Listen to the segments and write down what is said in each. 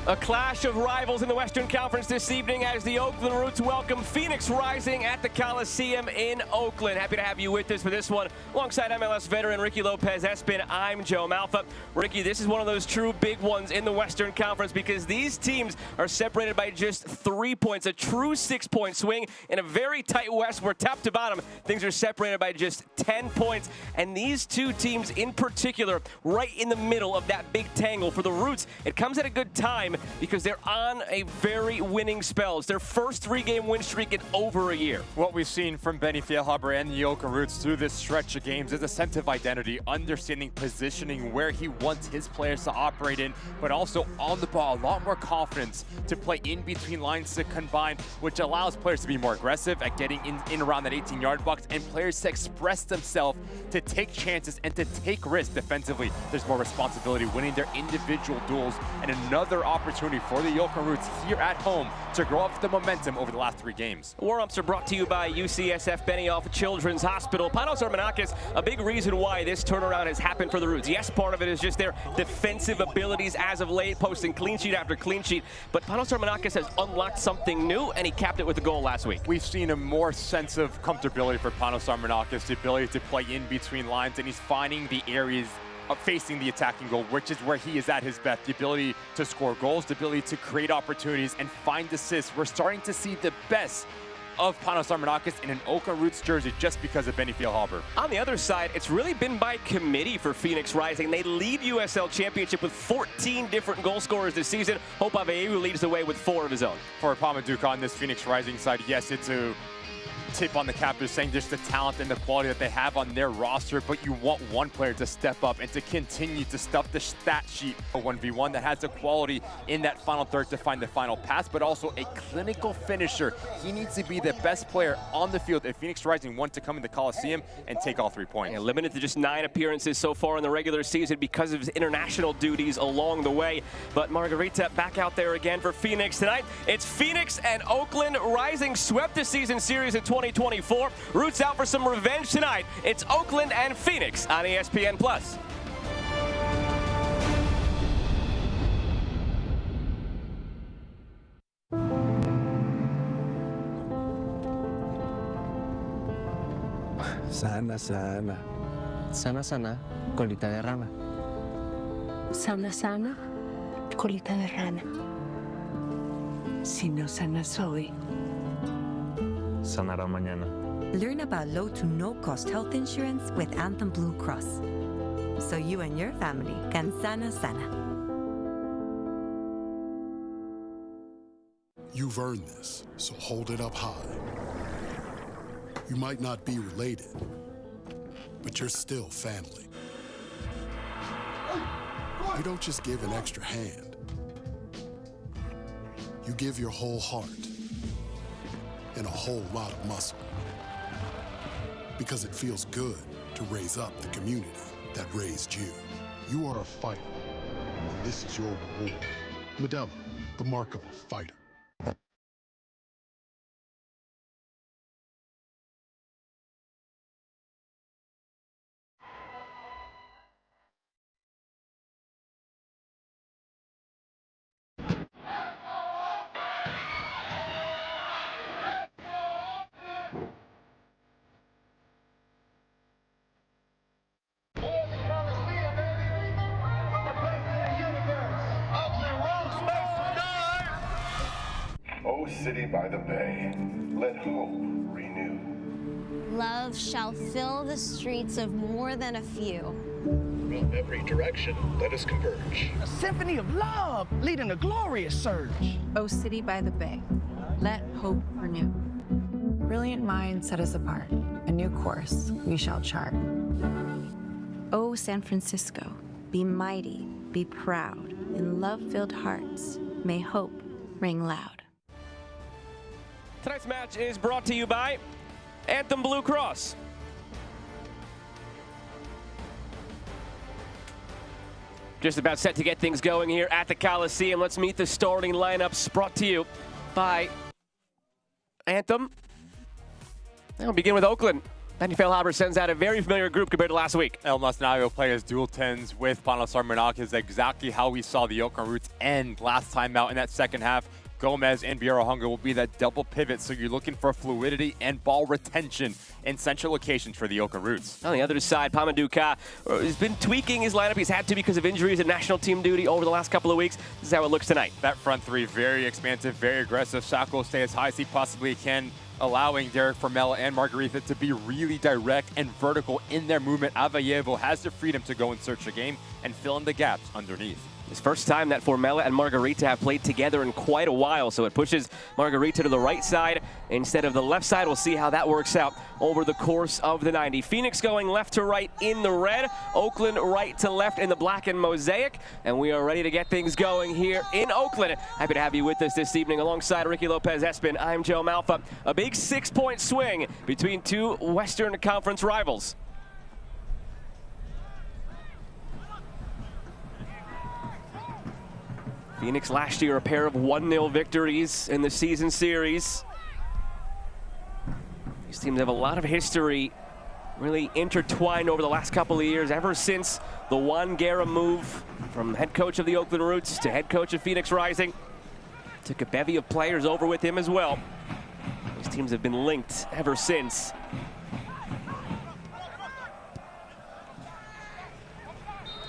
A clash of rivals in the Western Conference this evening as the Oakland Roots welcome Phoenix Rising at the Coliseum in Oakland. Happy to have you with us for this one. Alongside MLS veteran Ricky Lopez-Espin, I'm Joe Malfa. Ricky, this is one of those true big ones in the Western Conference because these teams are separated by just 3 points, a true 6-point swing in a very tight West where top to bottom things are separated by just 10 points. And these two teams in particular right in the middle of that big tangle. For the Roots, it comes at a good time because they're on a very winning spell. It's their first 3-game win streak in over a year. What we've seen from Benny Feilhaber and the Oakland Roots through this stretch of games is a sense of identity, understanding positioning where he wants his players to operate in, but also on the ball, a lot more confidence to play in between lines to combine, which allows players to be more aggressive at getting in around that 18-yard box and players to express themselves, to take chances and to take risks defensively. There's more responsibility winning their individual duels and another opportunity for the Oakland Roots here at home to grow up the momentum over the last 3 games. Warm-ups are brought to you by UCSF Benioff Children's Hospital. Panos Armenakis, a big reason why this turnaround has happened for the Roots. Yes, part of it is just their defensive abilities as of late, posting clean sheet after clean sheet. But Panos Armenakis has unlocked something new, and he capped it with a goal last week. We've seen a more sense of comfortability for Panos Armenakis, the ability to play in between lines, and he's finding the areas of facing the attacking goal, which is where he is at his best. The ability to score goals, the ability to create opportunities and find assists. We're starting to see the best of Panos Armenakis in an Oakland Roots jersey just because of Benny Feilhaber. On the other side, it's really been by committee for Phoenix Rising. They lead USL Championship with 14 different goal scorers this season. Hope Aveyu leads the way with 4 of his own. For Pamaduka on this Phoenix Rising side, yes, it's a tip on the cap is saying just the talent and the quality that they have on their roster, but you want one player to step up and to continue to stuff the stat sheet. A 1v1 that has the quality in that final third to find the final pass, but also a clinical finisher. He needs to be the best player on the field if Phoenix Rising want to come in the Coliseum and take all 3 points. Yeah, limited to just 9 appearances so far in the regular season because of his international duties along the way. But Margarita back out there again for Phoenix tonight. It's Phoenix and Oakland. Rising swept the season series in 2024. Roots out for some revenge tonight. It's Oakland and Phoenix on ESPN+. Sana, sana. Sana, sana, colita de rana. Sana, sana, colita de rana. Si no sanas hoy, Sanará mañana. Learn about low to no-cost health insurance with Anthem Blue Cross, so you and your family can sana sana. You've earned this, so hold it up high. You might not be related, but you're still family. You don't just give an extra hand. You give your whole heart and a whole lot of muscle. Because it feels good to raise up the community that raised you. You are a fighter, and this is your reward. Medalla, the mark of a fighter. O city by the bay, let hope renew. Love shall fill the streets of more than a few. From every direction, let us converge. A symphony of love leading a glorious surge. O city by the bay, let hope renew. Brilliant minds set us apart. A new course we shall chart. Oh, San Francisco, be mighty, be proud. In love-filled hearts, may hope ring loud. Tonight's match is brought to you by Anthem Blue Cross. Just about set to get things going here at the Coliseum. Let's meet the starting lineups brought to you by Anthem. And we'll begin with Oakland. Benny Feilhaber sends out a very familiar group compared to last week. El Masnavi will play as dual 10s with Panosar Menakis, exactly how we saw the Oakland Roots end last time out in that second half. Gomez and Biero Hunga will be that double pivot, so you're looking for fluidity and ball retention in central locations for the Oakland Roots. On the other side, Pamadou Ka has been tweaking his lineup. He's had to because of injuries and national team duty over the last couple of weeks. This is how it looks tonight. That front three, very expansive, very aggressive. Sako will stay as high as he possibly can, allowing Derek Formella and Margarita to be really direct and vertical in their movement. Avayevo has the freedom to go and search the game and fill in the gaps underneath. It's first time that Formella and Margarita have played together in quite a while, so it pushes Margarita to the right side instead of the left side. We'll see how that works out over the course of the 90. Phoenix going left to right in the red, Oakland right to left in the black and mosaic, and we are ready to get things going here in Oakland. Happy to have you with us this evening alongside Ricky Lopez-Espin. I'm Joe Malfa. A big 6-point swing between two Western Conference rivals. Phoenix last year a pair of 1-0 victories in the season series. These teams have a lot of history really intertwined over the last couple of years, ever since the Juan Guerra move from head coach of the Oakland Roots to head coach of Phoenix Rising. Took a bevy of players over with him as well. These teams have been linked ever since.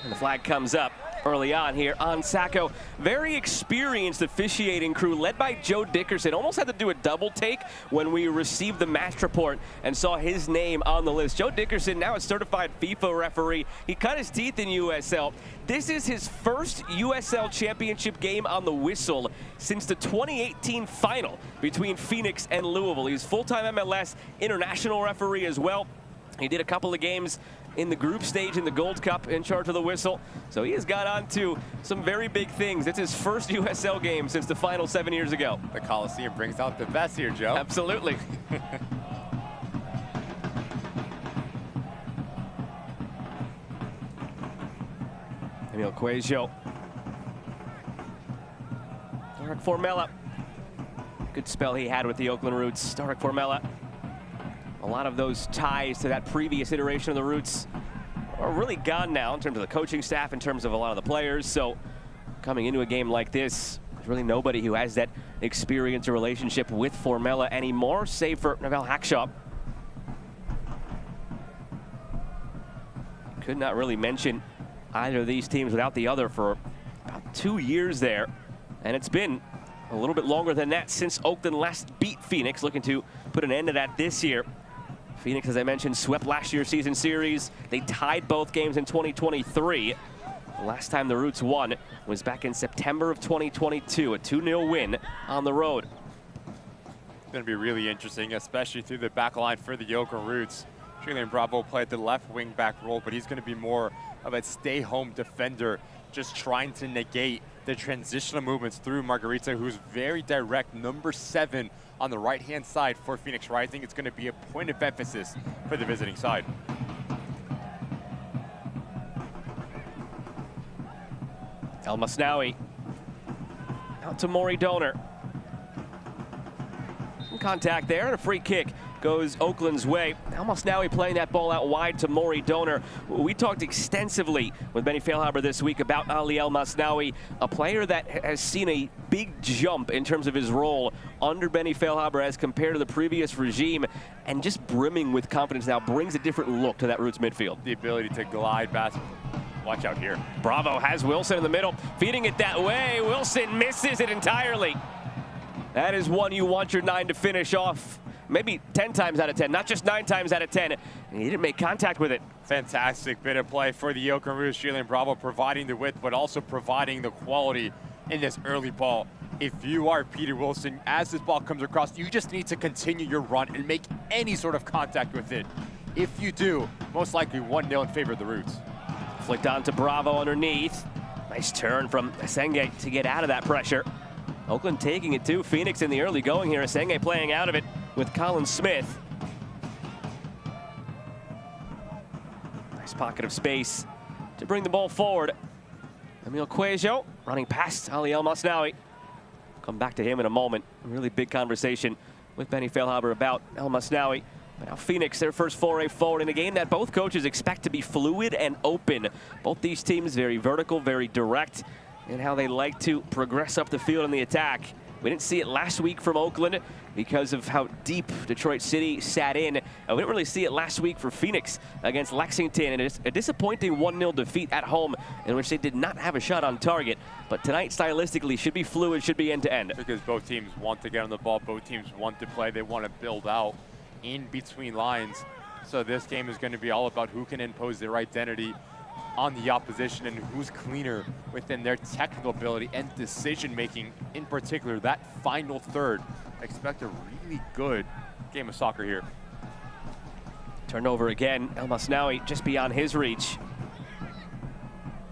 And the flag comes up early on here on Sacco. Very experienced officiating crew led by Joe Dickerson. Almost had to do a double take when we received the match report and saw his name on the list. Joe Dickerson, now a certified FIFA referee. He cut his teeth in USL. This is his first USL Championship game on the whistle since the 2018 final between Phoenix and Louisville. He's full-time MLS international referee as well. He did a couple of games in the group stage in the Gold Cup in charge of the whistle. So he has got on to some very big things. It's his first USL game since the final 7 years ago. The Coliseum brings out the best here, Joe. Absolutely. Emil Cuejo. Derek Formella. Good spell he had with the Oakland Roots. Derek Formella. A lot of those ties to that previous iteration of the Roots are really gone now in terms of the coaching staff, in terms of a lot of the players. So coming into a game like this, there's really nobody who has that experience or relationship with Formella anymore, save for Navel Hackshaw. Could not really mention either of these teams without the other for about 2 years there. And it's been a little bit longer than that since Oakland last beat Phoenix, looking to put an end to that this year. Phoenix, as I mentioned, swept last year's season series. They tied both games in 2023. The last time the Roots won was back in September of 2022, a 2-0 win on the road. It's going to be really interesting, especially through the back line for the Oakland Roots. Julian Bravo played the left wing back role, but he's going to be more of a stay-home defender, just trying to negate the transitional movements through Margarita, who's very direct, number 7 on the right-hand side for Phoenix Rising. It's going to be a point of emphasis for the visiting side. El Masnawi out to Maury Donor. Some contact there, and a free kick goes Oakland's way. El Masnawi playing that ball out wide to Maury Donor. We talked extensively with Benny Feilhaber this week about Ali El Masnawi, a player that has seen a big jump in terms of his role under Benny Feilhaber as compared to the previous regime, and just brimming with confidence now, brings a different look to that Roots midfield. The ability to glide past. Watch out here. Bravo has Wilson in the middle, feeding it that way. Wilson misses it entirely. That is one you want your 9 to finish off. Maybe 10 times out of 10, not just 9 times out of 10. And he didn't make contact with it. Fantastic bit of play for the Oakland Roots. Julian Bravo providing the width, but also providing the quality in this early ball. If you are Peter Wilson, as this ball comes across, you just need to continue your run and make any sort of contact with it. If you do, most likely 1-0 in favor of the Roots. Flicked on to Bravo underneath. Nice turn from Asenge to get out of that pressure. Oakland taking it to Phoenix in the early going here. Asenge playing out of it with Colin Smith. Nice pocket of space to bring the ball forward. Emil Cuejo running past Ali El Masnawi. Come back to him in a moment. A really big conversation with Benny Feilhaber about El Masnawi. Now Phoenix, their first foray forward in a game that both coaches expect to be fluid and open. Both these teams very vertical, very direct in how they like to progress up the field in the attack. We didn't see it last week from Oakland because of how deep Detroit City sat in. We didn't really see it last week for Phoenix against Lexington, and it's a disappointing 1-0 defeat at home in which they did not have a shot on target. But tonight, stylistically, should be fluid, should be end-to-end. Because both teams want to get on the ball, both teams want to play, they want to build out in between lines. So this game is going to be all about who can impose their identity on the opposition and who's cleaner within their technical ability and decision-making, in particular that final third. Expect a really good game of soccer here. Turnover again, El Masnaoui just beyond his reach.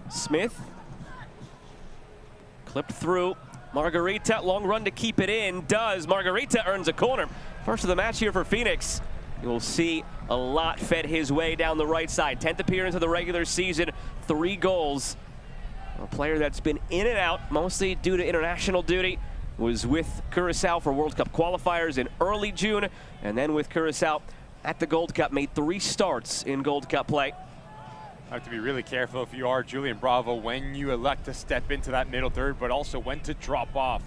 Smith clipped through. Margarita, long run to keep it in. Does. Margarita earns a corner. First of the match here for Phoenix. You will see a lot fed his way down the right side. 10th appearance of the regular season, 3 goals. A player that's been in and out, mostly due to international duty. Was with Curacao for World Cup qualifiers in early June, and then with Curacao at the Gold Cup, made 3 starts in Gold Cup play. Have to be really careful if you are Julian Bravo when you elect to step into that middle third, but also when to drop off.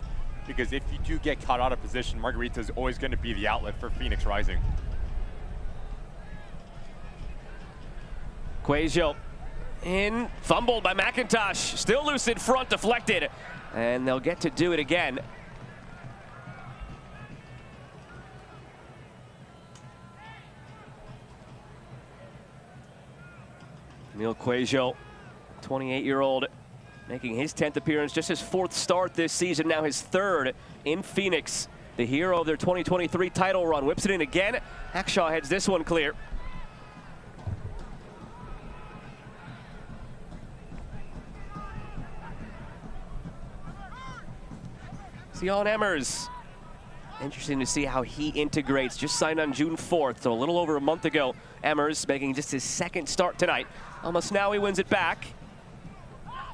Because if you do get caught out of position, Margarita is always going to be the outlet for Phoenix Rising. Quajo in, fumbled by McIntosh, still loose in front, deflected, and they'll get to do it again. Emil Quajo, 28-year-old, making his 10th appearance, just his 4th start this season, now his 3rd in Phoenix. The hero of their 2023 title run, whips it in again. Hackshaw heads this one clear. Sion Emmers. Interesting to see how he integrates. Just signed on June 4th, so a little over a month ago. Emmers making just his 2nd start tonight. Almost now he wins it back.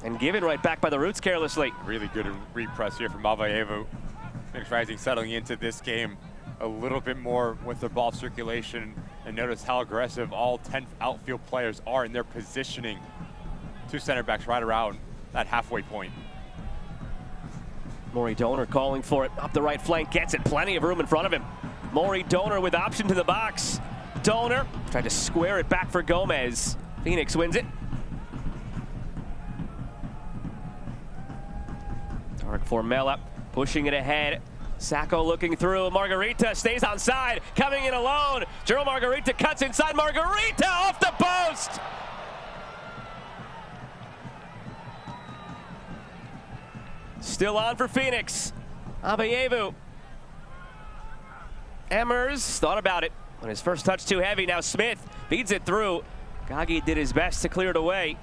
And given right back by the Roots carelessly. Really good repress here from Avayevu. Phoenix Rising settling into this game a little bit more with their ball circulation. And notice how aggressive all 10 outfield players are in their positioning. 2 center backs right around that halfway point. Maury Donor calling for it up the right flank, gets it, plenty of room in front of him. Maury Donor with option to the box. Donor tried to square it back for Gomez. Phoenix wins it. Tarek Formella pushing it ahead. Sacco looking through. Margarita stays on side, coming in alone. Jerome Margarita cuts inside. Margarita off the post. Still on for Phoenix. Avayevu. Emmers thought about it. On his first touch too heavy. Now Smith feeds it through. Gagi did his best to clear it away.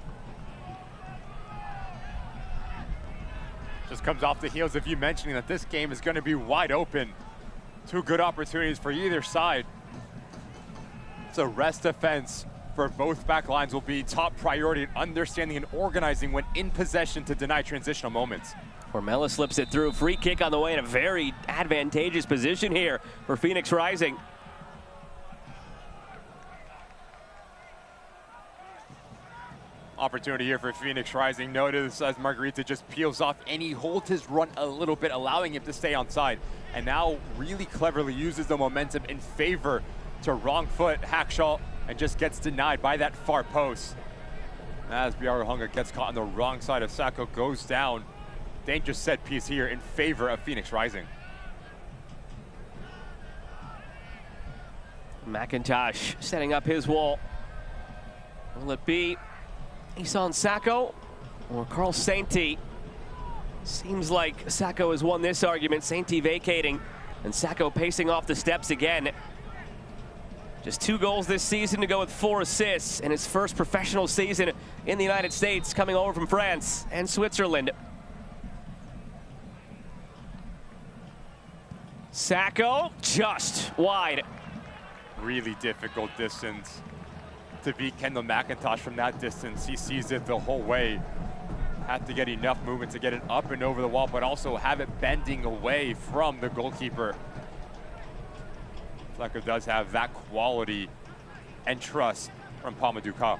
Just comes off the heels of you mentioning that this game is going to be wide open. 2 good opportunities for either side. So rest defense for both back lines will be top priority in understanding and organizing when in possession to deny transitional moments. Formella slips it through. Free kick on the way in a very advantageous position here for Phoenix Rising. Opportunity here for Phoenix Rising. Notice as Margarita just peels off and he holds his run a little bit, allowing him to stay on side. And now really cleverly uses the momentum in favor to wrong foot Hackshaw and just gets denied by that far post. As Biarahunga gets caught on the wrong side of Sacco, goes down. Dangerous set piece here in favor of Phoenix Rising. McIntosh setting up his wall. Will it be Isan Sacco or Carl Sainty? Seems like Sacco has won this argument. Sainty vacating and Sacco pacing off the steps again. Just 2 goals this season to go with 4 assists in his first professional season in the United States, coming over from France and Switzerland. Sacco just wide. Really difficult distance to beat Kendall McIntosh from that distance. He sees it the whole way. Had to get enough movement to get it up and over the wall, but also have it bending away from the goalkeeper. Selecco does have that quality and trust from Paul Maduka.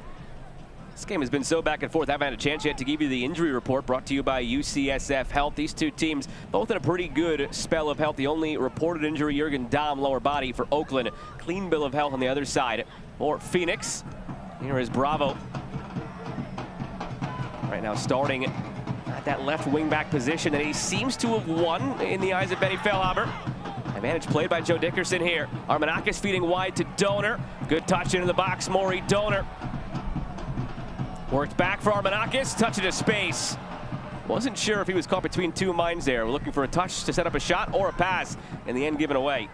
This game has been so back and forth. I haven't had a chance yet to give you the injury report brought to you by UCSF Health. These two teams both in a pretty good spell of health. The only reported injury, Jurgen Damm, lower body for Oakland. Clean bill of health on the other side for Phoenix. Here is Bravo. Right now starting at that left wing back position that he seems to have won in the eyes of Benny Feilhaber. Advantage played by Joe Dickerson here. Armanakis feeding wide to Donor. Good touch into the box, Maury Donor. Worked back for Armanakis, touch into space. Wasn't sure if he was caught between two minds there. We're looking for a touch to set up a shot or a pass. In the end, given away.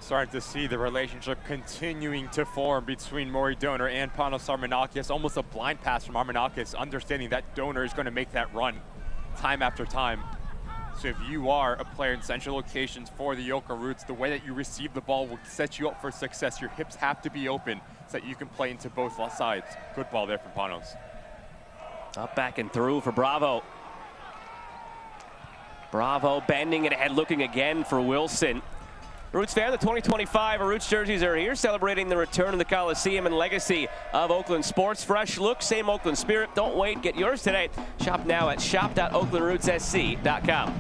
Starting to see the relationship continuing to form between Maury Donor and Panos Armanakis. Almost a blind pass from Armanakis, understanding that Donor is going to make that run time after time. So if you are a player in central locations for the Oakland Roots, the way that you receive the ball will set you up for success. Your hips have to be open so that you can play into both sides. Good ball there from Panos. Up, back, and through for Bravo. Bravo bending it ahead, looking again for Wilson. Roots fan, the 2025 Roots jerseys are here, celebrating the return of the Coliseum and legacy of Oakland sports. Fresh look, same Oakland spirit. Don't wait, get yours today. Shop now at shop.oaklandrootssc.com.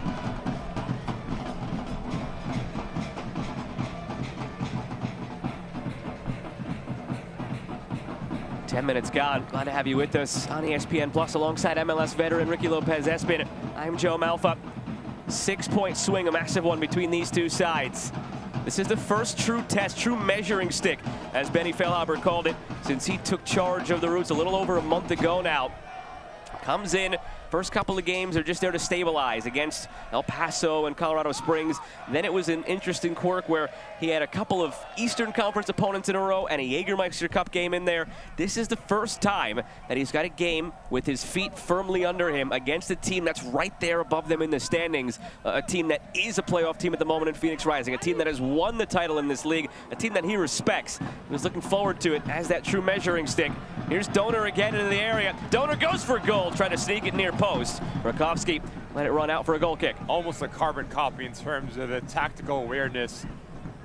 Ten minutes gone. Glad to have you with us on ESPN Plus alongside MLS veteran Ricky Lopez-Espin. I'm Joe Malfa. 6-point swing, a massive one between these two sides. This is the first true test, true measuring stick, as Benny Feilhaber called it, since he took charge of the Roots a little over a month ago now. Comes in, first couple of games are just there to stabilize against El Paso and Colorado Springs. Then it was an interesting quirk where he had a couple of Eastern Conference opponents in a row and a Jägermeister Cup game in there. This is the first time that he's got a game with his feet firmly under him against a team that's right there above them in the standings, a team that is a playoff team at the moment in Phoenix Rising, a team that has won the title in this league, a team that he respects. He was looking forward to it as that true measuring stick. Here's Donor again into the area. Donor goes for a goal, trying to sneak it near post. Rakovsky let it run out for a goal kick. Almost a carbon copy in terms of the tactical awareness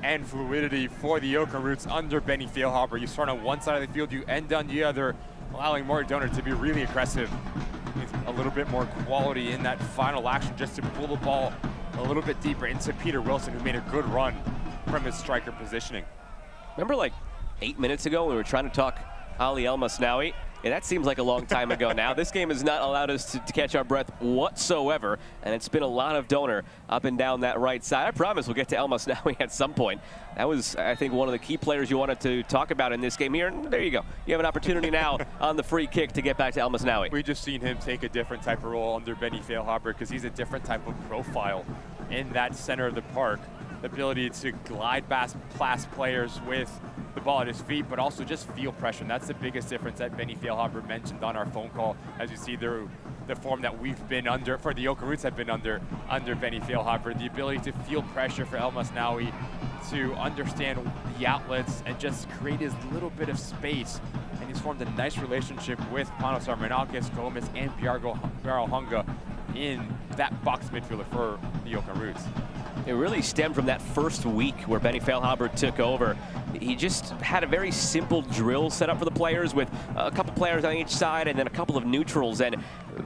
and fluidity for the Oakland Roots under Benny Feilhaber. You start on one side of the field, you end on the other, allowing Maury Donor to be really aggressive. Needs a little bit more quality in that final action just to pull the ball a little bit deeper into Peter Wilson, who made a good run from his striker positioning. Remember like 8 minutes ago we were trying to talk Ali El Masnaoui? Yeah, that seems like a long time ago now. This game has not allowed us to catch our breath whatsoever, and it's been a lot of Donor up and down that right side. I promise we'll get to El Masnaoui at some point. That was, I think, one of the key players you wanted to talk about in this game here. And there you go. You have an opportunity now on the free kick to get back to El Masnaoui. We just seen him take a different type of role under Benny Feilhaber because he's a different type of profile in that center of the park. The ability to glide past players with the ball at his feet, but also just feel pressure. And that's the biggest difference that Benny Feilhaber mentioned on our phone call. As you see, the form that we've been under, for the Oakland Roots have been under Benny Feilhaber, the ability to feel pressure for El Masnaoui, to understand the outlets and just create his little bit of space. And he's formed a nice relationship with Panos Armanakis, Gomez, and Bjargo Hunga in that box midfielder for the Oakland Roots. It really stemmed from that first week where Benny Feilhaber took over. He just had a very simple drill set up for the players with a couple players on each side and then a couple of neutrals. And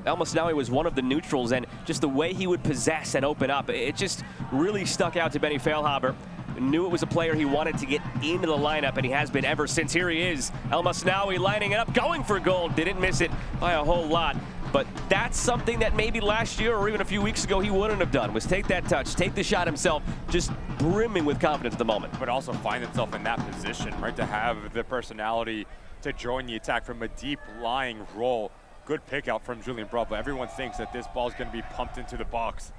El Masnaoui was one of the neutrals, and just the way he would possess and open up, it just really stuck out to Benny Feilhaber. Knew it was a player he wanted to get into the lineup, and he has been ever since. Here he is, El Masnaoui lining it up, going for goal. Didn't miss it by a whole lot. But that's something that maybe last year or even a few weeks ago he wouldn't have done, was take that touch, take the shot himself, just brimming with confidence at the moment. But also find himself in that position, right, to have the personality to join the attack from a deep lying role. Good pick out from Julian Bravo. Everyone thinks that this ball is going to be pumped into the box.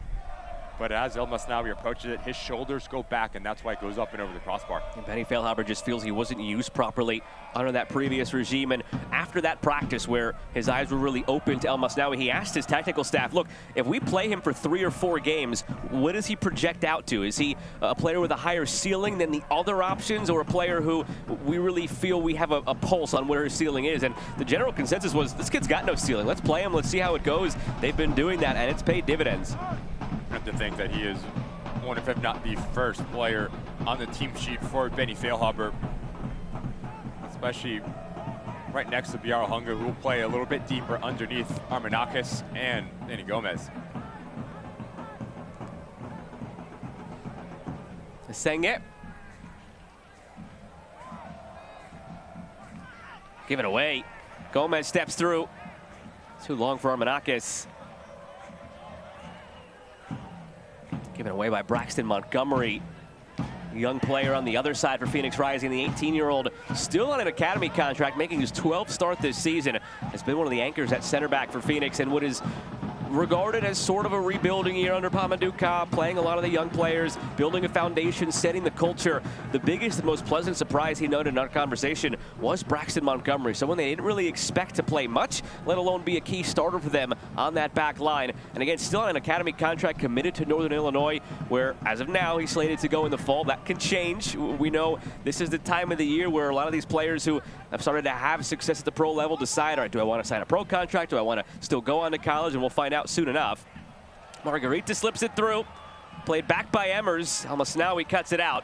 But as El Masnaoui approaches it, his shoulders go back, and that's why it goes up and over the crossbar. And Benny Feilhaber just feels he wasn't used properly under that previous regime. And after that practice where his eyes were really open to El Masnaoui, he asked his technical staff, look, if we play him for 3 or 4 games, what does he project out to? Is he a player with a higher ceiling than the other options, or a player who we really feel we have a pulse on where his ceiling is? And the general consensus was, this kid's got no ceiling. Let's play him. Let's see how it goes. They've been doing that, and it's paid dividends. To think that he is one of, if not the first player on the team sheet for Benny Feilhaber, especially right next to Biara Hunga, who will play a little bit deeper underneath Armanakis and Danny Gomez. Senge. Give it away. Gomez steps through. Too long for Armanakis. Given away by Braxton Montgomery. Young player on the other side for Phoenix Rising, the 18-year-old, still on an academy contract, making his 12th start this season. Has been one of the anchors at center back for Phoenix, and what is regarded as sort of a rebuilding year under Pamadou Ka, playing a lot of the young players, building a foundation, setting the culture. The biggest and most pleasant surprise he noted in our conversation was Braxton Montgomery, someone they didn't really expect to play much, let alone be a key starter for them on that back line. And again, still on an academy contract, committed to Northern Illinois, where as of now he's slated to go in the fall. That can change. We know this is the time of the year where a lot of these players who have started to have success at the pro level decide, all right, do I want to sign a pro contract? Do I want to still go on to college? And we'll find out soon enough. Margarita slips it through. Played back by Emmers. Almost now he cuts it out.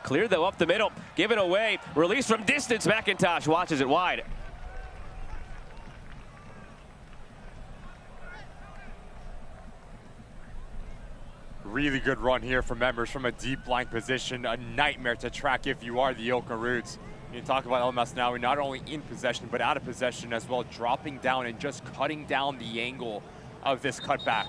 Cleared though up the middle. Give it away. Release from distance. McIntosh watches it wide. Really good run here from Emmers from a deep line position. A nightmare to track if you are the Oakland Roots. You talk about LMS now, not only in possession, but out of possession as well, dropping down and just cutting down the angle of this cutback.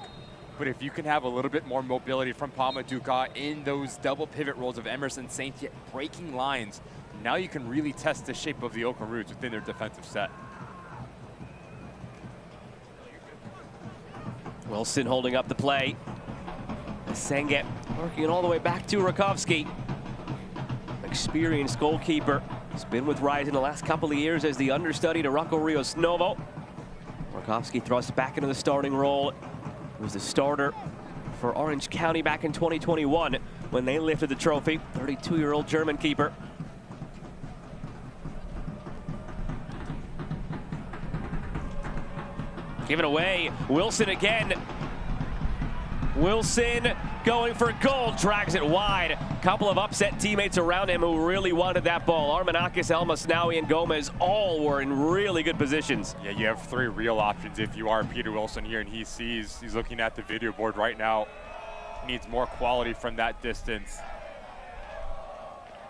But if you can have a little bit more mobility from Pamadou Ka in those double pivot roles of Emerson Saint, yet breaking lines, now you can really test the shape of the Oakland Roots within their defensive set. Wilson holding up the play. Senge working it all the way back to Rakovsky. Experienced goalkeeper. He's been with Rising the last couple of years as the understudy to Rocco Rios Novo. Rakovsky thrust back into the starting role. He was the starter for Orange County back in 2021 when they lifted the trophy. 32-year-old German keeper. Give it away. Wilson again. Wilson going for goal, drags it wide. Couple of upset teammates around him who really wanted that ball. Armanakis, Elmasnawi, and Gomez all were in really good positions. Yeah, you have three real options if you are Peter Wilson here, and he's looking at the video board right now. Needs more quality from that distance.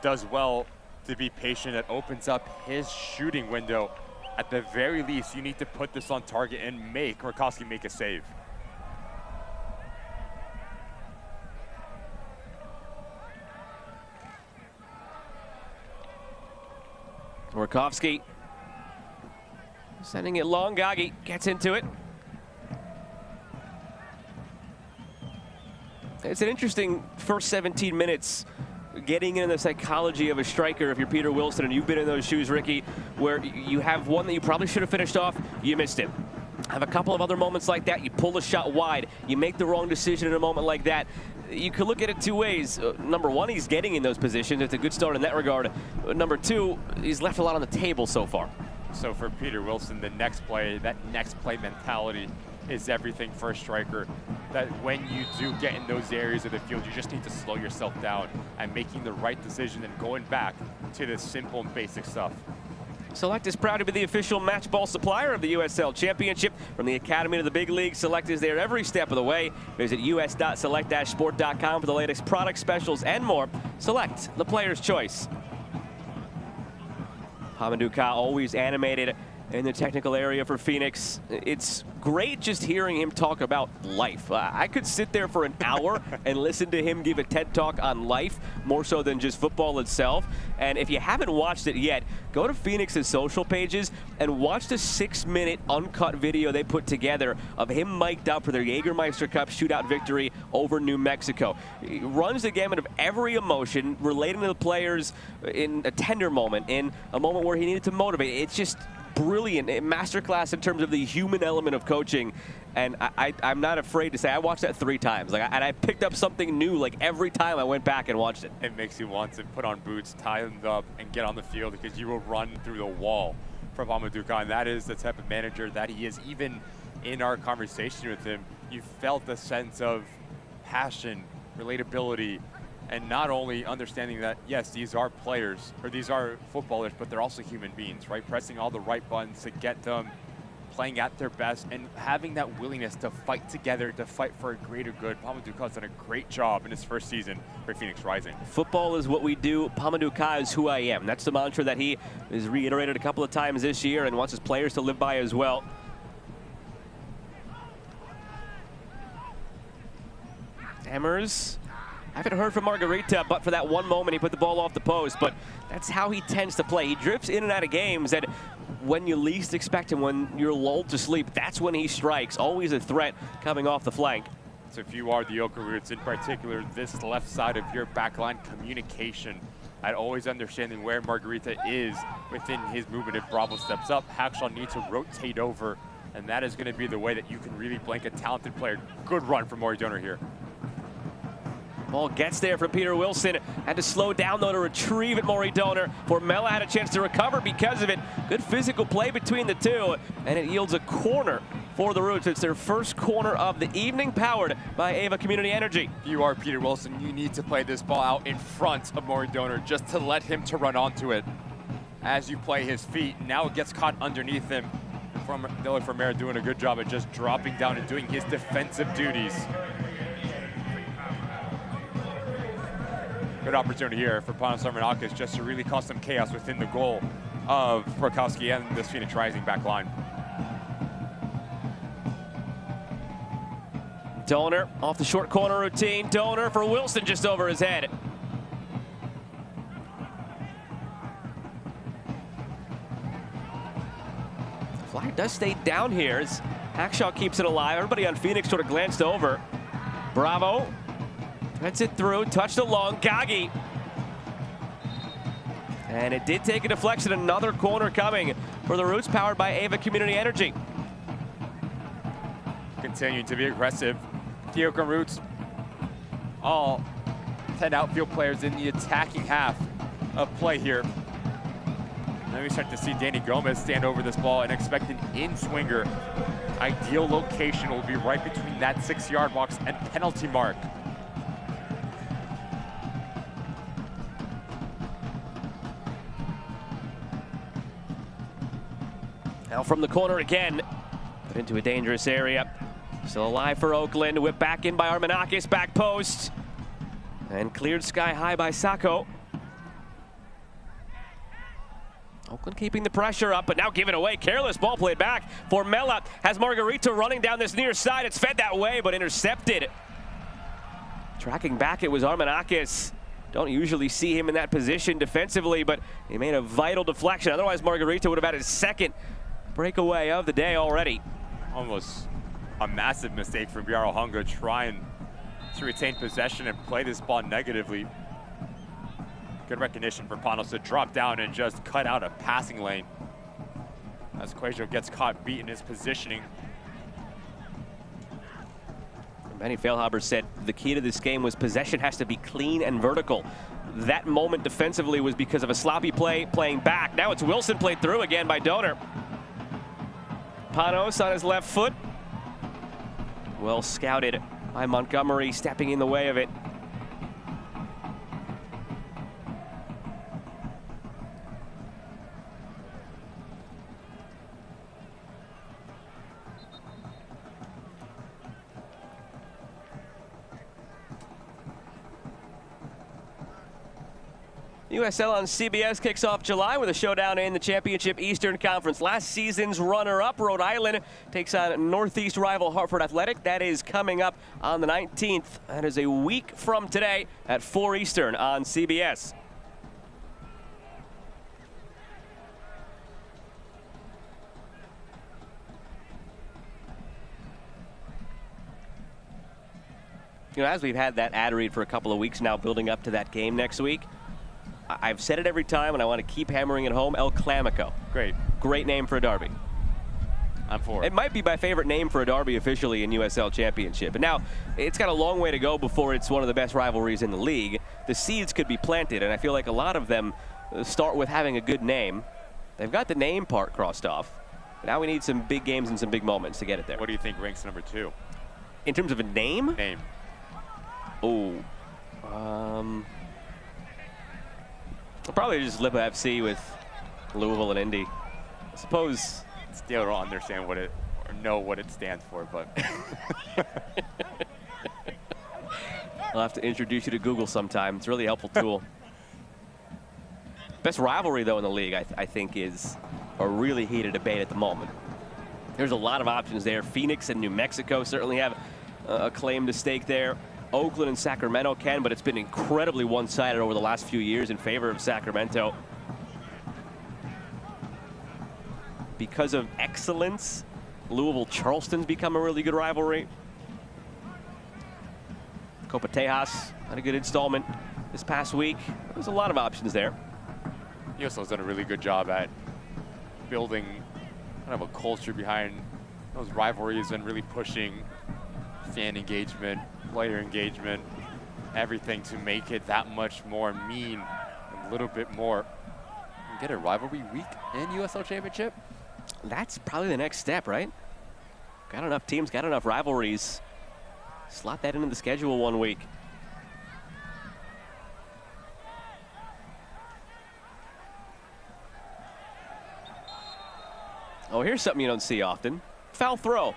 Does well to be patient. It opens up his shooting window. At the very least, you need to put this on target and make Rakovsky make a save. Rakovsky sending it long. Gagi gets into it. It's an interesting first 17 minutes getting into the psychology of a striker if you're Peter Wilson, and you've been in those shoes, Ricky, where you have one that you probably should have finished off, you missed it. Have a couple of other moments like that, you pull a shot wide, you make the wrong decision in a moment like that. You could look at it two ways. Number one, he's getting in those positions. It's a good start in that regard. Number two, he's left a lot on the table so far. So for Peter Wilson, the next play, that next play mentality is everything for a striker. That when you do get in those areas of the field, you just need to slow yourself down and making the right decision and going back to the simple and basic stuff. Select is proud to be the official match ball supplier of the USL Championship. From the Academy to the big league, Select is there every step of the way. Visit us.select-sport.com for the latest product specials and more. Select, the player's choice. Pamadou Ka always animated in the technical area for Phoenix. It's great just hearing him talk about life. I could sit there for an hour and listen to him give a TED Talk on life, more so than just football itself. And if you haven't watched it yet, go to Phoenix's social pages and watch the 6-minute uncut video they put together of him mic'd up for their Jägermeister Cup shootout victory over New Mexico. He runs the gamut of every emotion relating to the players in a tender moment, in a moment where he needed to motivate. It's just brilliant masterclass in terms of the human element of coaching, and I'm not afraid to say I watched that 3 times. And I picked up something new like every time I went back and watched it. It makes you want to put on boots, tie them up, and get on the field because you will run through the wall from Pamadou Ka, and that is the type of manager that he is. Even in our conversation with him, you felt a sense of passion relatability, and not only understanding that, yes, these are players, or these are footballers, but they're also human beings, right? Pressing all the right buttons to get them playing at their best and having that willingness to fight together, to fight for a greater good. Pamadou Ka's done a great job in his first season for Phoenix Rising. Football is what we do. Pamadou Ka is who I am. That's the mantra that he has reiterated a couple of times this year and wants his players to live by as well. Hammers. I haven't heard from Margarita, but for that one moment he put the ball off the post, but that's how he tends to play. He drifts in and out of games, and when you least expect him, when you're lulled to sleep, that's when he strikes. Always a threat coming off the flank. So if you are the Oakland Roots, in particular, this left side of your backline communication, at always understanding where Margarita is within his movement. If Bravo steps up, Hackshaw needs to rotate over, and that is going to be the way that you can really blank a talented player. Good run from Maury Donor here. Ball gets there from Peter Wilson. Had to slow down, though, to retrieve it, Maury Donor. Formella had a chance to recover because of it. Good physical play between the two, and it yields a corner for the Roots. It's their first corner of the evening, powered by Ava Community Energy. If you are Peter Wilson, you need to play this ball out in front of Maury Donor just to let him to run onto it. As you play his feet, now it gets caught underneath him. From Dylan Fermera doing a good job at just dropping down and doing his defensive duties. Good opportunity here for Panos Armanakis just to really cause some chaos within the goal of Prokowski and this Phoenix Rising back line. Donor off the short corner routine. Donor for Wilson just over his head. The flag does stay down here as Hackshaw keeps it alive. Everybody on Phoenix sort of glanced over. Bravo. Threads it through, touched along, Gagi. And it did take a deflection, another corner coming for the Roots, powered by Ava Community Energy. Continuing to be aggressive. The Oakland Roots, all 10 outfield players in the attacking half of play here. Then we start to see Danny Gomez stand over this ball and expect an in-swinger. Ideal location will be right between that 6-yard box and penalty mark. Now from the corner again, but into a dangerous area. Still alive for Oakland. Whipped back in by Armanakis, back post. And cleared sky high by Sacco. Oakland keeping the pressure up, but now giving away. Careless ball played back. Formella has Margarita running down this near side. It's fed that way, but intercepted. Tracking back, it was Armanakis. Don't usually see him in that position defensively, but he made a vital deflection. Otherwise, Margarita would have had his second breakaway of the day already. Almost a massive mistake from Biaro Hunga trying to retain possession and play this ball negatively. Good recognition for Panos to drop down and just cut out a passing lane. As Quajo gets caught beat in his positioning. Benny Feilhaber said the key to this game was possession has to be clean and vertical. That moment defensively was because of a sloppy play playing back. Now it's Wilson played through again by Donor. Panos on his left foot. Well scouted by Montgomery, stepping in the way of it. USL on CBS kicks off July with a showdown in the Championship Eastern Conference. Last season's runner-up, Rhode Island, takes on Northeast rival Hartford Athletic. That is coming up on the 19th. That is a week from today at 4 Eastern on CBS. You know, as we've had that ad read for a couple of weeks now, building up to that game next week, I've said it every time, and I want to keep hammering it home. El Clamico. Great name for a derby. I'm for it. It might be my favorite name for a derby officially in USL Championship. And now, it's got a long way to go before it's one of the best rivalries in the league. The seeds could be planted, and I feel like a lot of them start with having a good name. They've got the name part crossed off. Now we need some big games and some big moments to get it there. What do you think ranks number 2? In terms of a name? Name. Oh, I'll probably just Lipa FC with Louisville and Indy. I suppose. Still don't understand what it, or know what it stands for, but. I'll have to introduce you to Google sometime. It's a really helpful tool. Best rivalry, though, in the league, I think, is a really heated debate at the moment. There's a lot of options there. Phoenix and New Mexico certainly have a claim to stake there. Oakland and Sacramento can, but it's been incredibly one-sided over the last few years in favor of Sacramento. Because of excellence, Louisville-Charleston's become a really good rivalry. Copa Tejas had a good installment this past week. There's a lot of options there. USL's done a really good job at building kind of a culture behind those rivalries and really pushing fan engagement, player engagement, everything to make it that much more mean, a little bit more. Get a rivalry week in USL Championship? That's probably the next step, right? Got enough teams, got enough rivalries. Slot that into the schedule one week. Oh, here's something you don't see often. Foul throw.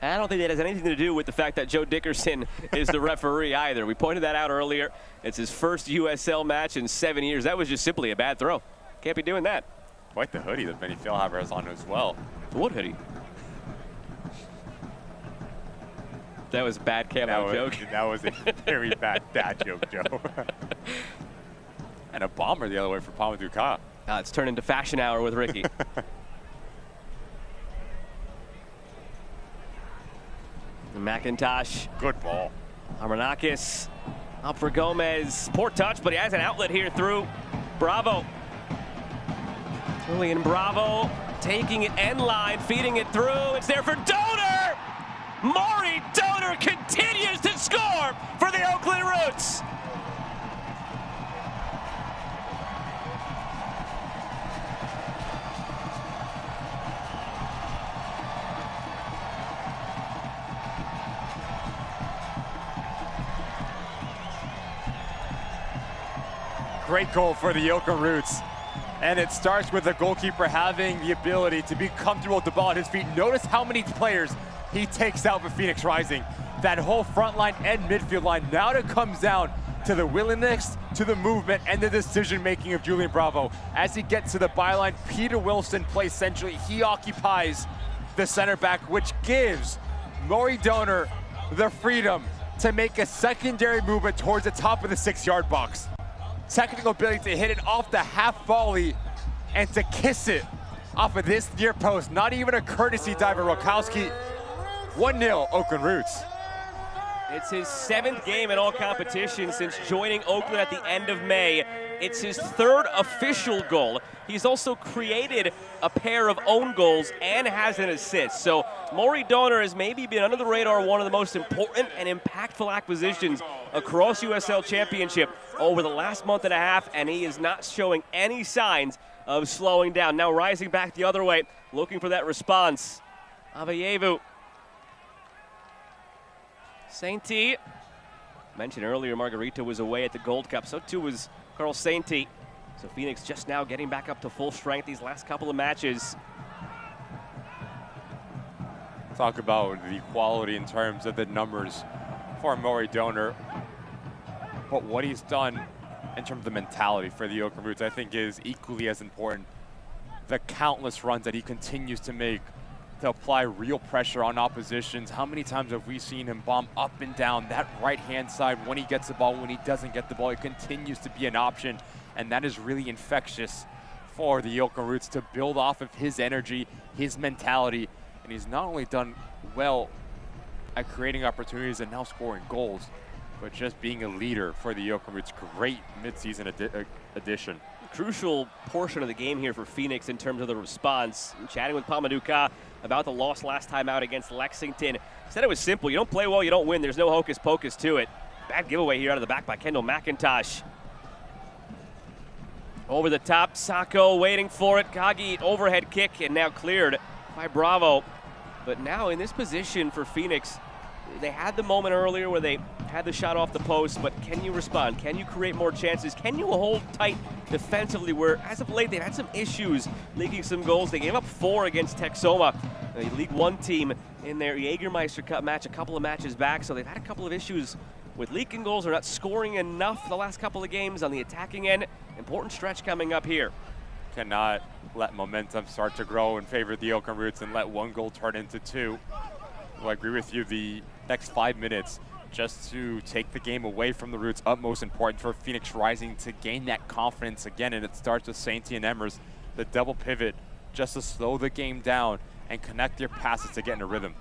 I don't think that has anything to do with the fact that Joe Dickerson is the referee either. We pointed that out earlier. It's his first USL match in 7 years. That was just simply a bad throw. Can't be doing that. Quite the hoodie that Benny Feilhaber has on as well. What hoodie? That was a bad camo joke. That was a very bad joke, Joe. And a bomber the other way for Pamadou Ka. It's turned into Fashion Hour with Ricky. McIntosh. Good ball. Armanakis up for Gomez. Poor touch, but he has an outlet here through Bravo. Julian Bravo taking it end line, feeding it through. It's there for Donor! Maury Donor continues to score for the Oakland Roots. Great goal for the Oakland Roots. And it starts with the goalkeeper having the ability to be comfortable with the ball at his feet. Notice how many players he takes out for Phoenix Rising. That whole front line and midfield line. Now it comes down to the willingness, to the movement, and the decision-making of Julian Bravo. As he gets to the byline, Peter Wilson plays centrally. He occupies the center back, which gives Maury Donor the freedom to make a secondary movement towards the top of the 6-yard box. Technical ability to hit it off the half volley and to kiss it off of this near post. Not even a courtesy diver. Rokowski, 1-0 Oakland Roots. It's his 7th game in all competitions since joining Oakland at the end of May. It's his 3rd official goal. He's also created a pair of own goals and has an assist. So Maury Donor has maybe been under the radar one of the most important and impactful acquisitions across USL Championship over the last month and a half, and he is not showing any signs of slowing down. Now rising back the other way, looking for that response. Avayevu. Sainty. Mentioned earlier, Margarita was away at the Gold Cup. So too was Carl Sainty. So Phoenix just now getting back up to full strength these last couple of matches. Talk about the quality in terms of the numbers for Maury Donor. But what he's done in terms of the mentality for the Oakland Roots, I think is equally as important. The countless runs that he continues to make to apply real pressure on oppositions. How many times have we seen him bomb up and down that right-hand side when he gets the ball, when he doesn't get the ball? It continues to be an option, and that is really infectious for the Oakland Roots to build off of his energy, his mentality, and he's not only done well at creating opportunities and now scoring goals, but just being a leader for the Oakland Roots. Great midseason addition. Crucial portion of the game here for Phoenix in terms of the response. I'm chatting with Pamadou Ka about the loss last time out against Lexington. He said it was simple. You don't play well, you don't win. There's no hocus pocus to it. Bad giveaway here out of the back by Kendall McIntosh. Over the top, Sacco waiting for it. Kagi, overhead kick, and now cleared by Bravo. But now in this position for Phoenix, they had the moment earlier where they had the shot off the post, but can you respond? Can you create more chances? Can you hold tight defensively where, as of late, they've had some issues leaking some goals. They gave up 4 against Texoma, a League One team, in their Jägermeister Cup match a couple of matches back, so they've had a couple of issues with leaking goals. They're not scoring enough the last couple of games on the attacking end. Important stretch coming up here. Cannot let momentum start to grow in favor of the Oakland Roots and let 1 goal turn into 2. Well, I agree with you. The next 5 minutes just to take the game away from the Roots, utmost important for Phoenix Rising to gain that confidence again, and it starts with Sainty and Emmers, the double pivot, just to slow the game down and connect their passes to get in a rhythm.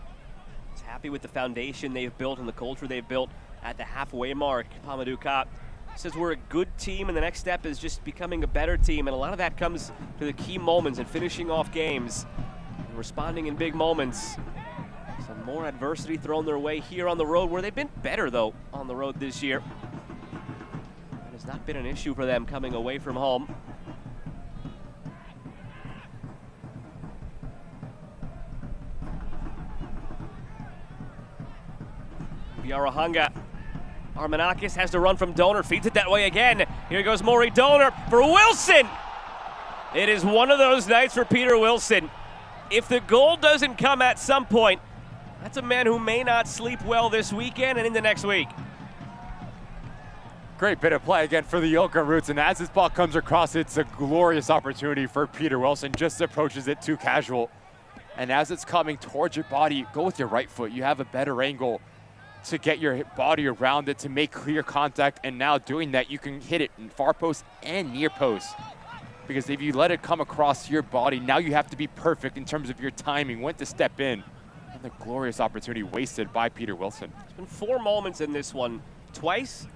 He's happy with the foundation they've built and the culture they've built at the halfway mark. Pamadou Kop says we're a good team, and the next step is just becoming a better team, and a lot of that comes to the key moments and finishing off games and responding in big moments. Some more adversity thrown their way here on the road, where they've been better, though, on the road this year. That has not been an issue for them coming away from home. Biarahanga. Armanakis has to run from Donor, feeds it that way again. Here goes Maury Donor for Wilson. It is one of those nights for Peter Wilson. If the goal doesn't come at some point, that's a man who may not sleep well this weekend and into next week. Great bit of play again for the Oakland Roots, and as this ball comes across, it's a glorious opportunity for Peter Wilson. Just approaches it too casual. And as it's coming towards your body, go with your right foot. You have a better angle to get your body around it, to make clear contact, and now doing that, you can hit it in far post and near post. Because if you let it come across your body, now you have to be perfect in terms of your timing, when to step in. And the glorious opportunity wasted by Peter Wilson. There's been 4 moments in this one. Twice,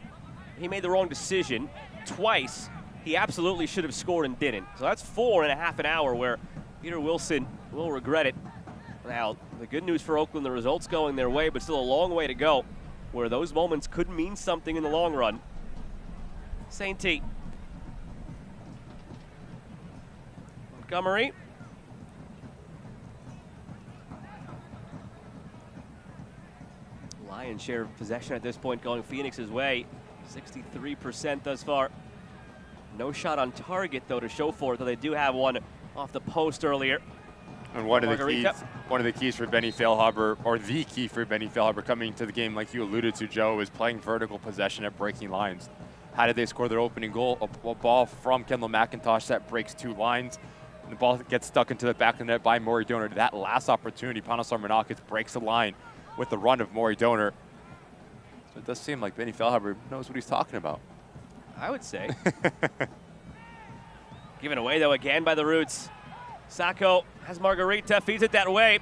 he made the wrong decision. Twice, he absolutely should have scored and didn't. So that's 4 in a half an hour where Peter Wilson will regret it. Now, the good news for Oakland, the results going their way, but still a long way to go, where those moments could mean something in the long run. Sainty. Montgomery. Lion's share of possession at this point going Phoenix's way. 63% thus far. No shot on target, though, to show for it, though they do have one off the post earlier. And one of the keys for Benny Feilhaber, or the key for Benny Feilhaber coming to the game, like you alluded to, Joe, is playing vertical possession at breaking lines. How did they score their opening goal? A ball from Kendall McIntosh that breaks 2 lines. And the ball gets stuck into the back of the net by Maury Donor. That last opportunity, Panos Armanakis breaks the line with the run of Maury Donor. So it does seem like Benny Feilhaber knows what he's talking about. I would say. Given away, though, again by the Roots. Sacco has Margarita, feeds it that way.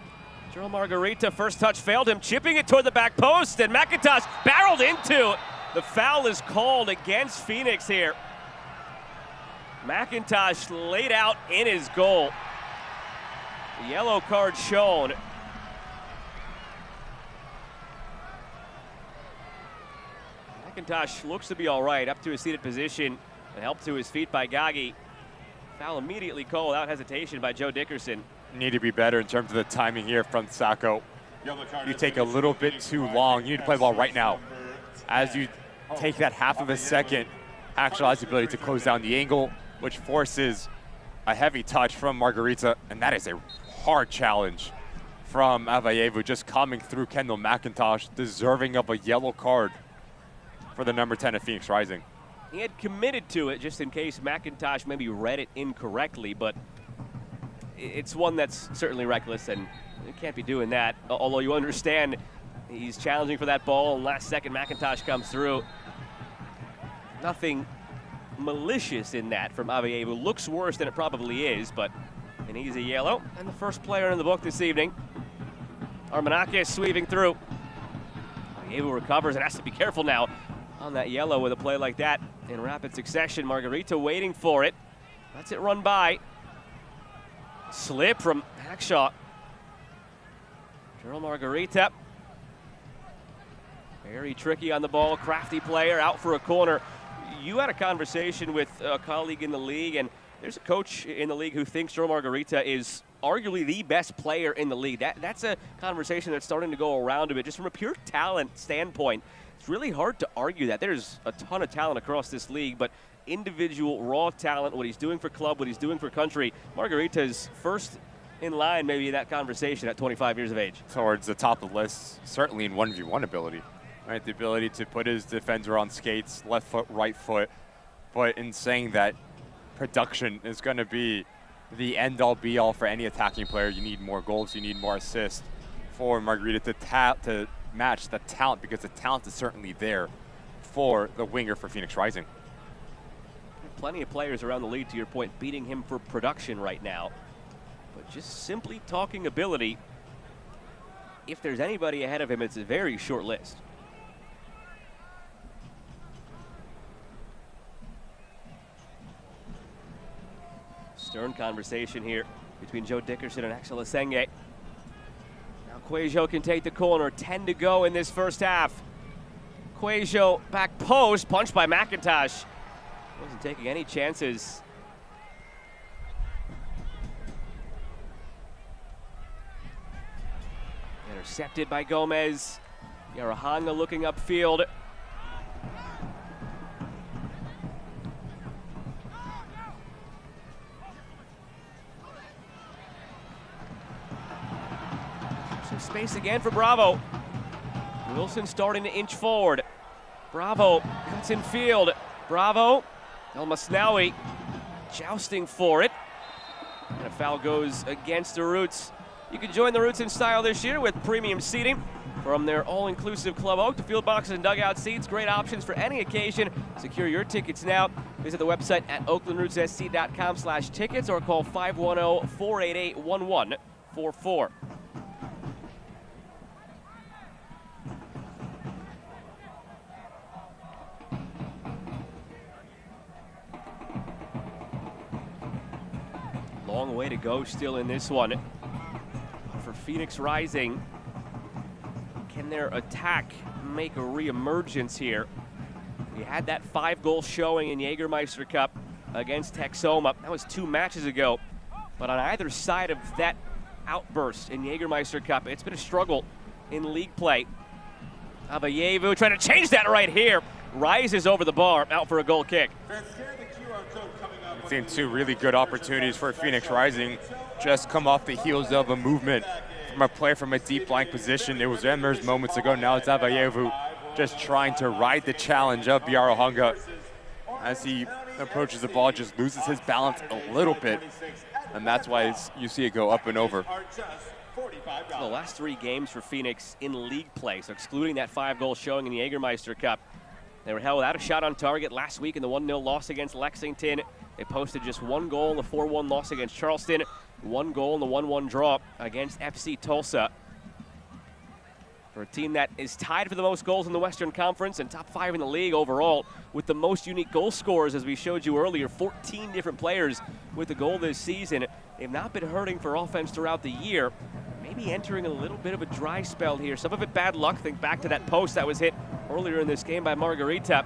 Gerald Margarita, first touch failed him, chipping it toward the back post, and McIntosh barreled into. The foul is called against Phoenix here. McIntosh laid out in his goal. The yellow card shown. McIntosh looks to be all right, up to a seated position, and helped to his feet by Gagi. Foul immediately called without hesitation by Joe Dickerson. Need to be better in terms of the timing here from Sacco. You take a little bit too long. You need to play the ball right now. As you take that half of a second, actualize the ability to close down the angle, which forces a heavy touch from Margarita, and that is a hard challenge from Avayevu, just coming through Kendall McIntosh, deserving of a yellow card for the number 10 of Phoenix Rising. He had committed to it just in case McIntosh maybe read it incorrectly, but it's one that's certainly reckless, and you can't be doing that. Although you understand he's challenging for that ball, and last second McIntosh comes through. Nothing malicious in that from Avayevu. Looks worse than it probably is, but an easy yellow. And the first player in the book this evening. Armanakis sweeping through. Avayevu recovers and has to be careful now on that yellow with a play like that in rapid succession. Margarita waiting for it. Lets it run by. Slip from Hackshaw. Gerald Margarita. Very tricky on the ball. Crafty player out for a corner. You had a conversation with a colleague in the league, and there's a coach in the league who thinks Gerald Margarita is arguably the best player in the league. That's a conversation that's starting to go around a bit. Just from a pure talent standpoint, it's really hard to argue that. There's a ton of talent across this league, but individual raw talent, what he's doing for club, what he's doing for country, Margarita's first in line maybe in that conversation at 25 years of age. Towards the top of the list, certainly in 1v1 ability. Right, the ability to put his defender on skates, left foot, right foot. But in saying that, production is going to be the end-all, be-all for any attacking player. You need more goals, you need more assists for Margarita to match the talent, because the talent is certainly there for the winger for Phoenix Rising. Plenty of players around the league, to your point, beating him for production right now. But just simply talking ability, if there's anybody ahead of him, it's a very short list. Stern conversation here between Joe Dickerson and Axel Asenge. Now Quajo can take the corner. 10 to go in this first half. Quajo back post, punched by McIntosh. Wasn't taking any chances. Intercepted by Gomez. Yarahanga looking upfield. Some space again for Bravo. Wilson starting to inch forward. Bravo cuts in field. Bravo, El Masnawi jousting for it. And a foul goes against the Roots. You can join the Roots in style this year with premium seating from their all-inclusive Club Oak to field boxes and dugout seats. Great options for any occasion. Secure your tickets now. Visit the website at oaklandrootssc.com/tickets or call 510-488-1144. Long way to go still in this one for Phoenix Rising. Can their attack make a reemergence here? We had that 5-goal showing in Jägermeister Cup against Texoma. That was 2 matches ago. But on either side of that outburst in Jägermeister Cup, it's been a struggle in league play. Avayevu trying to change that right here. Rises over the bar, out for a goal kick. We've seen 2 really good opportunities for Phoenix Rising just come off the heels of a movement from a player from a deep blank position. It was Emmers moments ago. Now it's Avayevu just trying to ride the challenge of Yarahanga. As he approaches the ball, just loses his balance a little bit, and that's why you see it go up and over. The last 3 games for Phoenix in league play, so excluding that 5-goal showing in the Jägermeister Cup, they were held without a shot on target last week in the 1-0 loss against Lexington. They posted just 1 goal in the 4-1 loss against Charleston, 1 goal in the 1-1 draw against FC Tulsa. For a team that is tied for the most goals in the Western Conference and top 5 in the league overall, with the most unique goal scorers, as we showed you earlier, 14 different players with a goal this season. They've not been hurting for offense throughout the year. Maybe entering a little bit of a dry spell here. Some of it bad luck. Think back to that post that was hit earlier in this game by Margarita.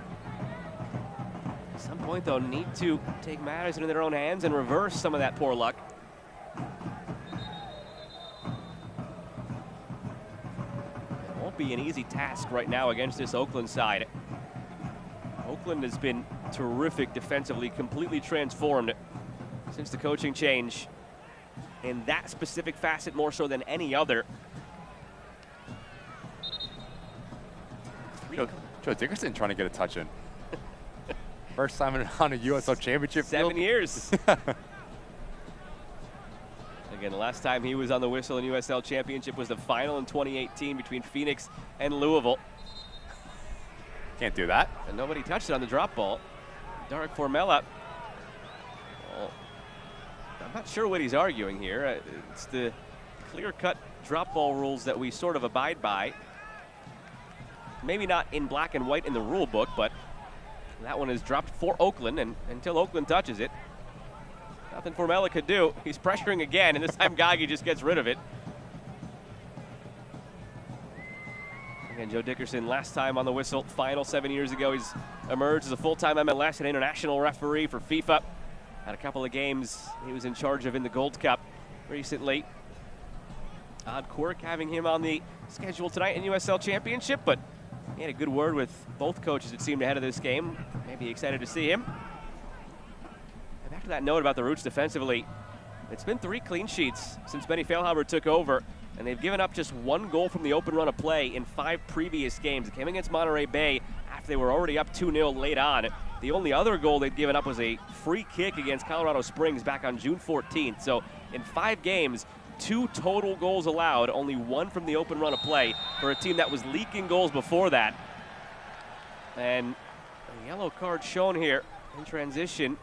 At some point, though, need to take matters into their own hands and reverse some of that poor luck. It won't be an easy task right now against this Oakland side. Oakland has been terrific defensively, completely transformed since the coaching change in that specific facet more so than any other. Joe Dickerson trying to get a touch in. First time on a USL Championship. 7 years. Again, the last time he was on the whistle in USL Championship was the final in 2018 between Phoenix and Louisville. Can't do that. And nobody touched it on the drop ball. Derek Formella. Well, I'm not sure what he's arguing here. It's the clear-cut drop ball rules that we sort of abide by. Maybe not in black and white in the rule book, but that one is dropped for Oakland, and until Oakland touches it, nothing Formella could do. He's pressuring again, and this time Gagi just gets rid of it. Again, Joe Dickerson, last time on the whistle, final 7 years ago. He's emerged as a full-time MLS and international referee for FIFA. Had a couple of games he was in charge of in the Gold Cup. recently. Odd quirk having him on the schedule tonight in USL Championship, but he had a good word with both coaches, it seemed, ahead of this game. Maybe excited to see him. And back to that note about the Roots defensively, it's been 3 clean sheets since Benny Feilhaber took over, and they've given up just 1 goal from the open run of play in 5 previous games. It came against Monterey Bay after they were already up 2-0 late on. The only other goal they'd given up was a free kick against Colorado Springs back on June 14th. So in 5 games, 2 total goals allowed, only 1 from the open run of play for a team that was leaking goals before that. And a yellow card shown here in transition.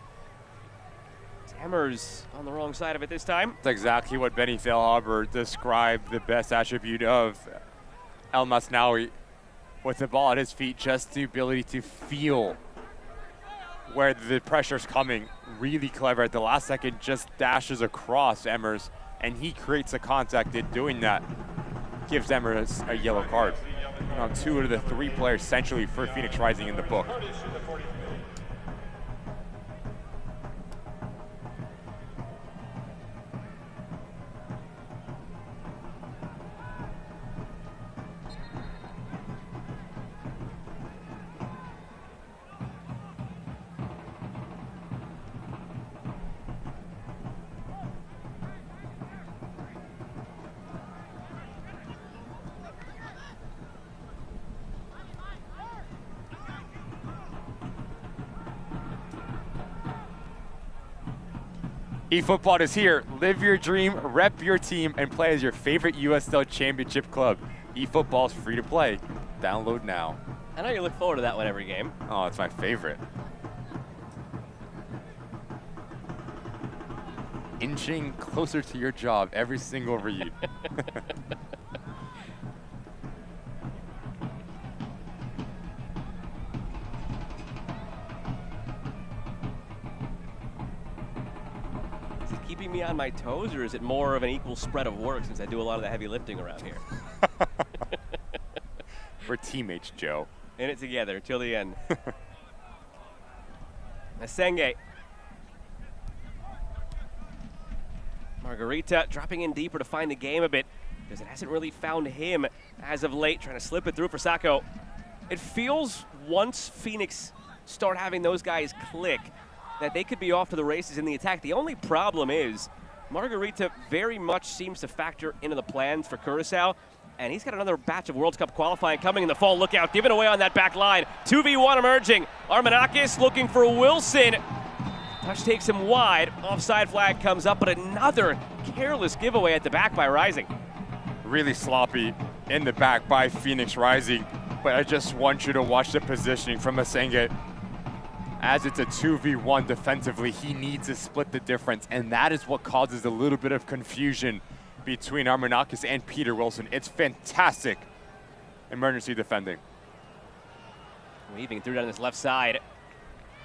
Emmers on the wrong side of it this time. That's exactly what Benny Feilhaber described the best attribute of El Masnaoui. With the ball at his feet, just the ability to feel where the pressure's coming. Really clever at the last second, just dashes across Emmers, and he creates a contact in doing that. Gives Emmers a yellow card. Now 2 out of the 3 players essentially for Phoenix Rising in the book. eFootball is here. Live your dream, rep your team, and play as your favorite USL Championship club. eFootball is free to play. Download now. I know you look forward to that one every game. Oh, it's my favorite. Inching closer to your job every single read. Keeping me on my toes, or is it more of an equal spread of work since I do a lot of the heavy lifting around here? We're teammates, Joe. In it together till the end. Asenge. Margarita dropping in deeper to find the game a bit because it hasn't really found him as of late, trying to slip it through for Sacco. It feels once Phoenix start having those guys click that they could be off to the races in the attack. The only problem is Margarita very much seems to factor into the plans for Curacao, and he's got another batch of World Cup qualifying coming in the fall. Look out, given away on that back line. 2v1 emerging. Armanakis looking for Wilson. Touch takes him wide. Offside flag comes up, but another careless giveaway at the back by Rising. Really sloppy in the back by Phoenix Rising, but I just want you to watch the positioning from Asenge. As it's a 2v1 defensively, he needs to split the difference, and that is what causes a little bit of confusion between Armanakis and Peter Wilson. It's fantastic emergency defending. Weaving through down this left side.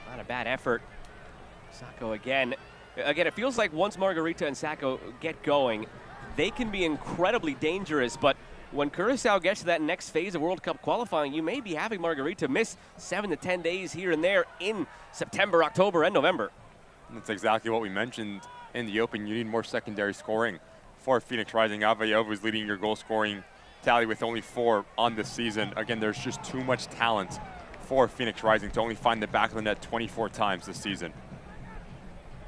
Not a bad effort. Sacco again. Again, it feels like once Margarita and Sacco get going, they can be incredibly dangerous, but when Curacao gets to that next phase of World Cup qualifying, you may be having Margarita miss 7 to 10 days here and there in September, October, and November. That's exactly what we mentioned in the open. You need more secondary scoring for Phoenix Rising. Avayev is leading your goal scoring tally with only 4 on the season. Again, there's just too much talent for Phoenix Rising to only find the back of the net 24 times this season.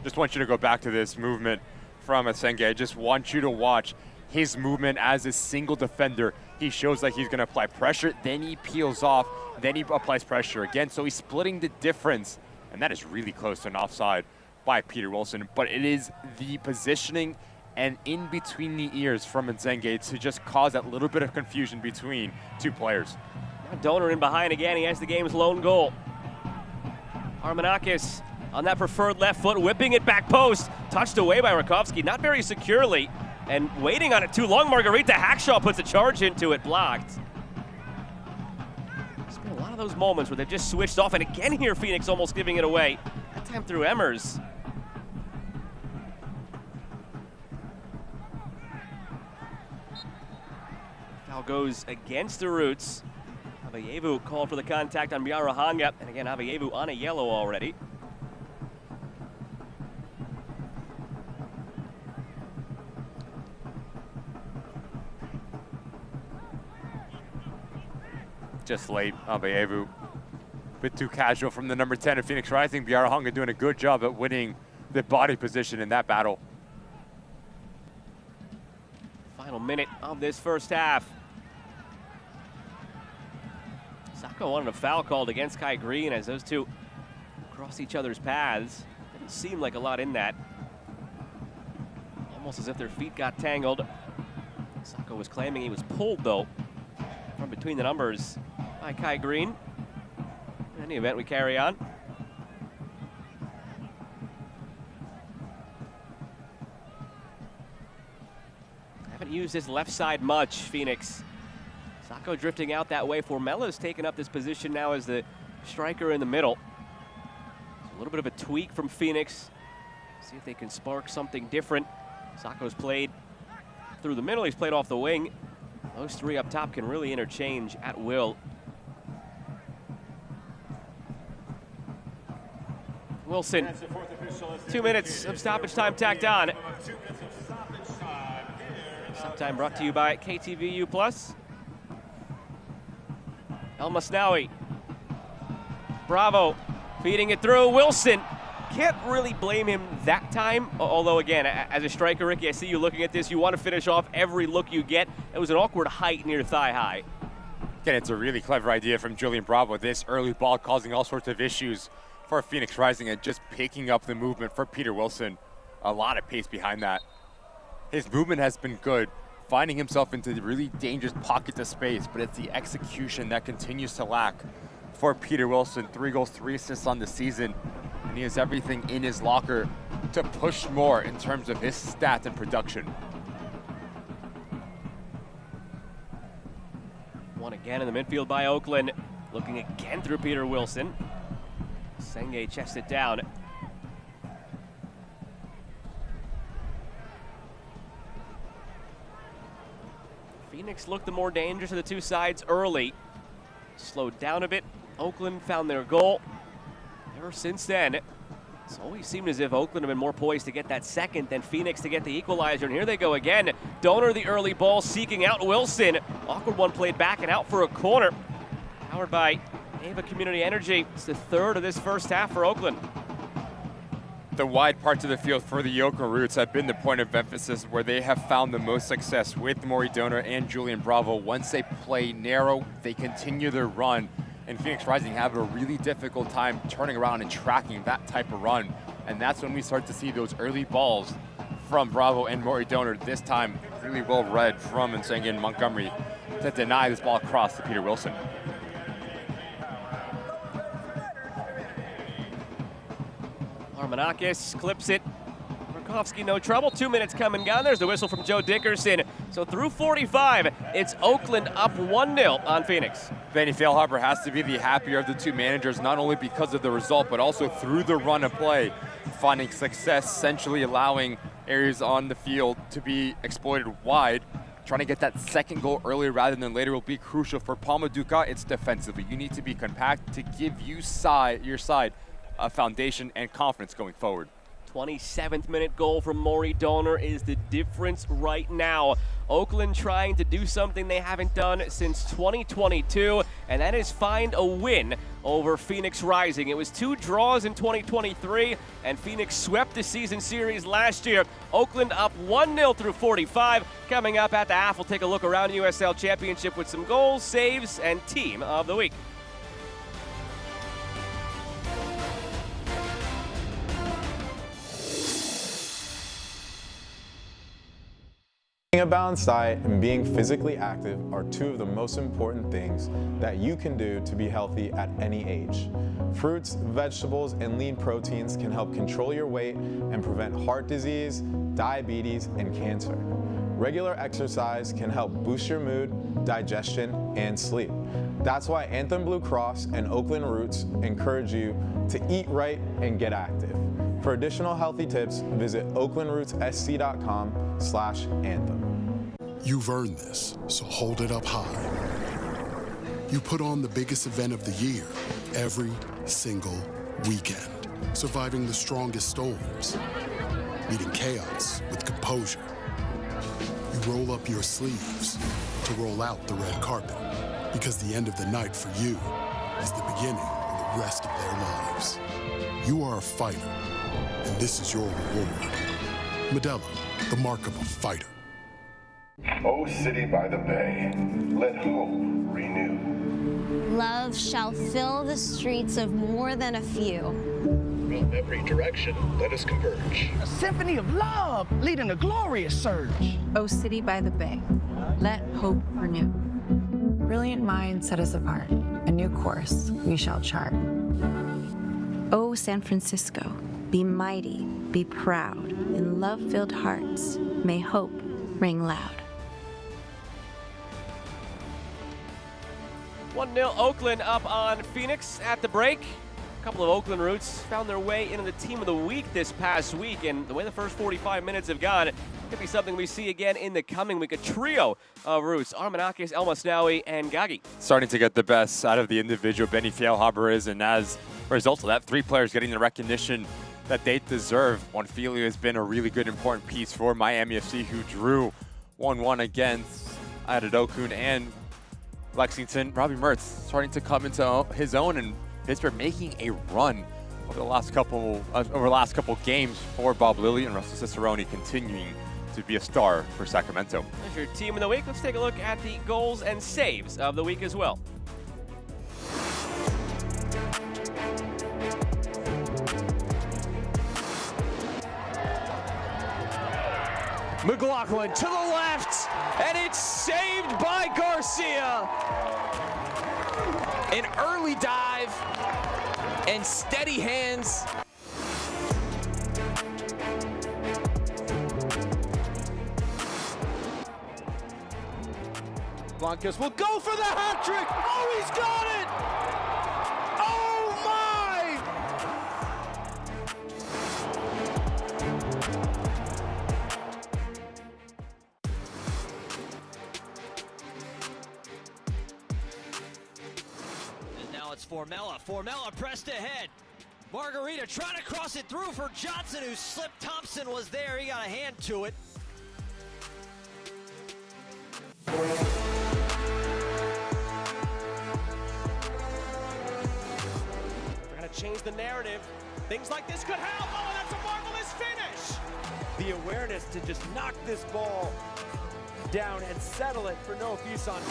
Just want you to go back to this movement from Asenge. I just want you to watch his movement as a single defender. He shows like he's going to apply pressure, then he peels off, then he applies pressure again. So he's splitting the difference, and that is really close to an offside by Peter Wilson. But it is the positioning and in between the ears from Asenge to just cause that little bit of confusion between 2 players. Now Donor in behind again. He has the game's lone goal. Armanakis on that preferred left foot, whipping it back post. Touched away by Rakovsky, not very securely. And waiting on it too long, Margarita Hackshaw puts a charge into it, blocked. There's been a lot of those moments where they've just switched off, and again here Phoenix almost giving it away. That time through Emmers. Foul goes against the Roots. Avayevu called for the contact on Biarahanga, and again Avayevu on a yellow already. just late. Abeyevu, bit too casual from the number 10 of Phoenix Rising. Biarahonga doing a good job at winning the body position in that battle. Final minute of this first half. Sako wanted a foul called against Kai Green as those two cross each other's paths. Didn't seem like a lot in that. Almost as if their feet got tangled. Sako was claiming he was pulled, though, from between the numbers by Kai Green. In any event, we carry on. Haven't used his left side much, Phoenix. Sako drifting out that way. Formella's taken up this position now as the striker in the middle. A little bit of a tweak from Phoenix. See if they can spark something different. Sako's played through the middle. He's played off the wing. Those three up top can really interchange at will. Wilson, 2 minutes of stoppage time tacked on. Stop time brought to you by KTVU+. El Masnawi. Bravo, feeding it through. Wilson, can't really blame him that time. Although, again, as a striker, Ricky, I see you looking at this. You want to finish off every look you get. It was an awkward height near thigh high. Again, it's a really clever idea from Julian Bravo. This early ball causing all sorts of issues for Phoenix Rising and just picking up the movement for Peter Wilson. A lot of pace behind that. His movement has been good, finding himself into the really dangerous pockets of space, but it's the execution that continues to lack for Peter Wilson. 3 goals, 3 assists on the season, and he has everything in his locker to push more in terms of his stats and production. One again in the midfield by Oakland. Looking again through Peter Wilson. Senge chests it down. Phoenix looked the more dangerous of the two sides early. Slowed down a bit. Oakland found their goal. Ever since then, it's always seemed as if Oakland have been more poised to get that second than Phoenix to get the equalizer. And here they go again. Donor the early ball, seeking out Wilson. Awkward one played back and out for a corner. Powered by Ava Community Energy. It's the third of this first half for Oakland. The wide parts of the field for the Oakland Roots have been the point of emphasis where they have found the most success with Maury Donor and Julian Bravo. Once they play narrow, they continue their run, and Phoenix Rising have a really difficult time turning around and tracking that type of run. And that's when we start to see those early balls from Bravo and Maury Donor, this time really well read from Nsenge and Montgomery to deny this ball across to Peter Wilson. Armanakis clips it. Murkowski, no trouble. 2 minutes come and gone. There's the whistle from Joe Dickerson. So through 45, it's Oakland up 1-0 on Phoenix. Benny Feilhaber has to be the happier of the two managers, not only because of the result, but also through the run of play, finding success, essentially allowing areas on the field to be exploited wide. Trying to get that second goal earlier rather than later will be crucial. For Palma Duca, it's defensively. You need to be compact to give your side a foundation and confidence going forward. 27th minute goal from Maury Donor is the difference right now. Oakland trying to do something they haven't done since 2022, and that is find a win over Phoenix Rising. It was 2 draws in 2023, and Phoenix swept the season series last year. Oakland up 1-0 through 45. Coming up at the half, we'll take a look around USL Championship with some goals, saves, and team of the week. Eating a balanced diet and being physically active are 2 of the most important things that you can do to be healthy at any age. Fruits, vegetables, and lean proteins can help control your weight and prevent heart disease, diabetes, and cancer. Regular exercise can help boost your mood, digestion, and sleep. That's why Anthem Blue Cross and Oakland Roots encourage you to eat right and get active. For additional healthy tips, visit oaklandrootssc.com/anthem. You've earned this, so hold it up high. You put on the biggest event of the year every single weekend, surviving the strongest storms, meeting chaos with composure. You roll up your sleeves to roll out the red carpet. Because the end of the night for you is the beginning of the rest of their lives. You are a fighter, and this is your reward. Modelo, the mark of a fighter. O city by the bay, let hope renew. Love shall fill the streets of more than a few. From every direction, let us converge. A symphony of love leading a glorious surge. O city by the bay, let hope renew. Brilliant minds set us apart. A new course we shall chart. O San Francisco, be mighty, be proud. In love-filled hearts, may hope ring loud. 1-0 Oakland up on Phoenix at the break. A couple of Oakland Roots found their way into the team of the week this past week, and the way the first 45 minutes have gone, it could be something we see again in the coming week. A trio of Roots, Armanakis, El Masnawi, and Gagi. Starting to get the best out of the individual Benny Fjellhaber is, and as a result of that, 3 players getting the recognition that they deserve. Juanfilio has been a really good, important piece for Miami FC, who drew 1-1 against Adedokun and Lexington. Robbie Mertz starting to come into his own, and Pittsburgh making a run over the last couple games for Bob Lilly, and Russell Cicerone continuing to be a star for Sacramento. There's your team of the week. Let's take a look at the goals and saves of the week as well. McLaughlin to the left, and it's saved by Garcia. An early dive and steady hands. Blancas will go for the hat trick. Oh, he's got it! Oh my! And now it's Formella. Formella pressed ahead. Margarita trying to cross it through for Johnson, who slipped. Thompson was there. He got a hand to it. Change the narrative. Things like this could help. Oh, and that's a marvelous finish. The awareness to just knock this ball down and settle it for Noah Fuson.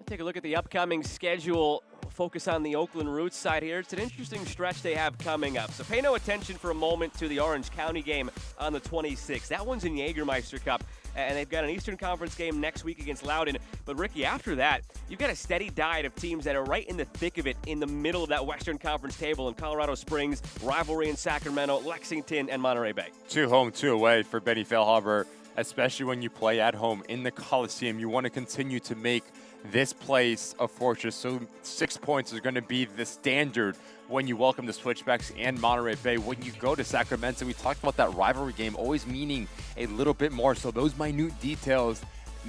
Take a look at the upcoming schedule. Focus on the Oakland Roots side here. It's an interesting stretch they have coming up. So pay no attention for a moment to the Orange County game on the 26th. That one's in Jägermeister Cup, and they've got an Eastern Conference game next week against Loudoun. But Ricky, after that, you've got a steady diet of teams that are right in the thick of it in the middle of that Western Conference table in Colorado Springs, rivalry in Sacramento, Lexington, and Monterey Bay. 2 home, 2 away for Benny Fjellhaber, especially when you play at home in the Coliseum. You want to continue to make this place a fortress, so 6 points is going to be the standard when you welcome the Switchbacks and Monterey Bay. When you go to Sacramento, we talked about that rivalry game always meaning a little bit more, so those minute details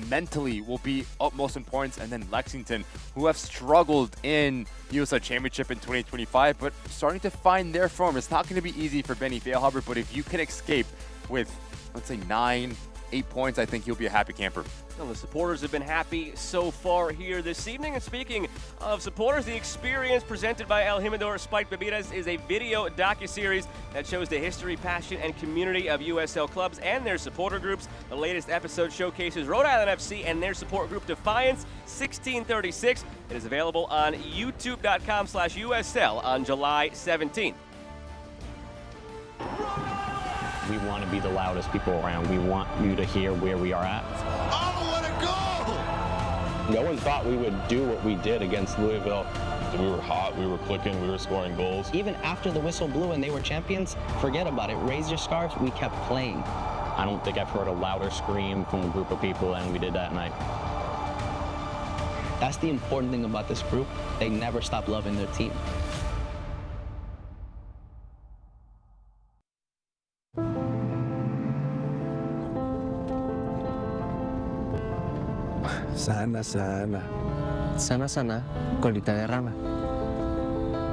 mentally will be utmost importance. And then Lexington, who have struggled in USL Championship in 2025, but starting to find their form. It's not going to be easy for Benny Fjellhaber, but if you can escape with, let's say, 9-8 points, I think you'll be a happy camper. Well, the supporters have been happy so far here this evening. And speaking of supporters, the experience presented by El Jimador Spiked Bebidas is a video docuseries that shows the history, passion, and community of USL clubs and their supporter groups. The latest episode showcases Rhode Island FC and their support group Defiance 1636. It is available on youtube.com/USL on July 17th. We want to be the loudest people around. We want you to hear where we are at. Oh, what a goal! No one thought we would do what we did against Louisville. We were hot, we were clicking, we were scoring goals. Even after the whistle blew and they were champions, forget about it. Raise your scarves. We kept playing. I don't think I've heard a louder scream from a group of people than we did that night. That's the important thing about this group. They never stop loving their team. Sana, sana. Sana, sana, colita de rana.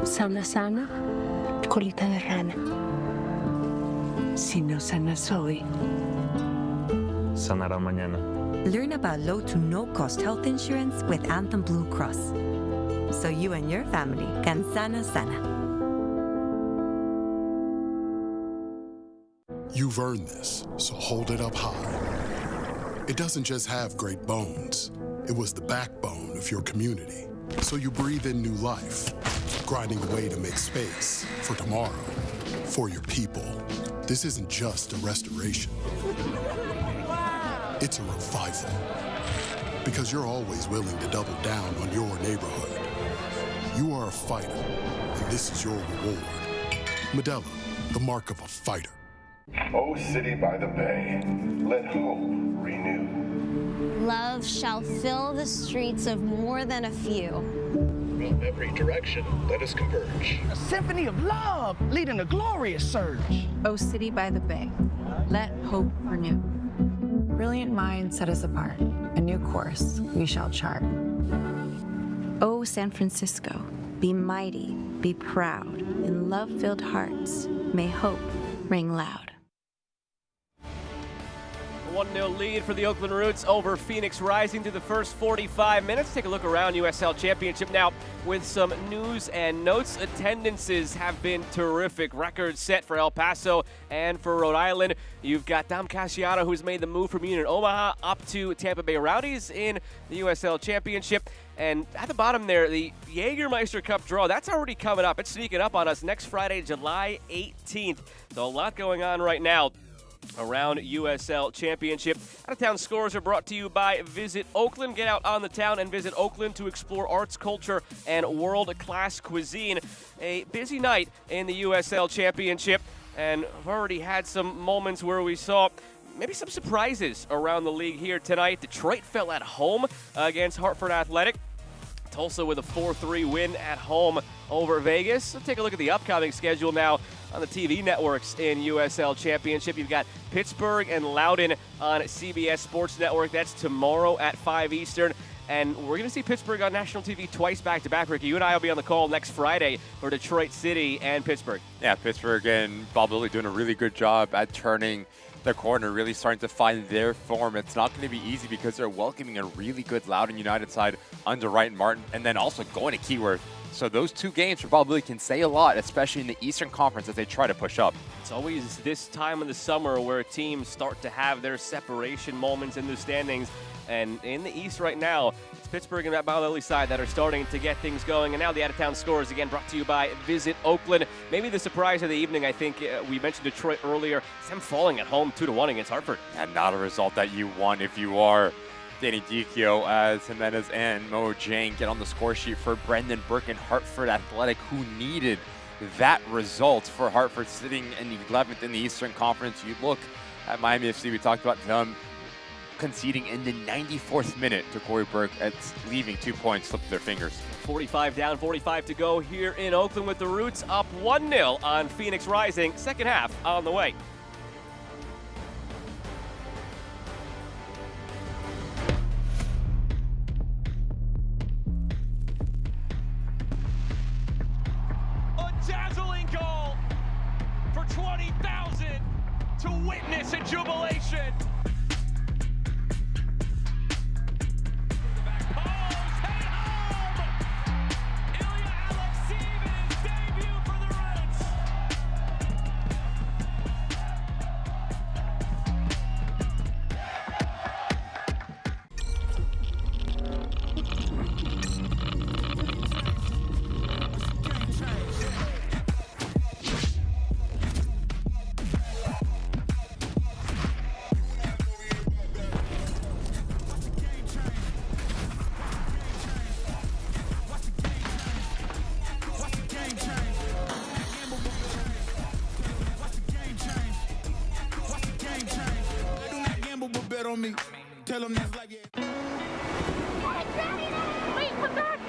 Sana, sana, colita de rana. Si no sana soy, sanará mañana. Learn about low to no-cost health insurance with Anthem Blue Cross, so you and your family can sana. You've earned this, so hold it up high. It doesn't just have great bones. It was the backbone of your community. So you breathe in new life, grinding away to make space for tomorrow, for your people. This isn't just a restoration. It's a revival. Because you're always willing to double down on your neighborhood. You are a fighter, and this is your reward. Modelo, the mark of a fighter. O city by the bay, let hope renew. Love shall fill the streets of more than a few. From every direction, let us converge. A symphony of love leading a glorious surge. O city by the bay, let hope renew. Brilliant minds set us apart. A new course we shall chart. O San Francisco, be mighty, be proud. In love-filled hearts, may hope ring loud. 1-0 lead for the Oakland Roots over Phoenix Rising to the first 45 minutes. Take a look around USL Championship now with some news and notes. Attendances have been terrific. Records set for El Paso and for Rhode Island. You've got Dom Casciano, who's made the move from Union Omaha up to Tampa Bay Rowdies in the USL Championship. And at the bottom there, the Jägermeister Cup draw, that's already coming up. It's sneaking up on us next Friday, July 18th. So a lot going on right now around USL Championship. Out-of-town scores are brought to you by Visit Oakland. Get out on the town and visit Oakland to explore arts, culture, and world-class cuisine. A busy night in the USL Championship, and I've already had some moments where we saw maybe some surprises around the league here tonight. Detroit fell at home against Hartford Athletic. Tulsa with a 4-3 win at home over Vegas. Let's take a look at the upcoming schedule now on the TV networks in USL Championship. You've got Pittsburgh and Loudoun on CBS Sports Network. That's tomorrow at 5 Eastern. And we're going to see Pittsburgh on national TV twice back-to-back. Ricky, you and I will be on the call next Friday for Detroit City and Pittsburgh. Yeah, Pittsburgh and Bob Lilly doing a really good job at turning the corner, really starting to find their form. It's not going to be easy because they're welcoming a really good Loudoun United side under Wright and Martin, and then also going to Keyworth. So those two games for Bob Lilly can say a lot, especially in the Eastern Conference as they try to push up. It's always this time of the summer where teams start to have their separation moments in the standings. And in the East right now, it's Pittsburgh and that Bob Lilly side that are starting to get things going. And now the out-of-town scores, again, brought to you by Visit Oakland. Maybe the surprise of the evening, I think we mentioned Detroit earlier. It's them falling at home 2-1 against Hartford. And not a result that you want if you are Danny Dicchio, as Jimenez and Mo Jang get on the score sheet for Brendan Burke and Hartford Athletic, who needed that result for Hartford sitting in the 11th in the Eastern Conference. You look at Miami FC, we talked about them conceding in the 94th minute to Corey Burke, leaving 2 points slip through their fingers. 45 down, 45 to go here in Oakland with the Roots up 1-0 on Phoenix Rising. Second half on the way. Dazzling goal for 20,000 to witness a jubilation. The back post, headed home! Ilya Alexeyev in his debut for the Roots. On me. Tell them this like it. Wait, come back!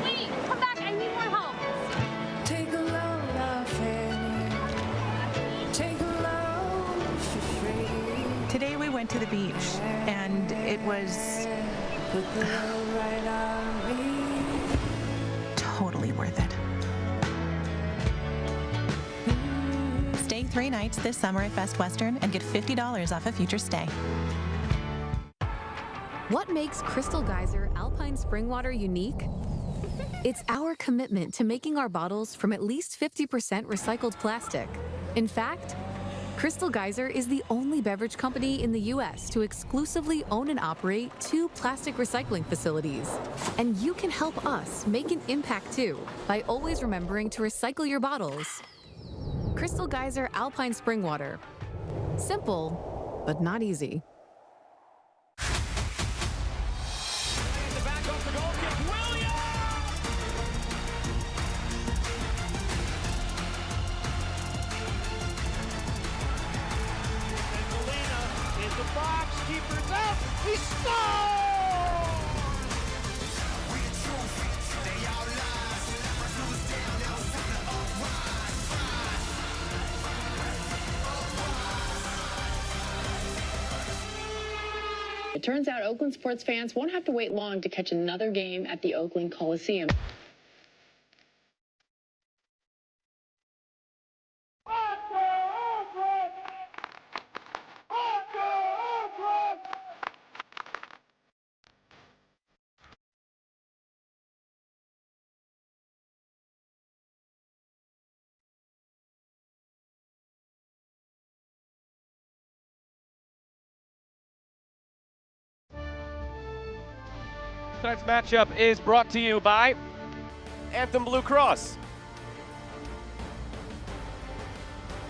Wait, come back, I need more help. Take a love take a love for free. Today we went to the beach and it was totally worth it. Stay 3 3 nights this summer at Best Western and get $50 off a future stay. What makes Crystal Geyser Alpine Spring Water unique? It's our commitment to making our bottles from at least 50% recycled plastic. In fact, Crystal Geyser is the only beverage company in the U.S. to exclusively own and operate 2 plastic recycling facilities. And you can help us make an impact too by always remembering to recycle your bottles. Crystal Geyser Alpine Spring Water. Simple, but not easy. Keeper's out. He scores! It turns out Oakland sports fans won't have to wait long to catch another game at the Oakland Coliseum. Tonight's matchup is brought to you by Anthem Blue Cross.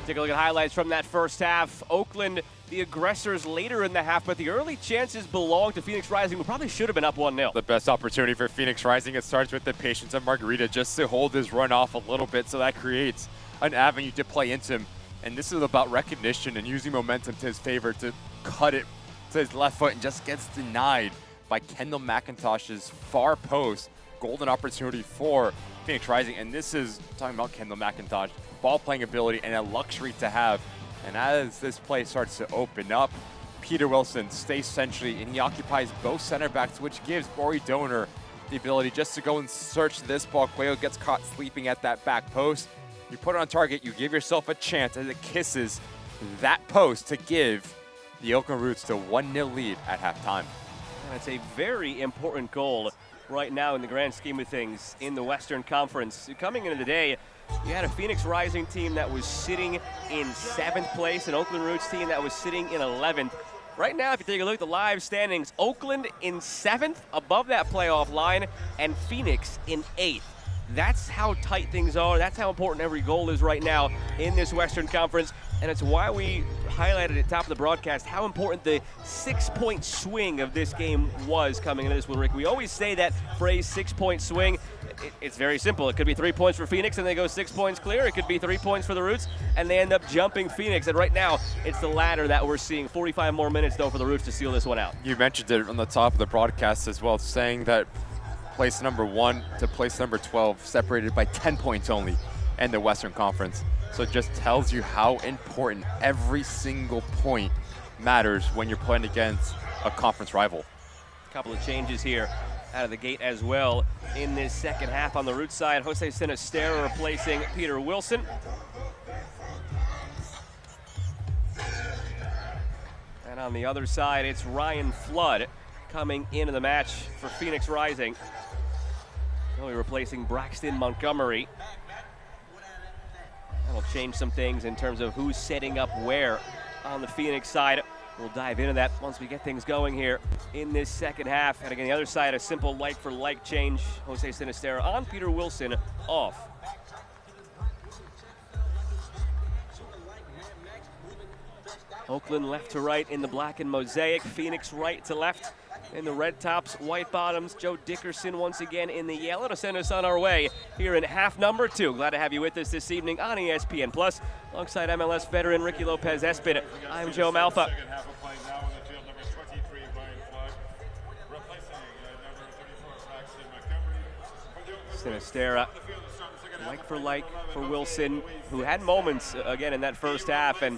Take a look at highlights from that first half. Oakland, the aggressors later in the half, but the early chances belong to Phoenix Rising, who probably should have been up 1-0. The best opportunity for Phoenix Rising, it starts with the patience of Margarita just to hold his run off a little bit, so that creates an avenue to play into him. And this is about recognition and using momentum to his favor to cut it to his left foot, and just gets denied by Kendall McIntosh's far post. Golden opportunity for Phoenix Rising, and this is talking about Kendall McIntosh, ball playing ability and a luxury to have. And as this play starts to open up, Peter Wilson stays centrally and he occupies both center backs, which gives Bori Donor the ability just to go and search this ball. Cuello gets caught sleeping at that back post. You put it on target, you give yourself a chance as it kisses that post to give the Oakland Roots the 1-0 lead at halftime. And it's a very important goal right now in the grand scheme of things in the Western Conference. Coming into the day, you had a Phoenix Rising team that was sitting in 7th place, an Oakland Roots team that was sitting in 11th. Right now, if you take a look at the live standings, Oakland in 7th above that playoff line, and Phoenix in 8th. That's how tight things are. That's how important every goal is right now in this Western Conference. And it's why we highlighted at the top of the broadcast how important the 6-point swing of this game was coming into this one, Rick. We always say that phrase, 6-point swing. It's very simple. It could be 3 points for Phoenix and they go 6 points clear. It could be 3 points for the Roots and they end up jumping Phoenix. And right now, it's the latter that we're seeing. 45 more minutes, though, for the Roots to seal this one out. You mentioned it on the top of the broadcast as well, saying that place number 1 to place number 12 separated by 10 points only in the Western Conference. So it just tells you how important every single point matters when you're playing against a conference rival. A couple of changes here out of the gate as well in this second half on the Roots side. Jose Sinisterra replacing Peter Wilson. And on the other side, it's Ryan Flood coming into the match for Phoenix Rising. He'll be replacing Braxton Montgomery. That'll change some things in terms of who's setting up where on the Phoenix side. We'll dive into that once we get things going here in this second half. And again, the other side, a simple like-for-like change. Jose Sinisterra on, Peter Wilson off. Oakland left to right in the black and mosaic. Phoenix right to left in the red tops, white bottoms. Joe Dickerson once again in the yellow to send us on our way here in half number 2. Glad to have you with us this evening on ESPN Plus. Alongside MLS veteran Ricky Lopez-Espin, I'm Joe Malfa. Sinisterra, like for Wilson, who had moments again in that first half, and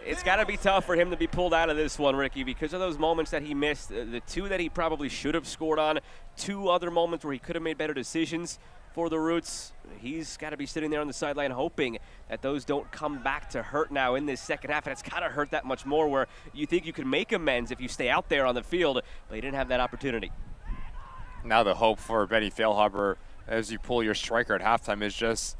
it's got to be tough for him to be pulled out of this one, Ricky, because of those moments that he missed. The 2 that he probably should have scored on 2 other moments where he could have made better decisions for the Roots. He's got to be sitting there on the sideline hoping that those don't come back to hurt now in this second half. And it's got to hurt that much more, where you think you can make amends if you stay out there on the field, but he didn't have that opportunity. Now the hope for Benny Feilhaber as you pull your striker at halftime is just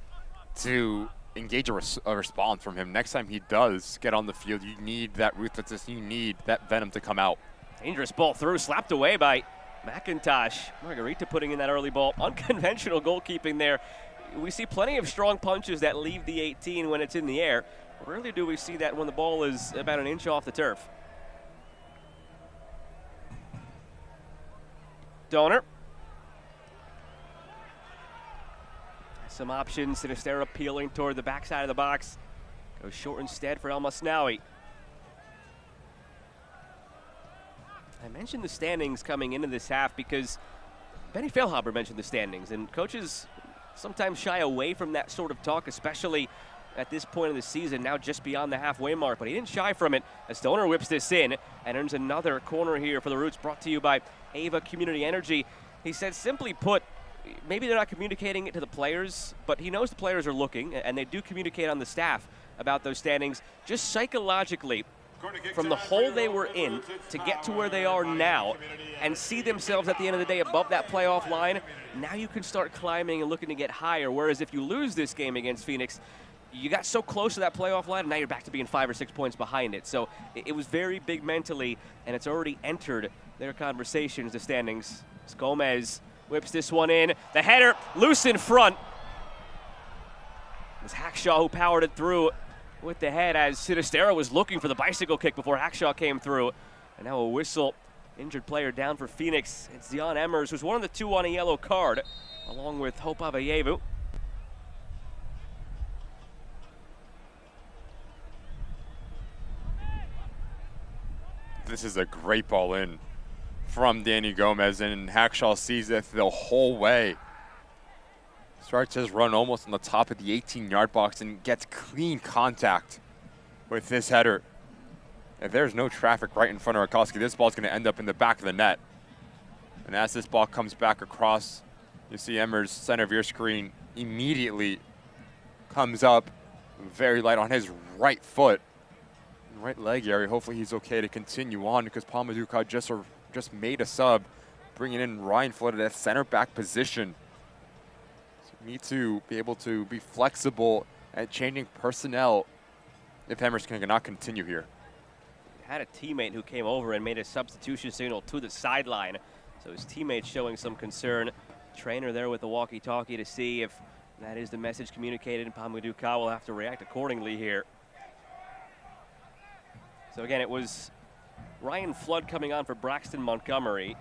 to engage a response from him. Next time he does get on the field, you need that ruthlessness, you need that venom to come out. Dangerous ball through, slapped away by McIntosh. Margarita putting in that early ball. Unconventional goalkeeping there. We see plenty of strong punches that leave the 18 when it's in the air. Rarely do we see that when the ball is about an inch off the turf. Donor. Some options. Sinistera peeling toward the backside of the box. Goes short instead for El Masnaoui. I mentioned the standings coming into this half because Benny Feilhaber mentioned the standings, and coaches sometimes shy away from that sort of talk, especially at this point of the season, now just beyond the halfway mark. But he didn't shy from it as Donor whips this in and earns another corner here for the Roots, brought to you by Ava Community Energy. He said, simply put, maybe they're not communicating it to the players, but he knows the players are looking, and they do communicate on the staff about those standings. Just psychologically, from the hole they were in to get to where they are now and see themselves at the end of the day above that playoff line, now you can start climbing and looking to get higher. Whereas if you lose this game against Phoenix, you got so close to that playoff line, and now you're back to being 5 or 6 points behind it. So it was very big mentally, and it's already entered their conversations, the standings. As Gomez whips this one in. The header loose in front. It was Hackshaw who powered it through with the head, as Sinistera was looking for the bicycle kick before Hackshaw came through. And now a whistle. Injured player down for Phoenix. It's Dion Emmers, who's one of the 2 on a yellow card, along with Hope Avayevu. This is a great ball in from Danny Gomez, and Hackshaw sees it the whole way. Starts his run almost on the top of the 18-yard box and gets clean contact with this header. If there's no traffic right in front of Rakowski, this ball's going to end up in the back of the net. And as this ball comes back across, you see Emmers, center of your screen, immediately comes up very light on his right foot, right leg area. Hopefully he's okay to continue on, because Palmaduca just made a sub, bringing in Ryan Flood at center back position. Need to be able to be flexible at changing personnel if Emmers cannot continue here. Had a teammate who came over and made a substitution signal to the sideline, so his teammate's showing some concern. Trainer there with the walkie-talkie to see if that is the message communicated, and Palmaduca will have to react accordingly here. So again, it was Ryan Flood coming on for Braxton Montgomery.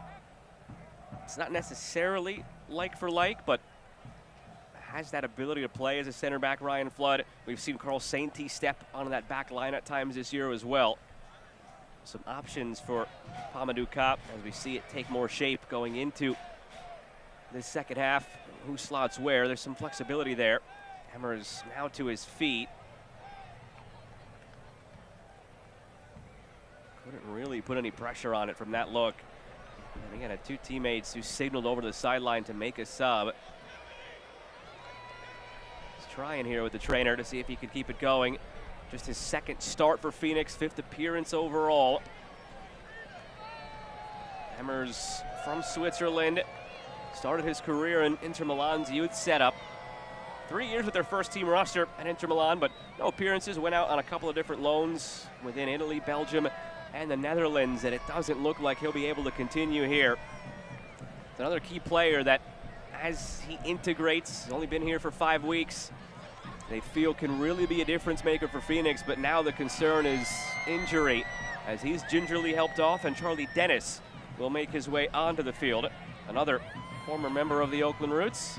It's not necessarily like for like, but has that ability to play as a center back, Ryan Flood. We've seen Carl Sainty step onto that back line at times this year as well. Some options for Palmaduca as we see it take more shape going into this second half. Who slots where? There's some flexibility there. Emmers now to his feet. Couldn't really put any pressure on it from that look. And again, had 2 teammates who signaled over to the sideline to make a sub. Trying here with the trainer to see if he can keep it going. Just his second start for Phoenix, 5th appearance overall. Emmers from Switzerland, started his career in Inter Milan's youth setup. 3 years with their first team roster at Inter Milan, but no appearances. Went out on a couple of different loans within Italy, Belgium, and the Netherlands, and it doesn't look like he'll be able to continue here. It's another key player that, as he integrates, he's only been here for 5 weeks, they feel can really be a difference maker for Phoenix, but now the concern is injury, as he's gingerly helped off, and Charlie Dennis will make his way onto the field. Another former member of the Oakland Roots,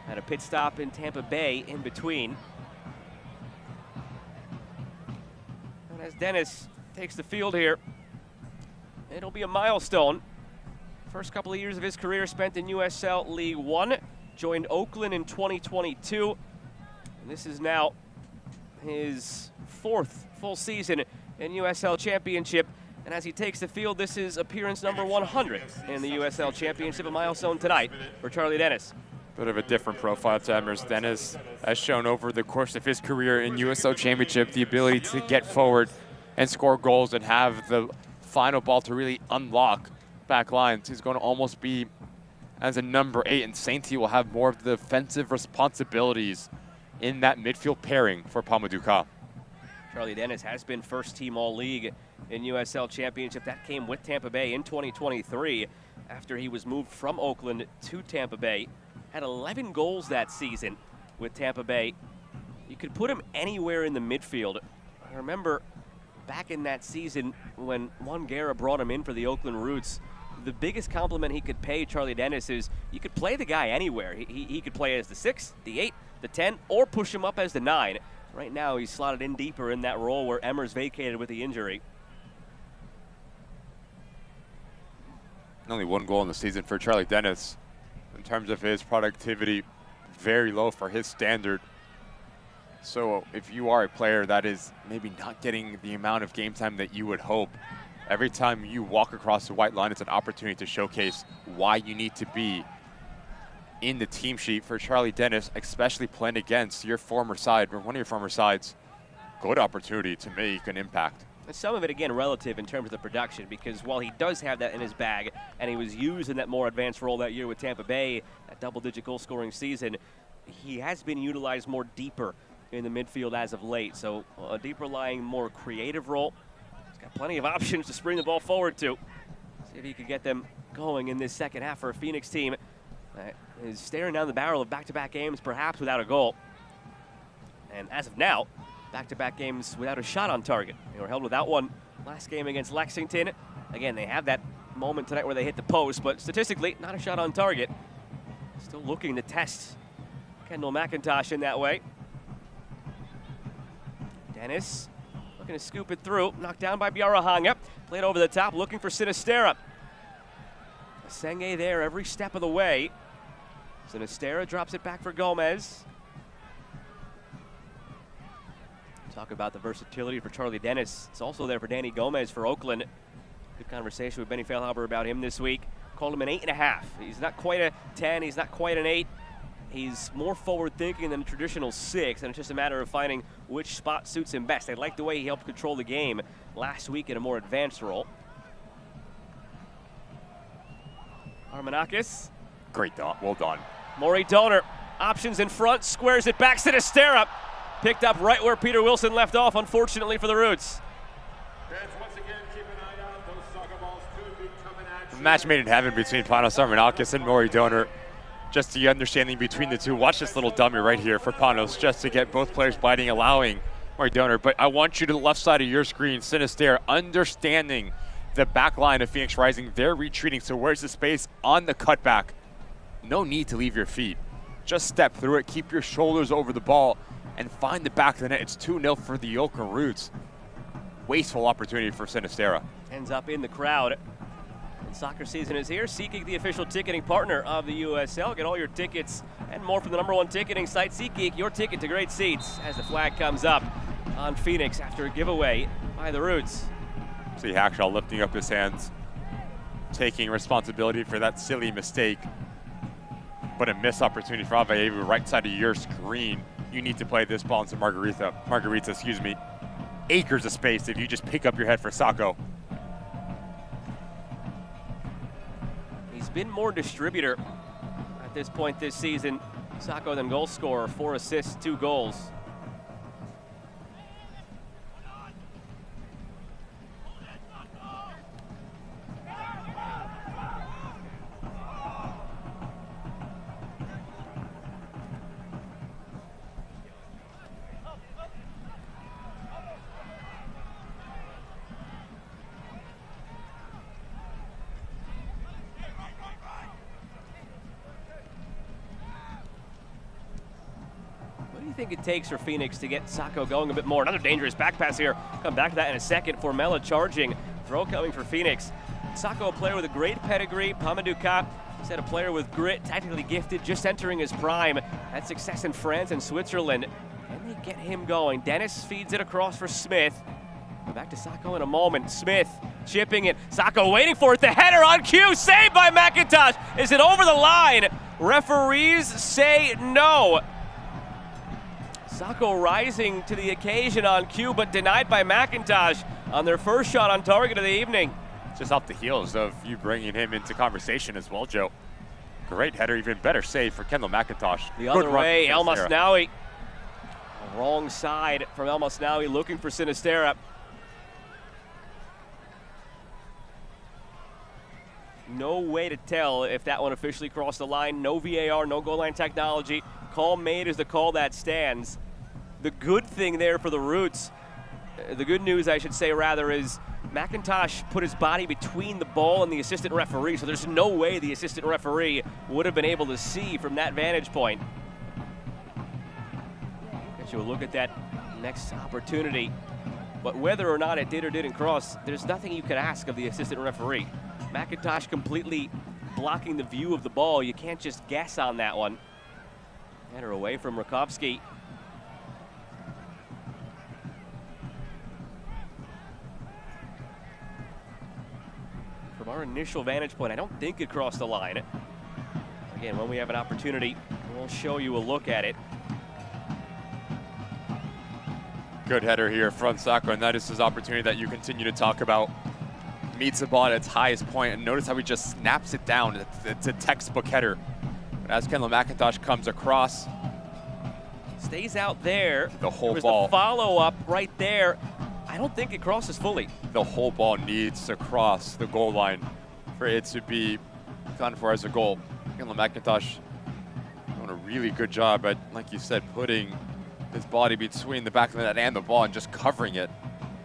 had a pit stop in Tampa Bay in between. And as Dennis takes the field here, it'll be a milestone. First couple of years of his career spent in USL League One, joined Oakland in 2022. And this is now his 4th full season in USL Championship. And as he takes the field, this is appearance number 100 in the USL Championship, a milestone tonight for Charlie Dennis. Bit of a different profile to Emmers. Dennis has shown over the course of his career in USL Championship the ability to get forward and score goals and have the final ball to really unlock back lines. He's going to almost be as a number 8, and Sainty will have more of the defensive responsibilities in that midfield pairing for Pamaduka. Charlie Dennis has been first team All-League in USL Championship. That came with Tampa Bay in 2023 after he was moved from Oakland to Tampa Bay. Had 11 goals that season with Tampa Bay. You could put him anywhere in the midfield. I remember back in that season when Juan Guerra brought him in for the Oakland Roots, the biggest compliment he could pay Charlie Dennis is you could play the guy anywhere. He could play as the 6, the 8, the 10, or push him up as the 9. Right now, he's slotted in deeper in that role where Emmers vacated with the injury. Only 1 goal in the season for Charlie Dennis. In terms of his productivity, very low for his standard. So if you are a player that is maybe not getting the amount of game time that you would hope, every time you walk across the white line, it's an opportunity to showcase why you need to be in the team sheet for Charlie Dennis, especially playing against your former side or one of your former sides. Good opportunity to make an impact. And some of it, again, relative in terms of the production, because while he does have that in his bag, and he was used in that more advanced role that year with Tampa Bay, that double-digit goal-scoring season, he has been utilized more deeper in the midfield as of late. So a deeper-lying, more creative role. He's got plenty of options to spring the ball forward to. See if he could get them going in this second half for a Phoenix team that is staring down the barrel of back-to-back games, perhaps without a goal. And as of now, back-to-back games without a shot on target. They were held without one last game against Lexington. Again, they have that moment tonight where they hit the post, but statistically, not a shot on target. Still looking to test Kendall McIntosh in that way. Dennis looking to scoop it through. Knocked down by Biarahanga. Played over the top, looking for Sinistera. Senge there every step of the way. Sinistera drops it back for Gomez. Talk about the versatility for Charlie Dennis. It's also there for Danny Gomez for Oakland. Good conversation with Benny Feilhaber about him this week. Called him an 8.5. He's not quite a 10. He's not quite an 8. He's more forward-thinking than a traditional 6, and it's just a matter of finding which spot suits him best. I like the way he helped control the game last week in a more advanced role. Armanakis. Great, well done. Maury Donor, options in front, squares it back. Sinistera picked up right where Peter Wilson left off, unfortunately for the Roots. Match made in heaven between Panos Armanakis and Maury Donor. Just the understanding between the two. Watch this little dummy right here for Panos, just to get both players biting, allowing Maury Donor. But I want you to the left side of your screen, Sinistera, understanding the back line of Phoenix Rising. They're retreating, so where's the space on the cutback? No need to leave your feet. Just step through it, keep your shoulders over the ball, and find the back of the net. It's 2-0 for the Oakland Roots. Wasteful opportunity for Sinistera. Ends up in the crowd. And soccer season is here. SeatGeek, the official ticketing partner of the USL. Get all your tickets and more from the #1 ticketing site, SeatGeek, your ticket to great seats, as the flag comes up on Phoenix after a giveaway by the Roots. See Hackshaw lifting up his hands, taking responsibility for that silly mistake. But a missed opportunity for Avaevu, right side of your screen. You need to play this ball into Margarita, excuse me. Acres of space if you just pick up your head for Sacco. He's been more distributor at this point this season, Sacco, than goal scorer. 4 assists, 2 goals. What do you think it takes for Phoenix to get Sacco going a bit more? Another dangerous back pass here. Come back to that in a second. Formella charging. Throw coming for Phoenix. Sacco, a player with a great pedigree. Pamaduka, said a player with grit, technically gifted, just entering his prime. Had success in France and Switzerland. Can they get him going? Dennis feeds it across for Smith. Back to Sacco in a moment. Smith chipping it. Sacco waiting for it. The header on cue. Saved by McIntosh. Is it over the line? Referees say no. Sacco rising to the occasion on cue, but denied by McIntosh on their first shot on target of the evening. Just off the heels of you bringing him into conversation as well, Joe. Great header, even better save for Kendall McIntosh. The other way, El Masnaoui. Wrong side from El Masnaoui, looking for Sinisterra. No way to tell if that one officially crossed the line. No VAR, no goal line technology. Call made is the call that stands. The good thing there for the Roots, the good news I should say rather, is McIntosh put his body between the ball and the assistant referee, so there's no way the assistant referee would have been able to see from that vantage point. Get you a look at that next opportunity. But whether or not it did or didn't cross, there's nothing you could ask of the assistant referee. McIntosh completely blocking the view of the ball. You can't just guess on that one. Header away from Rakovsky. From our initial vantage point, I don't think it crossed the line. Again, when we have an opportunity, we'll show you a look at it. Good header here from Sacco, and that is his opportunity that you continue to talk about. Meets the ball at its highest point, and notice how he just snaps it down. It's a textbook header. But as Kendall McIntosh comes across, stays out there. The whole There's ball. The follow-up right there. I don't think it crosses fully. The whole ball needs to cross the goal line for it to be gone for as a goal. Kendall McIntosh doing a really good job at, like you said, putting his body between the back of the net and the ball and just covering it,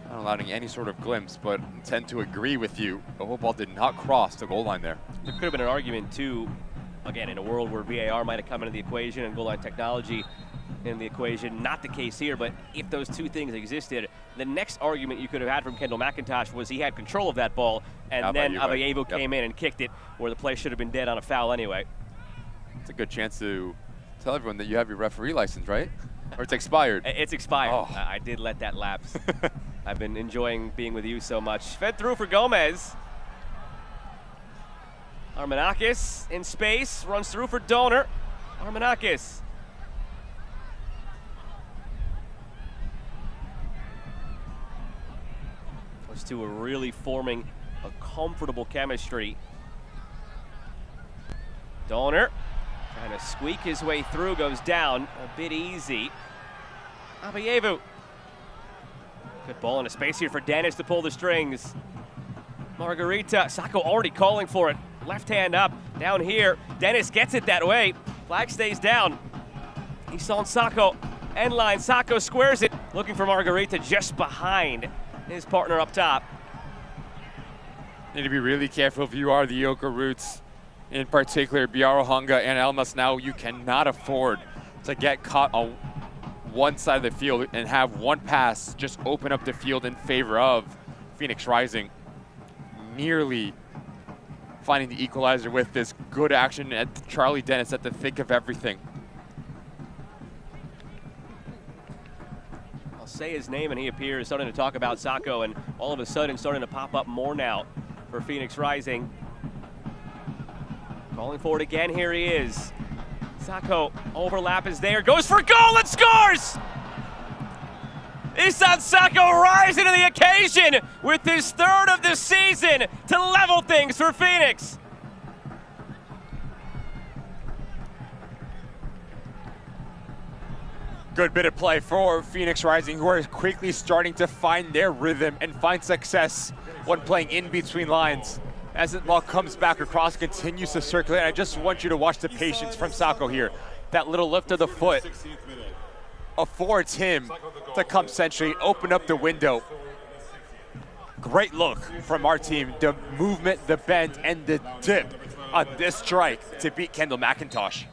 not allowing any sort of glimpse, but I tend to agree with you. The whole ball did not cross the goal line there. There could have been an argument too, again, in a world where VAR might have come into the equation and goal line technology in the equation. Not the case here, but if those two things existed, the next argument you could have had from Kendall McIntosh was he had control of that ball, and then Abayevu came in and kicked it where the play should have been dead on a foul anyway. It's a good chance to tell everyone that you have your referee license, right? Or it's expired. It's expired. Oh. I did let that lapse. I've been enjoying being with you so much. Fed through for Gomez. Armanakis in space, runs through for Donor. Armanakis. Those two are really forming a comfortable chemistry. Donor trying to squeak his way through, goes down a bit easy. Abayevu. Good ball into space here for Dennis to pull the strings. Margarita, Sacco already calling for it. Left hand up, down here. Dennis gets it that way. Flag stays down. He's on Sacco. End line, Sacco squares it. Looking for Margarita just behind his partner up top. Need to be really careful if you are the Yoka Roots. In particular, Biarohanga and El Masnaoui, you cannot afford to get caught on one side of the field and have one pass just open up the field in favor of Phoenix Rising. Nearly finding the equalizer with this good action at Charlie Dennis at the thick of everything. I'll say his name and he appears, starting to talk about Sacco, and all of a sudden starting to pop up more now for Phoenix Rising. Calling for it again, here he is. Sacco, overlap is there, goes for goal and scores! Isan Sacco rising to the occasion with his third of the season to level things for Phoenix. Good bit of play for Phoenix Rising, who are quickly starting to find their rhythm and find success when playing in between lines. As the ball comes back across, continues to circulate. I just want you to watch the patience from Sacco here. That little lift of the foot affords him to come centrally, open up the window. Great look from our team. The movement, the bend, and the dip on this strike to beat Kendall McIntosh.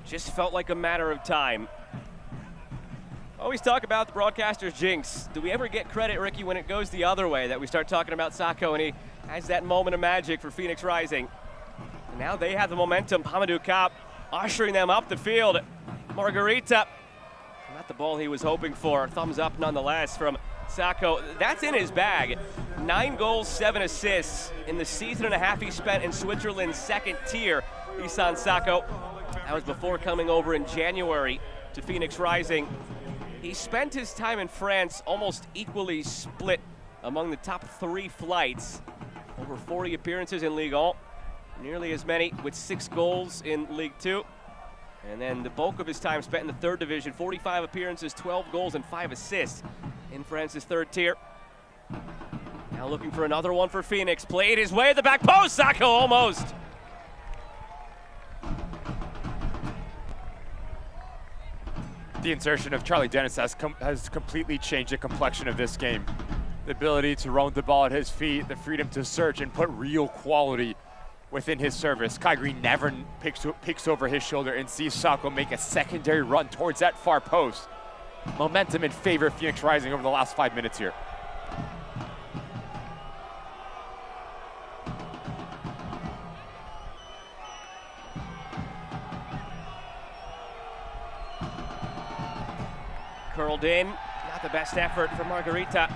Just felt like a matter of time. Always talk about the broadcaster's jinx. Do we ever get credit, Ricky, when it goes the other way, that we start talking about Sacco and he has that moment of magic for Phoenix Rising? And now they have the momentum. Hamadou Kap ushering them up the field. Margarita, not Not the ball he was hoping for. Thumbs up nonetheless from Sacco. That's in his bag. 9 goals, 7 assists in the season and a half he spent in Switzerland's second tier. Isan Sacco. That was before coming over in January to Phoenix Rising. He spent his time in France almost equally split among the top 3 flights. Over 40 appearances in Ligue 1, nearly as many with 6 goals in League Two. And then the bulk of his time spent in the 3rd division, 45 appearances, 12 goals and 5 assists in France's 3rd tier. Now looking for another one for Phoenix. Played his way at the back post, Sacco almost. The insertion of Charlie Dennis has completely changed the complexion of this game. The ability to run with the ball at his feet, the freedom to search and put real quality within his service. Kai Green never peeks over his shoulder and sees Sacco make a secondary run towards that far post. Momentum in favor of Phoenix Rising over the last 5 minutes here. Curled in, not the best effort for Margarita.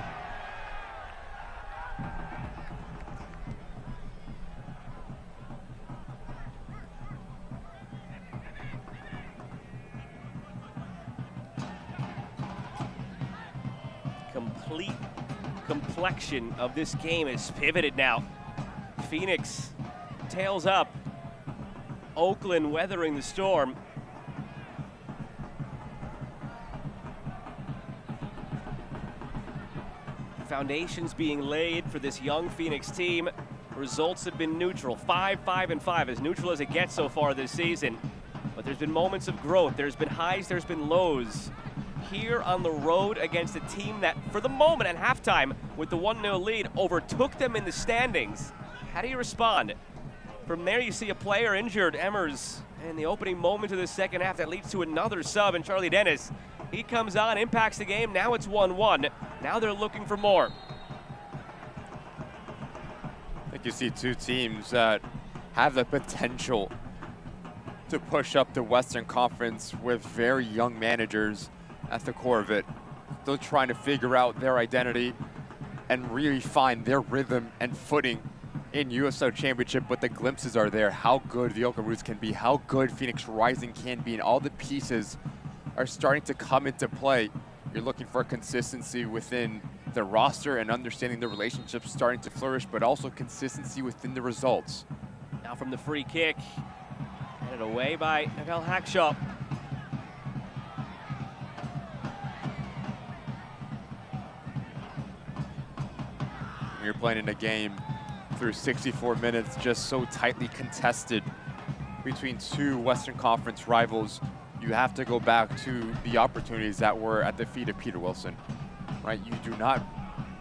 Complete complexion of this game is pivoted now. Phoenix tails up. Oakland weathering the storm. Foundations being laid for this young Phoenix team. Results have been neutral, 5-5-5, as neutral as it gets so far this season. But there's been moments of growth, there's been highs, there's been lows. Here on the road against a team that, for the moment at halftime, with the 1-0 lead, overtook them in the standings. How do you respond? From there you see a player injured, Emmers, in the opening moment of the second half that leads to another sub, and Charlie Dennis. He comes on, impacts the game, now it's 1-1. Now they're looking for more. I think you see 2 teams that have the potential to push up the Western Conference with very young managers at the core of it. Still trying to figure out their identity and really find their rhythm and footing in USL Championship, but the glimpses are there. How good the Oakland Roots can be, how good Phoenix Rising can be, and all the pieces are starting to come into play. You're looking for consistency within the roster and understanding the relationships starting to flourish, but also consistency within the results. Now from the free kick, headed away by Navel Hackshaw. You're playing in a game through 64 minutes, just so tightly contested between 2 Western Conference rivals. You have to go back to the opportunities that were at the feet of Peter Wilson, right? You do not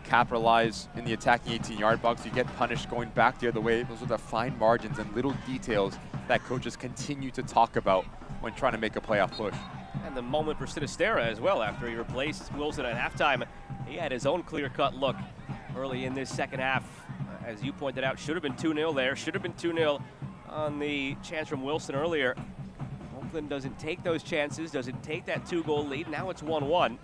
capitalize in the attacking 18-yard box. You get punished going back the other way. Those are the fine margins and little details that coaches continue to talk about when trying to make a playoff push. And the moment for Sinistera as well, after he replaced Wilson at halftime. He had his own clear-cut look early in this second half. As you pointed out, should have been 2-0 there. Should have been 2-0 on the chance from Wilson earlier. Oakland doesn't take those chances, doesn't take that 2-goal lead. Now it's 1-1.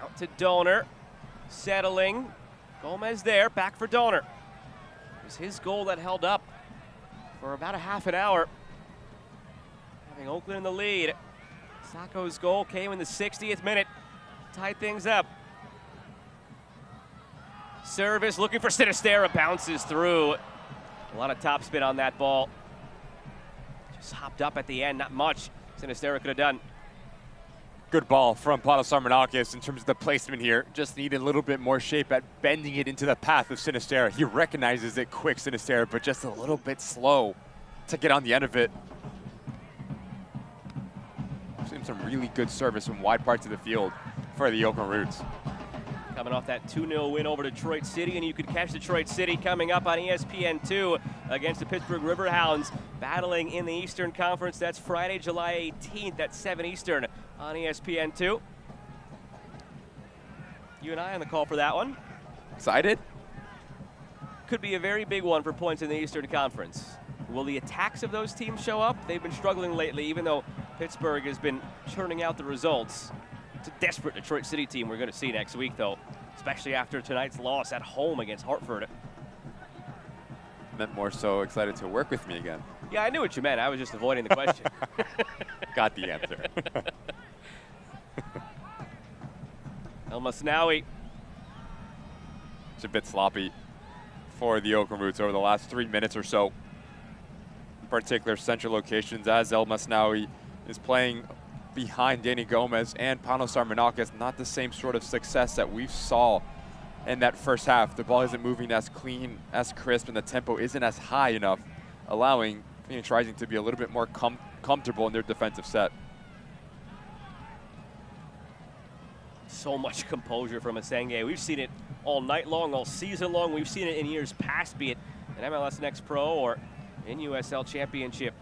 Out to Donor, settling. Gomez there, back for Donor. It was his goal that held up for about a half an hour, having Oakland in the lead. Sacco's goal came in the 60th minute, tied things up. Service looking for Sinistera, bounces through. A lot of topspin on that ball. Just hopped up at the end, not much Sinistera could have done. Good ball from Panos Armanakis in terms of the placement here. Just needed a little bit more shape at bending it into the path of Sinistera. He recognizes it quick, Sinistera, but just a little bit slow to get on the end of it. Seen some really good service from wide parts of the field for the Oakland Roots. coming off that 2-0 win over Detroit City, and you could catch Detroit City coming up on ESPN2 against the Pittsburgh Riverhounds, battling in the Eastern Conference. That's Friday, July 18th at 7 Eastern on ESPN2. You and I on the call for that one. Excited? Could be a very big one for points in the Eastern Conference. Will the attacks of those teams show up? They've been struggling lately, even though Pittsburgh has been churning out the results. It's a desperate Detroit City team we're going to see next week, though, especially after tonight's loss at home against Hartford. Meant more so excited to work with me again. Yeah, I knew what you meant. I was just avoiding the question. Got the answer. El Masnaoui. It's a bit sloppy for the Oakland Roots over the last 3 minutes or so. In particular, central locations, as El Masnaoui is playing behind Danny Gomez and Panos Armenakis. Not the same sort of success that we saw in that first half. The ball isn't moving as clean, as crisp, and the tempo isn't as high enough, allowing Phoenix Rising to be a little bit more comfortable in their defensive set. So much composure from Asenge. We've seen it all night long, all season long. We've seen it in years past, be it in MLS Next Pro or in USL Championship.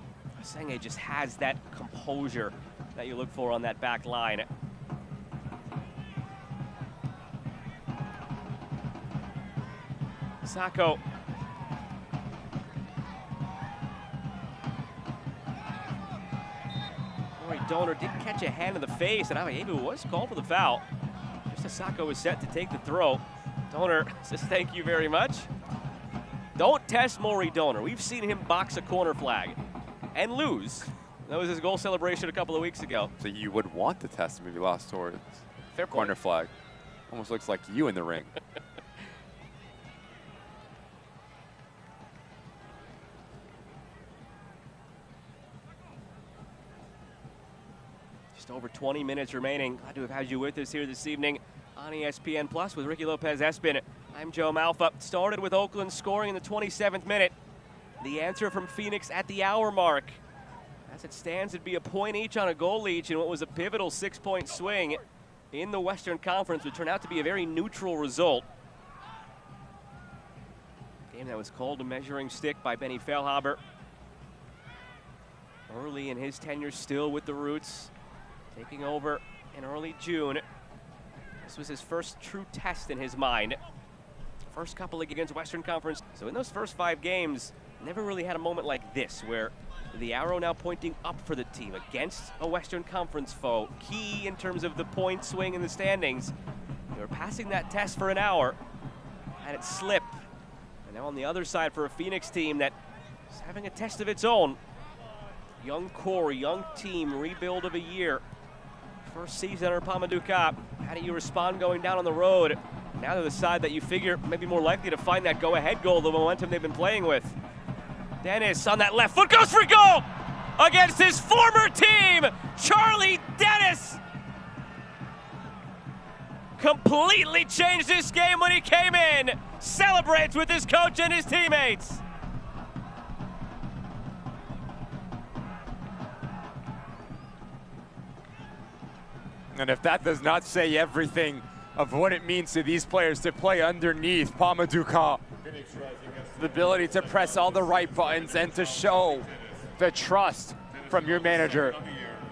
Asenge just has that composure that you look for on that back line. Sacco. Boy, Donor did catch a hand in the face, and Abu was called for the foul. Just as Sacco was set to take the throw. Donor says thank you very much. Don't test Maury Donor. We've seen him box a corner flag and lose. That was his goal celebration a couple of weeks ago. So you would want to test him if he lost towards fair corner point. flag. Almost looks like you in the ring. Just over 20 minutes remaining. Glad to have had you with us here this evening on ESPN Plus with Ricky Lopez-Espin. I'm Joe Malfa. Started with Oakland scoring in the 27th minute. The answer from Phoenix at the hour mark. As it stands, it'd be a point each on a goal each in what was a pivotal 6-point swing in the Western Conference, would turn out to be a very neutral result. Game that was called a measuring stick by Benny Feilhaber. Early in his tenure still with the Roots, taking over in early June. This was his first true test in his mind. First couple against Western Conference. So in those first 5 games, never really had a moment like this where the arrow now pointing up for the team against a Western Conference foe. Key in terms of the point swing in the standings. They were passing that test for an hour, had it slip. And now on the other side for a Phoenix team that is having a test of its own. Young core, young team, rebuild of a year. First season under Pamadou Ka. How do you respond going down on the road? Now they're the side that you figure may be more likely to find that go-ahead goal, the momentum they've been playing with. Dennis on that left foot goes for goal against his former team, Charlie Dennis. Completely changed this game when he came in. Celebrates with his coach and his teammates. And if that does not say everything of what it means to these players to play underneath Pamadou Ka, the ability to press all the right buttons and to show the trust from your manager.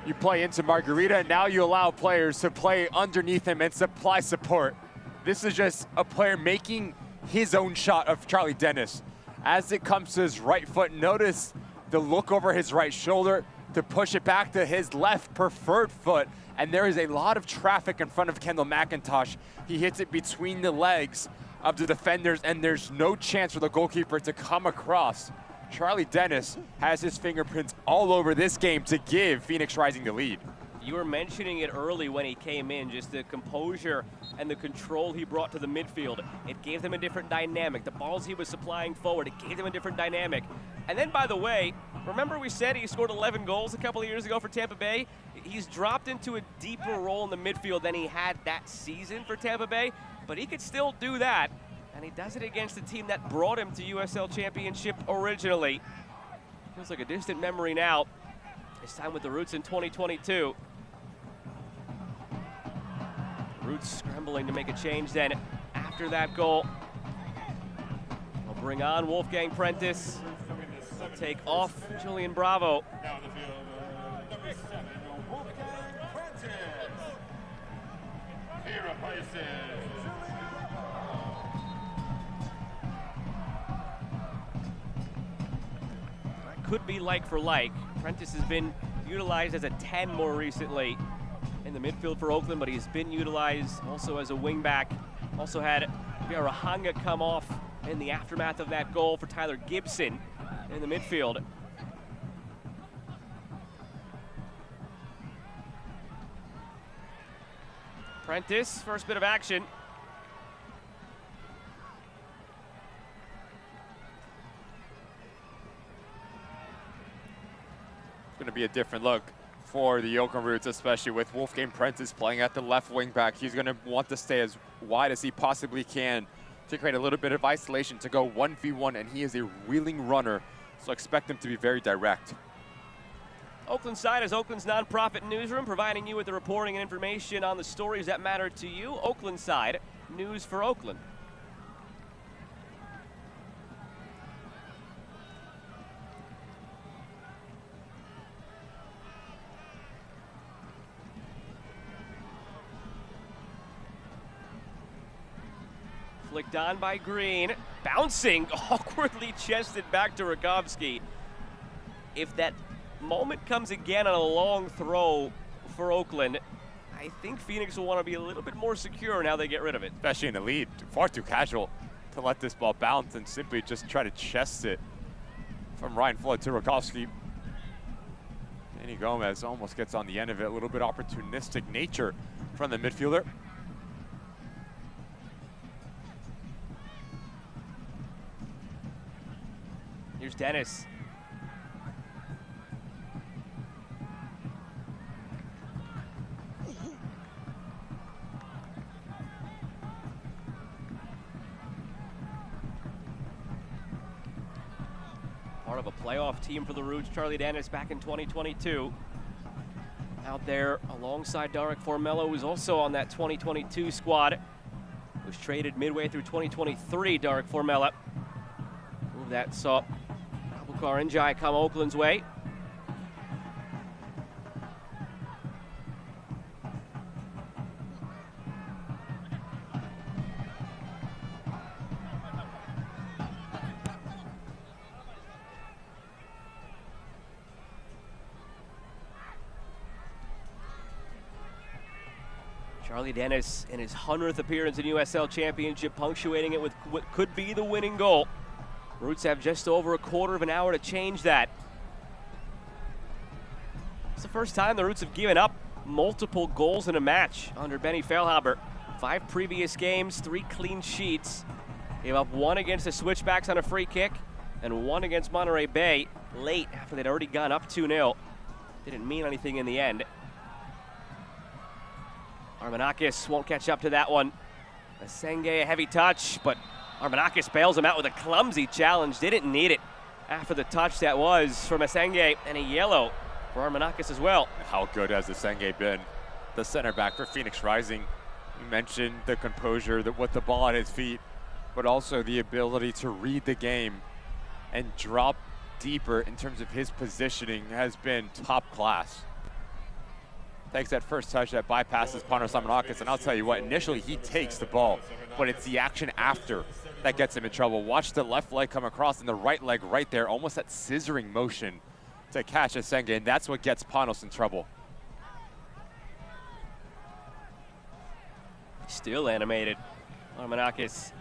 You play into Margarita, and now you allow players to play underneath him and supply support. This is just a player making his own shot of Charlie Dennis. As it comes to his right foot, notice the look over his right shoulder to push it back to his left preferred foot. And there is a lot of traffic in front of Kendall McIntosh. He hits it between the legs of the defenders, and there's no chance for the goalkeeper to come across. Charlie Dennis has his fingerprints all over this game to give Phoenix Rising the lead. You were mentioning it early when he came in, just the composure and the control he brought to the midfield. It gave them a different dynamic. The balls he was supplying forward, it gave them a different dynamic. And then, by the way, remember we said he scored 11 goals a couple of years ago for Tampa Bay? He's dropped into a deeper role in the midfield than he had that season for Tampa Bay, but he could still do that. And he does it against the team that brought him to USL Championship originally. Feels like a distant memory now. His time with the Roots in 2022. Roots scrambling to make a change then after that goal. They'll bring on Wolfgang Prentice. They'll take off Julian Bravo. That could be like for like. Prentice has been utilized as a 10 more recently in the midfield for Oakland, but he's been utilized also as a wingback. Also had Rahanga come off in the aftermath of that goal for Tyler Gibson in the midfield. Prentice, first bit of action. It's going to be a different look for the Oakland Roots, especially with Wolfgang Prentice playing at the left wing back. He's going to want to stay as wide as he possibly can to create a little bit of isolation to go 1v1, and he is a wheeling runner, so expect him to be very direct. Oakland Side is Oakland's nonprofit newsroom, providing you with the reporting and information on the stories that matter to you. Oakland Side, news for Oakland. Flicked on by Green, bouncing, awkwardly chested back to Rakowski. If that moment comes again on a long throw for Oakland, I think Phoenix will want to be a little bit more secure now they get rid of it. Especially in the lead, far too casual to let this ball bounce and simply just try to chest it from Ryan Flood to Rakowski. Danny Gomez almost gets on the end of it, a little bit opportunistic nature from the midfielder. Here's Dennis. Part of a playoff team for the Roots, Charlie Dennis, back in 2022. Out there alongside Darek Formello, who's also on that 2022 squad. Was traded midway through 2023, Darek Formello. Move that saw Abukar Njai come Oakland's way. Charlie Dennis in his 100th appearance in USL Championship, punctuating it with what could be the winning goal. Roots have just over a quarter of an hour to change that. It's the first time the Roots have given up multiple goals in a match under Benny Feilhaber. 5 previous games, 3 clean sheets. Gave up 1 against the Switchbacks on a free kick and 1 against Monterey Bay late after they'd already gone up 2-0. Didn't mean anything in the end. Armanakis won't catch up to that one. Asenge, a heavy touch, but Armanakis bails him out with a clumsy challenge. Didn't need it after the touch that was from Asenge, and a yellow for Armanakis as well. How good has Asenge been? The center back for Phoenix Rising. You mentioned the composure with the ball at his feet, but also the ability to read the game and drop deeper in terms of his positioning has been top class. Takes that first touch that bypasses Panos Armanakis, and I'll tell you what, initially he takes the ball, but it's the action after that gets him in trouble. Watch the left leg come across and the right leg right there, almost that scissoring motion to catch Asenge, and that's what gets Panos in trouble. Still animated, Armanakis.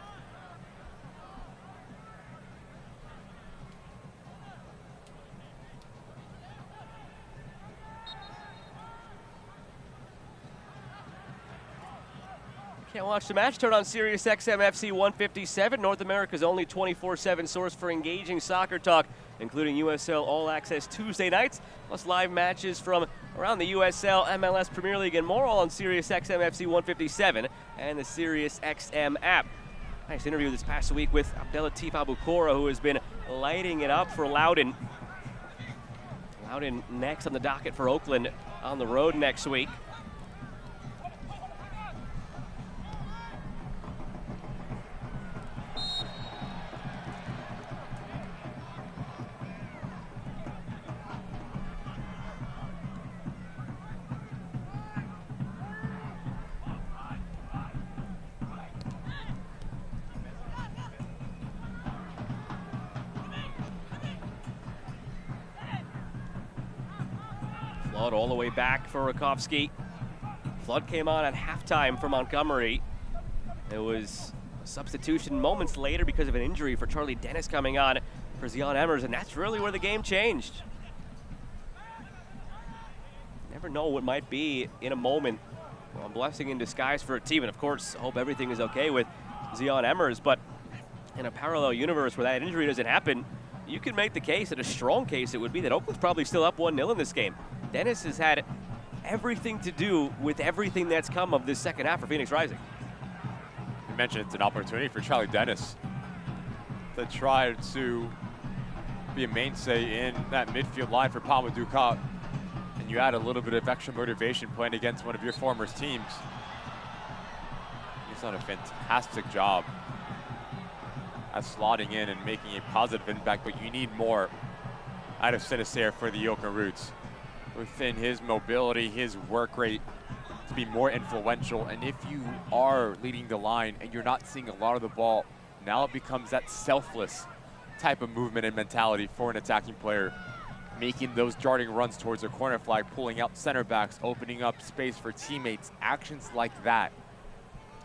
Can't watch the match? Turn on Sirius XM FC 157, North America's only 24/7 source for engaging soccer talk, including USL All Access Tuesday nights, plus live matches from around the USL, MLS Premier League, and more, all on Sirius XM FC 157 and the Sirius XM app. Nice interview this past week with Abdelatif Abukora, who has been lighting it up for Loudoun. Loudoun next on the docket for Oakland on the road next week. Saw it all the way back for Rakowski. Flood came on at halftime for Montgomery. There was a substitution moments later because of an injury for Charlie Dennis coming on for Zion Emmers, and that's really where the game changed. Never know what might be in a moment. Well, a blessing in disguise for a team, and of course, hope everything is okay with Zion Emmers, but in a parallel universe where that injury doesn't happen, you can make the case, and a strong case it would be, that Oakland's probably still up 1-0 in this game. Dennis has had everything to do with everything that's come of this second half for Phoenix Rising. You mentioned it's an opportunity for Charlie Dennis to try to be a mainstay in that midfield line for Palma Ducat. And you add a little bit of extra motivation playing against one of your former teams. He's done a fantastic job at slotting in and making a positive impact, but you need more out of Sinisterra for the Oakland Roots. Within his mobility, his work rate, to be more influential. And if you are leading the line and you're not seeing a lot of the ball, now it becomes that selfless type of movement and mentality for an attacking player, making those darting runs towards their corner flag, pulling out center backs, opening up space for teammates. Actions like that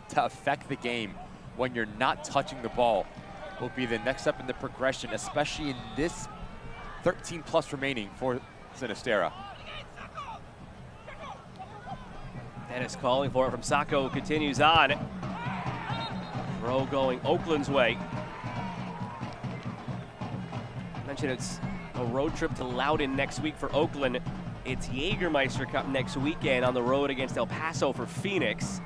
to affect the game when you're not touching the ball will be the next step in the progression, especially in this 13 plus remaining for Sinisterra. Dennis calling for it from Sacco, continues on. Throw going Oakland's way. I mentioned it's a road trip to Loudoun next week for Oakland. It's Jägermeister Cup next weekend on the road against El Paso for Phoenix.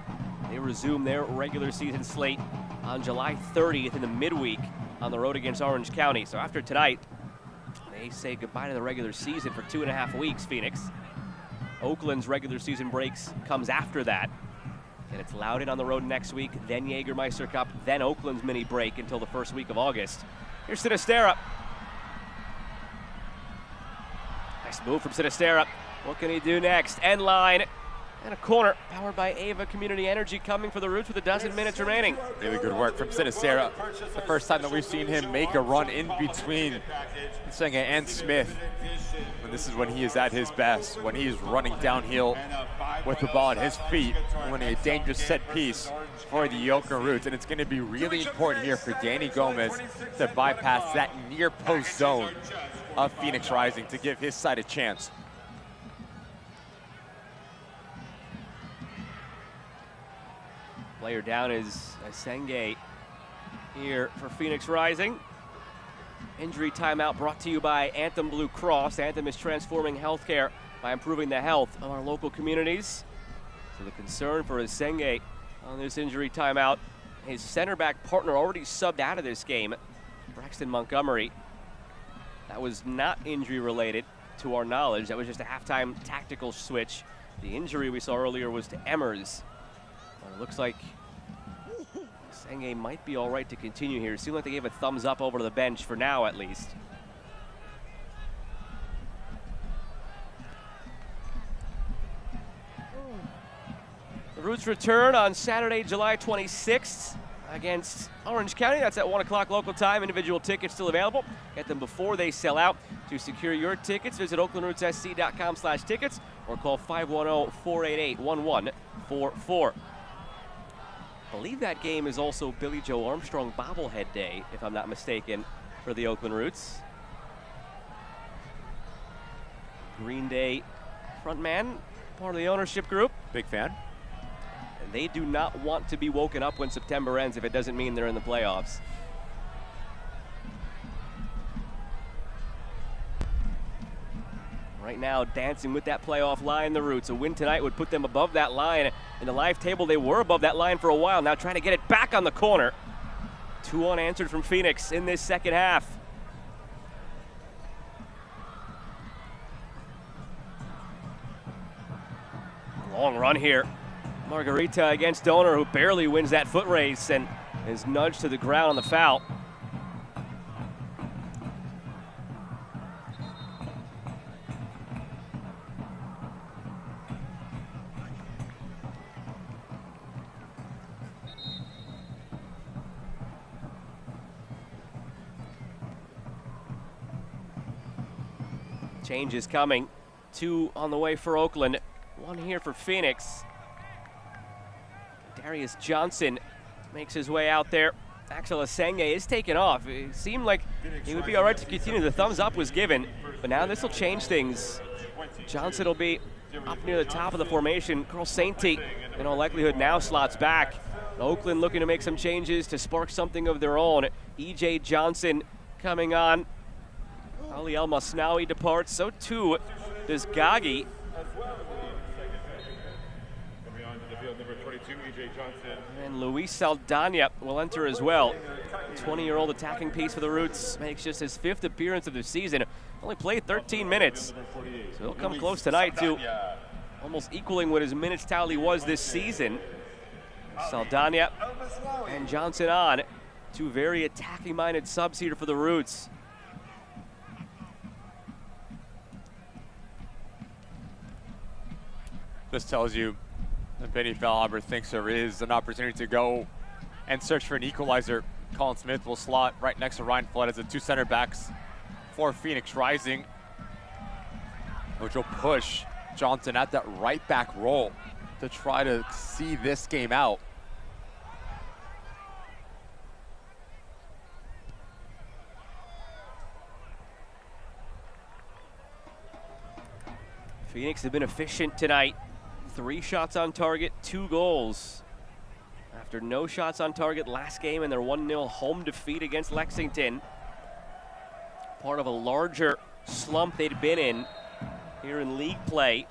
They resume their regular season slate on July 30th in the midweek on the road against Orange County. So after tonight, they say goodbye to the regular season for 2.5 weeks, Phoenix. Oakland's regular season breaks comes after that. And it's Loudoun on the road next week, then Jägermeister Cup, then Oakland's mini break until the first week of August. Here's Sinisterra. Nice move from Sinisterra. What can he do next? End line. And a corner powered by Ava Community Energy coming for the Roots with 12 minutes remaining. Really good work from Sinisterra. The first time that we've seen him make a run in between Senga and Smith. And this is when he is at his best, when he is running downhill with the ball at his feet, winning a dangerous set piece for the Oakland Roots. And it's going to be really important here for Danny Gomez to bypass that near post zone of Phoenix Rising to give his side a chance. Player down is Senge here for Phoenix Rising. Injury timeout brought to you by Anthem Blue Cross. Anthem is transforming healthcare by improving the health of our local communities. So the concern for Senge on this injury timeout, his center back partner already subbed out of this game, Braxton Montgomery. That was not injury related to our knowledge. That was just a halftime tactical switch. The injury we saw earlier was to Emmers. It looks like Senge might be all right to continue here. It seemed like they gave a thumbs up over to the bench for now, at least. The Roots return on Saturday, July 26th against Orange County. That's at 1 o'clock local time. Individual tickets still available. Get them before they sell out. To secure your tickets, visit oaklandrootssc.com/tickets or call 510-488-1144. I believe that game is also Billy Joe Armstrong bobblehead day, if I'm not mistaken, for the Oakland Roots. Green Day frontman, part of the ownership group. Big fan. And they do not want to be woken up when September ends if it doesn't mean they're in the playoffs. Right now, dancing with that playoff line, the Roots. A win tonight would put them above that line. In the live table, they were above that line for a while. Now trying to get it back on the corner. 2 unanswered from Phoenix in this second half. Long run here. Margarita against Donor, who barely wins that foot race and is nudged to the ground on the foul. Change is coming. 2 on the way for Oakland. 1 here for Phoenix. Darius Johnson makes his way out there. Axel Asenge is taken off. It seemed like he would be all right to continue. The thumbs up was given, but now this will change things. Johnson will be up near the top of the formation. Carl Sainty, in all likelihood, now slots back. Oakland looking to make some changes to spark something of their own. E.J. Johnson coming on. Ali El Masnawi departs, so too does Gagi. And Luis Saldana will enter as well. 20-year-old attacking piece for the Roots makes just his 5th appearance of the season. Only played 13 minutes, so he'll come close tonight to almost equaling what his minutes tally was this season. Saldana and Johnson on. 2 very attacking-minded subs here for the Roots. This tells you that Benny Feilhaber thinks there is an opportunity to go and search for an equalizer. Colin Smith will slot right next to Ryan Flood as the 2 center backs for Phoenix Rising, which will push Johnson at that right back role to try to see this game out. Phoenix have been efficient tonight. 3 shots on target, 2 goals. After no shots on target last game in their 1-0 home defeat against Lexington. Part of a larger slump they'd been in here in league play.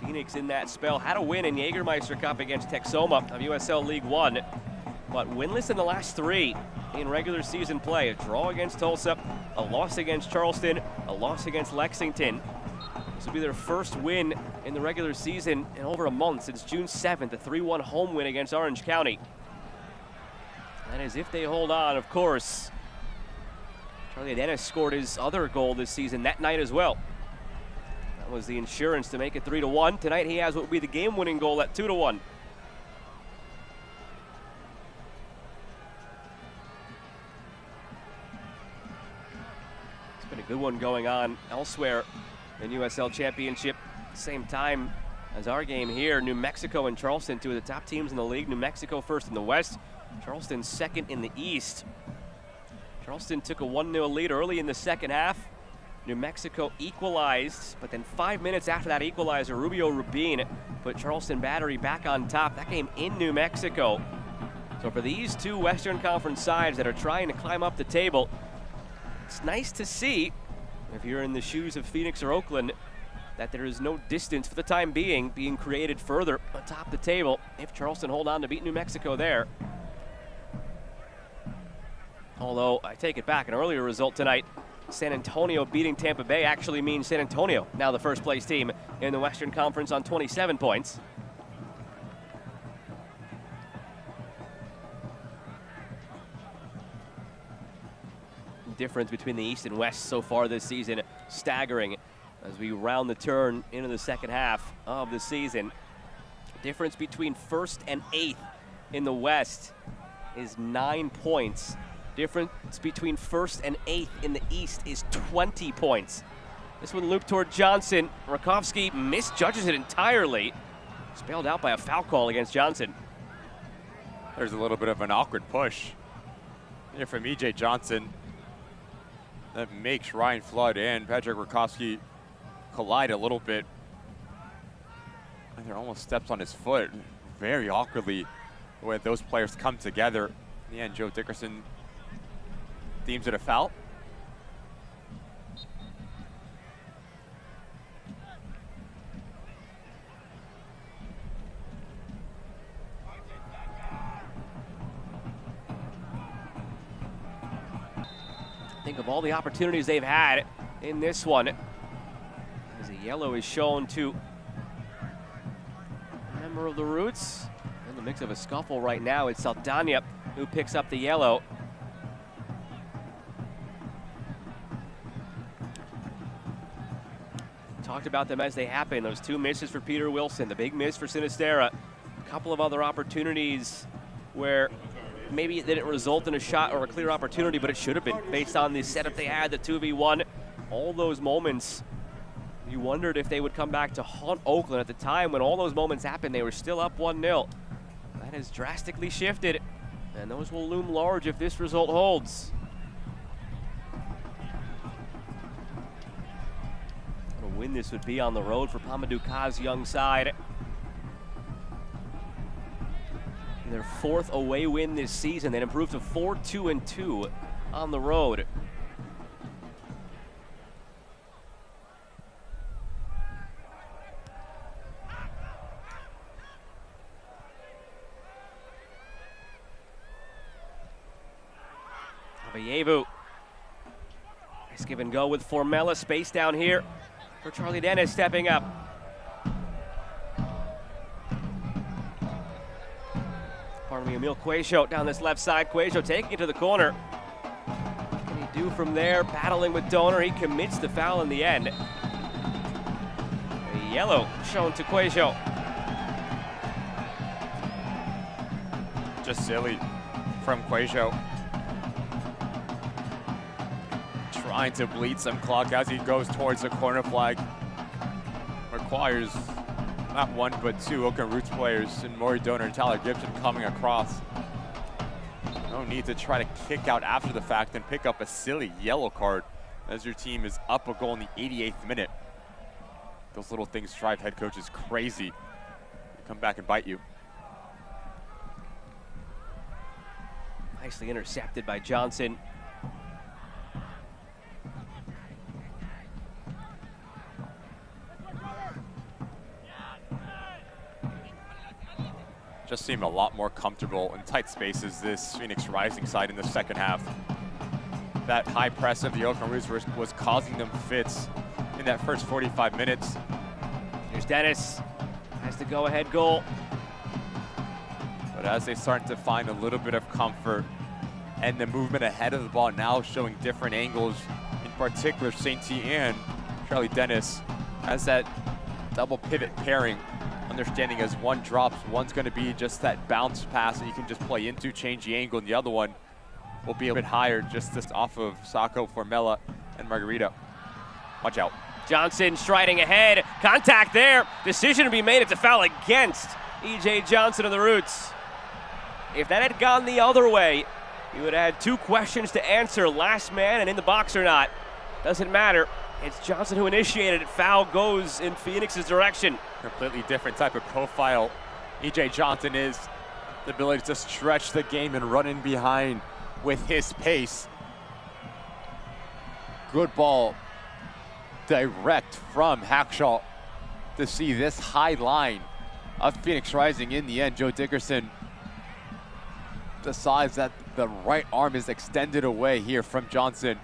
Phoenix in that spell had a win in Jägermeister Cup against Texoma of USL League One, but winless in the last 3 in regular season play. A draw against Tulsa, a loss against Charleston, a loss against Lexington. This will be their first win in the regular season in over a month since June 7th, a 3-1 home win against Orange County. And as if they hold on, of course, Charlie Adenis scored his other goal this season that night as well. That was the insurance to make it 3-1. Tonight he has what would be the game-winning goal at 2-1. It's been a good one going on elsewhere in USL Championship. Same time as our game here, New Mexico and Charleston, 2 of the top teams in the league. New Mexico first in the West, Charleston second in the East. Charleston took a 1-0 lead early in the second half. New Mexico equalized, but then 5 minutes after that equalizer, Rubio Rubin put Charleston Battery back on top. That game in New Mexico. So for these 2 Western Conference sides that are trying to climb up the table, it's nice to see, if you're in the shoes of Phoenix or Oakland, that there is no distance for the time being created further atop the table if Charleston hold on to beat New Mexico there. Although, I take it back, an earlier result tonight, San Antonio beating Tampa Bay actually means San Antonio now the first place team in the Western Conference on 27 points. Difference between the East and West so far this season staggering as we round the turn into the second half of the season. Difference between 1st and 8th in the West is 9 points. Difference between 1st and 8th in the East is 20 points. This one looped toward Johnson. Rakowski misjudges it entirely. It's bailed out by a foul call against Johnson. There's a little bit of an awkward push here from E.J. Johnson that makes Ryan Flood and Patrick Rakowski collide a little bit. And there almost steps on his foot very awkwardly when those players come together. In the end, Joe Dickerson deems it a foul. Think of all the opportunities they've had in this one, as a yellow is shown to a member of the Roots. In the mix of a scuffle right now, it's Saldana who picks up the yellow. Talked about them as they happen. Those 2 misses for Peter Wilson, the big miss for Sinisterra. A couple of other opportunities where maybe it didn't result in a shot or a clear opportunity, but it should have been based on the setup they had, the 2v1. All those moments You wondered if they would come back to haunt Oakland. At the time when all those moments happened, they were still up 1-0. That has drastically shifted, and those will loom large if this result holds. What a win this would be on the road for Pamadou Ka's young side. Their 4th away win this season. They'd improved to 4-2-2 on the road. Avayevu. Nice give and go with Formella. Space down here for Charlie Dennis stepping up. Pardon me, Emil Quaisho down this left side. Quaisho taking it to the corner. What can he do from there? Battling with Donor. He commits the foul in the end. A yellow shown to Quaisho. Just silly from Quaisho. Trying to bleed some clock as he goes towards the corner flag. Requires not one but two Oakland Roots players in Maury Donor and Tyler Gibson coming across. No need to try to kick out after the fact and pick up a silly yellow card as your team is up a goal in the 88th minute. Those little things drive head coaches crazy. They come back and bite you. Nicely intercepted by Johnson. Just seem a lot more comfortable in tight spaces, this Phoenix Rising side in the second half. That high press of the Oakland Roots was causing them fits in that first 45 minutes. Here's Dennis, has the go-ahead goal. But as they start to find a little bit of comfort and the movement ahead of the ball now showing different angles, in particular St. T and Charlie Dennis has that double pivot pairing. Understanding as one drops, one's going to be just that bounce pass that you can just play into, change the angle, and the other one will be a bit higher, just off of Sacco, Formella, and Margarita. Watch out. Johnson striding ahead, contact there. Decision to be made, it's a foul against E.J. Johnson of the Roots. If that had gone the other way, you would have had 2 questions to answer, last man and in the box or not. Doesn't matter. It's Johnson who initiated it. Foul goes in Phoenix's direction. Completely different type of profile E.J. Johnson is. The ability to stretch the game and run in behind with his pace. Good ball direct from Hackshaw to see this high line of Phoenix Rising. In the end, Joe Dickerson decides that the right arm is extended away here from Johnson.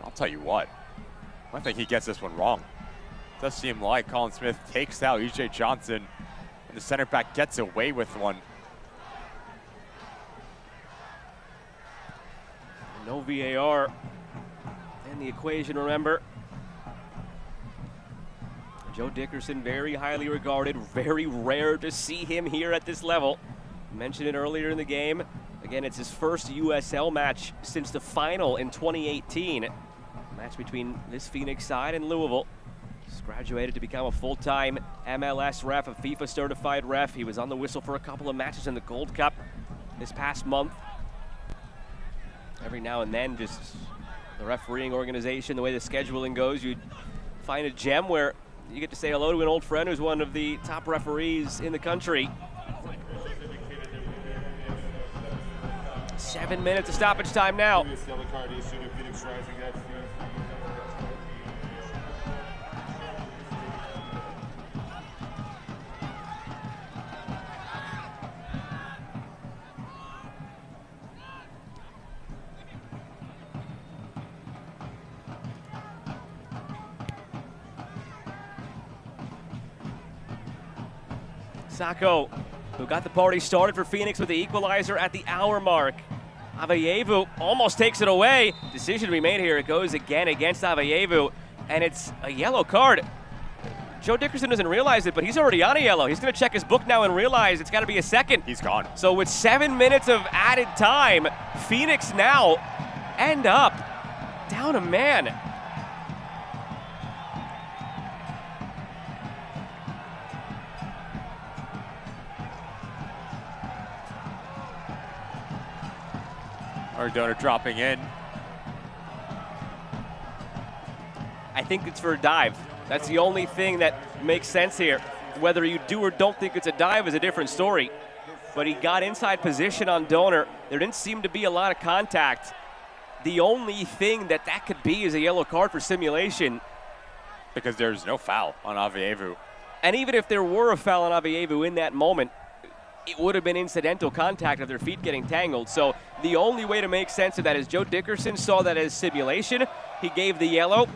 I'll tell you what, I think he gets this one wrong. Does seem like Colin Smith takes out E.J. Johnson, and the center back gets away with one. No VAR in the equation, remember. Joe Dickerson, very highly regarded, very rare to see him here at this level. Mentioned it earlier in the game. Again, it's his first USL match since the final in 2018. Match between this Phoenix side and Louisville. He's graduated to become a full-time MLS ref, a FIFA certified ref. He was on the whistle for a couple of matches in the Gold Cup this past month. Every now and then, just the refereeing organization, the way the scheduling goes, you'd find a gem where you get to say hello to an old friend who's one of the top referees in the country. 7 minutes of stoppage time now. Sacco, who got the party started for Phoenix with the equalizer at the hour mark. Avayevu almost takes it away. Decision to be made here. It goes again against Avayevu, and it's a yellow card. Joe Dickerson doesn't realize it, but he's already on a yellow. He's going to check his book now and realize it's got to be a second. He's gone. So with 7 minutes of added time, Phoenix now end up down a man. Donor dropping in. I think it's for a dive. That's the only thing that makes sense here. Whether you do or don't think it's a dive is a different story. But he got inside position on Donor. There didn't seem to be a lot of contact. The only thing that could be is a yellow card for simulation. Because there's no foul on Avievu. And even if there were a foul on Avievu in that moment, it would have been incidental contact of their feet getting tangled. So the only way to make sense of that is Joe Dickerson saw that as simulation. He gave the yellow.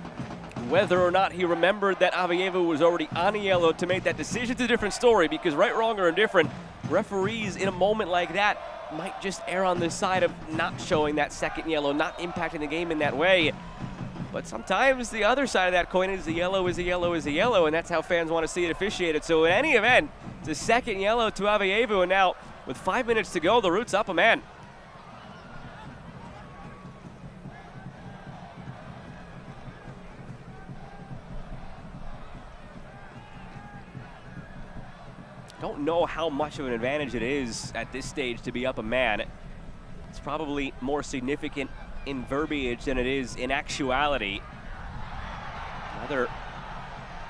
Whether or not he remembered that Avievu was already on a yellow to make that decision is a different story, because right, wrong, or indifferent, referees in a moment like that might just err on the side of not showing that second yellow, not impacting the game in that way. But sometimes the other side of that coin is the yellow is a yellow is a yellow, and that's how fans want to see it officiated. So in any event, it's a second yellow to Avievu, and now with 5 minutes to go, the Roots up a man. Don't know how much of an advantage it is at this stage to be up a man. It's probably more significant in verbiage than it is in actuality. Another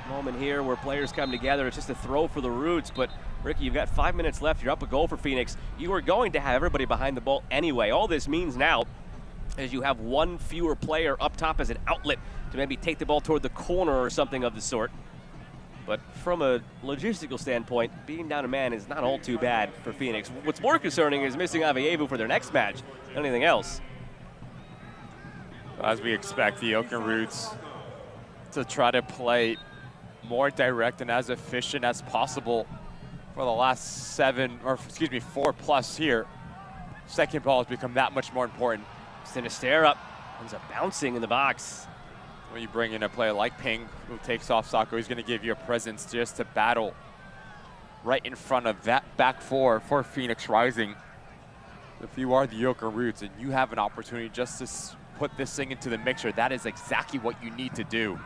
moment here where players come together. It's just a throw for the Roots, but Ricky, you've got 5 minutes left. You're up a goal for Phoenix. You are going to have everybody behind the ball anyway. All this means now is you have one fewer player up top as an outlet to maybe take the ball toward the corner or something of the sort. But from a logistical standpoint, being down a man is not all too bad for Phoenix. What's more concerning is missing Avievu for their next match than anything else. As we expect, the Oakland Roots to try to play more direct and as efficient as possible for the last 4 plus here. Second ball has become that much more important. Sinisterra ends up bouncing in the box. When you bring in a player like Ping, who takes off Sako, he's going to give you a presence just to battle right in front of that back four for Phoenix Rising. If you are the Oakland Roots and you have an opportunity just to put this thing into the mixer, that is exactly what you need to do.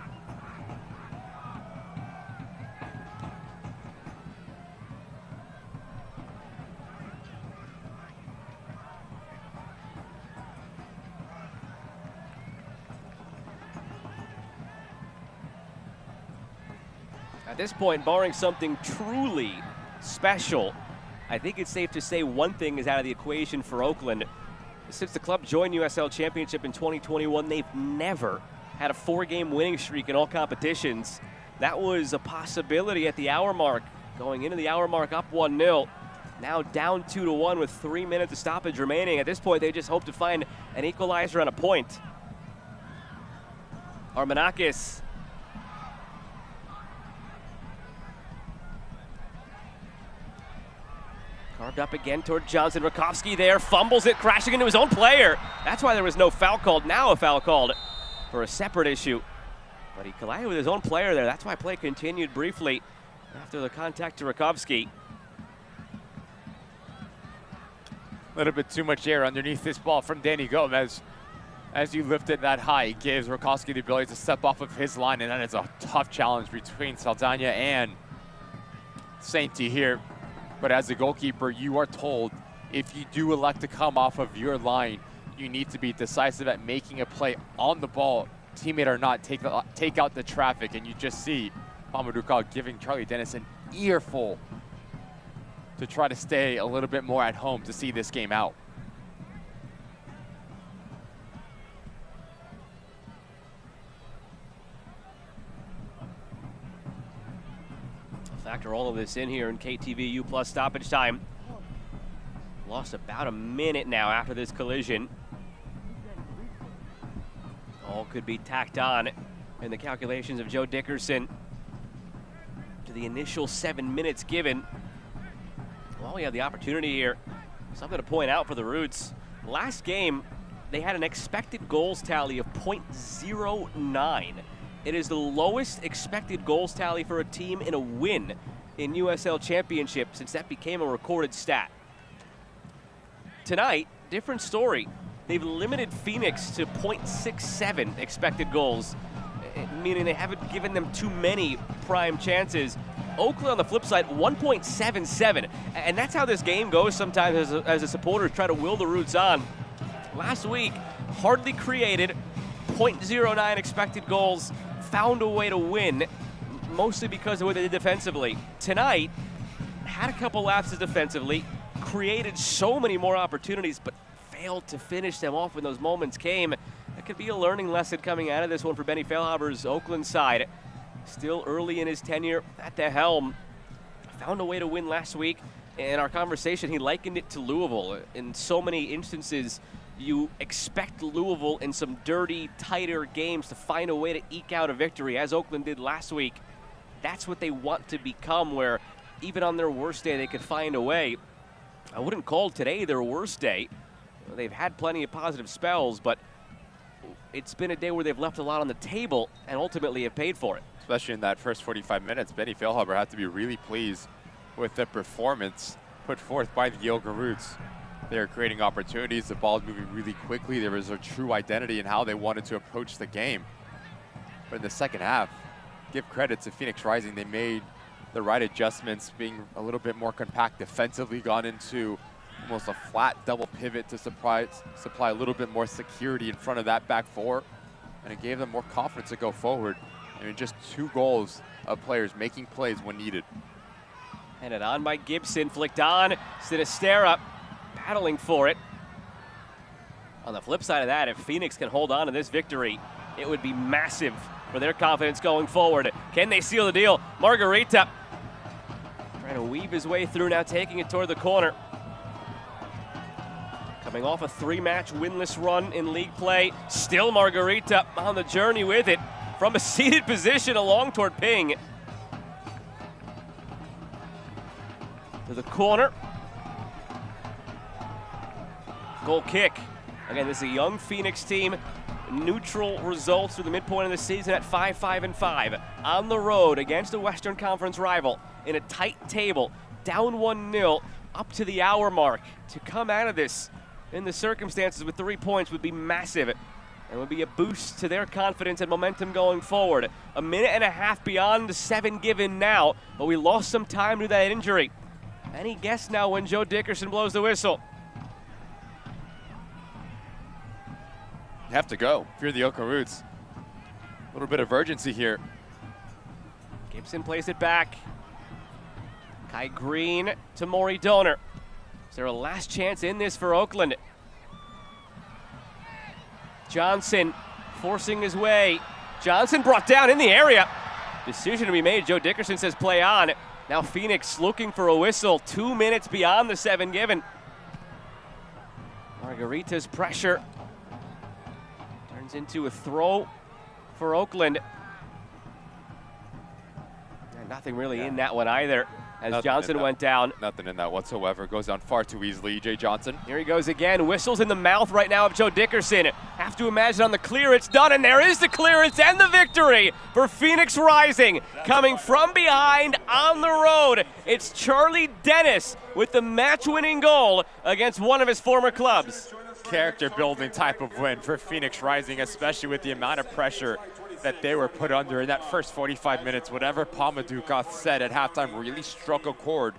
At this point, barring something truly special, I think it's safe to say one thing is out of the equation for Oakland. Since the club joined USL Championship in 2021, they've never had a 4-game winning streak in all competitions. That was a possibility at the hour mark. Going into the hour mark up 1-0. Now down 2-1 with 3 minutes of stoppage remaining. At this point, they just hope to find an equalizer and a point. Armanakis. Carved up again toward Johnson. Rakowski there, fumbles it, crashing into his own player. That's why there was no foul called. Now a foul called for a separate issue. But he collided with his own player there. That's why play continued briefly after the contact to Rakowski. A little bit too much air underneath this ball from Danny Gomez. As you lift it that high, it gives Rakowski the ability to step off of his line, and that is a tough challenge between Saldana and Sainty here. But as a goalkeeper, you are told if you do elect to come off of your line, you need to be decisive at making a play on the ball, teammate or not, take out the traffic. And you just see Mamadou Kal giving Charlie Dennis an earful to try to stay a little bit more at home to see this game out. Factor all of this in here in KTVU plus stoppage time. Lost about a minute now after this collision. All could be tacked on in the calculations of Joe Dickerson to the initial 7 minutes given. Well, we have the opportunity here. Something to point out for the Roots. Last game, they had an expected goals tally of .09. It is the lowest expected goals tally for a team in a win in USL Championship since that became a recorded stat. Tonight, different story. They've limited Phoenix to .67 expected goals, meaning they haven't given them too many prime chances. Oakland on the flip side, 1.77. And that's how this game goes sometimes as a supporter try to will the Roots on. last week hardly created, 0.09 expected goals, found a way to win, mostly because of what they did defensively. Tonight, had a couple lapses defensively, created so many more opportunities, but failed to finish them off when those moments came. That could be a learning lesson coming out of this one for Benny Feilhaber's Oakland side. Still early in his tenure at the helm. Found a way to win last week. In our conversation, he likened it to Louisville. In so many instances, you expect Louisville in some dirty, tighter games to find a way to eke out a victory, as Oakland did last week. That's what they want to become, where even on their worst day, they could find a way. I wouldn't call today their worst day. They've had plenty of positive spells, but it's been a day where they've left a lot on the table and ultimately have paid for it. Especially in that first 45 minutes, Benny Feilhaber had to be really pleased with the performance put forth by the Yoga Roots. They're creating opportunities, the ball's moving really quickly. There was a true identity in how they wanted to approach the game. But in the second half, give credit to Phoenix Rising. They made the right adjustments, being a little bit more compact defensively, gone into almost a flat double pivot to supply a little bit more security in front of that back four. And it gave them more confidence to go forward. I mean, just 2 goals of players making plays when needed. Handed on by Gibson, flicked on, Sinistera battling for it. On the flip side of that, if Phoenix can hold on to this victory, it would be massive for their confidence going forward. Can they seal the deal? Margarita trying to weave his way through, now taking it toward the corner. Coming off a 3-match winless run in league play, still Margarita on the journey with it from a seated position along toward Ping. To the corner. Goal kick. Again, this is a young Phoenix team. Neutral results through the midpoint of the season at 5-5-5. On the road against a Western Conference rival in a tight table, down 1-0 up to the hour mark. To come out of this in the circumstances with 3 points would be massive and would be a boost to their confidence and momentum going forward. A minute and a half beyond the 7 given now, but we lost some time to that injury. Any guess now when Joe Dickerson blows the whistle? You have to go if you're the Oakland Roots. A little bit of urgency here. Gibson plays it back. Kai Green to Maury Donor. Is there a last chance in this for Oakland? Johnson forcing his way. Johnson brought down in the area. Decision to be made. Joe Dickerson says play on. Now Phoenix looking for a whistle. 2 minutes beyond the 7 given. Margarita's pressure turns into a throw for Oakland. And nothing really in that one either, as Johnson went down. Nothing in that whatsoever. Goes down far too easily, EJ Johnson. Here he goes again. Whistles in the mouth right now of Joe Dickerson. Have to imagine on the clear it's done, and there is the clearance and the victory for Phoenix Rising. Coming from behind on the road, it's Charlie Dennis with the match-winning goal against one of his former clubs. Character-building type of win for Phoenix Rising, especially with the amount of pressure that they were put under in that first 45 minutes. Whatever Pamadukas said at halftime really struck a chord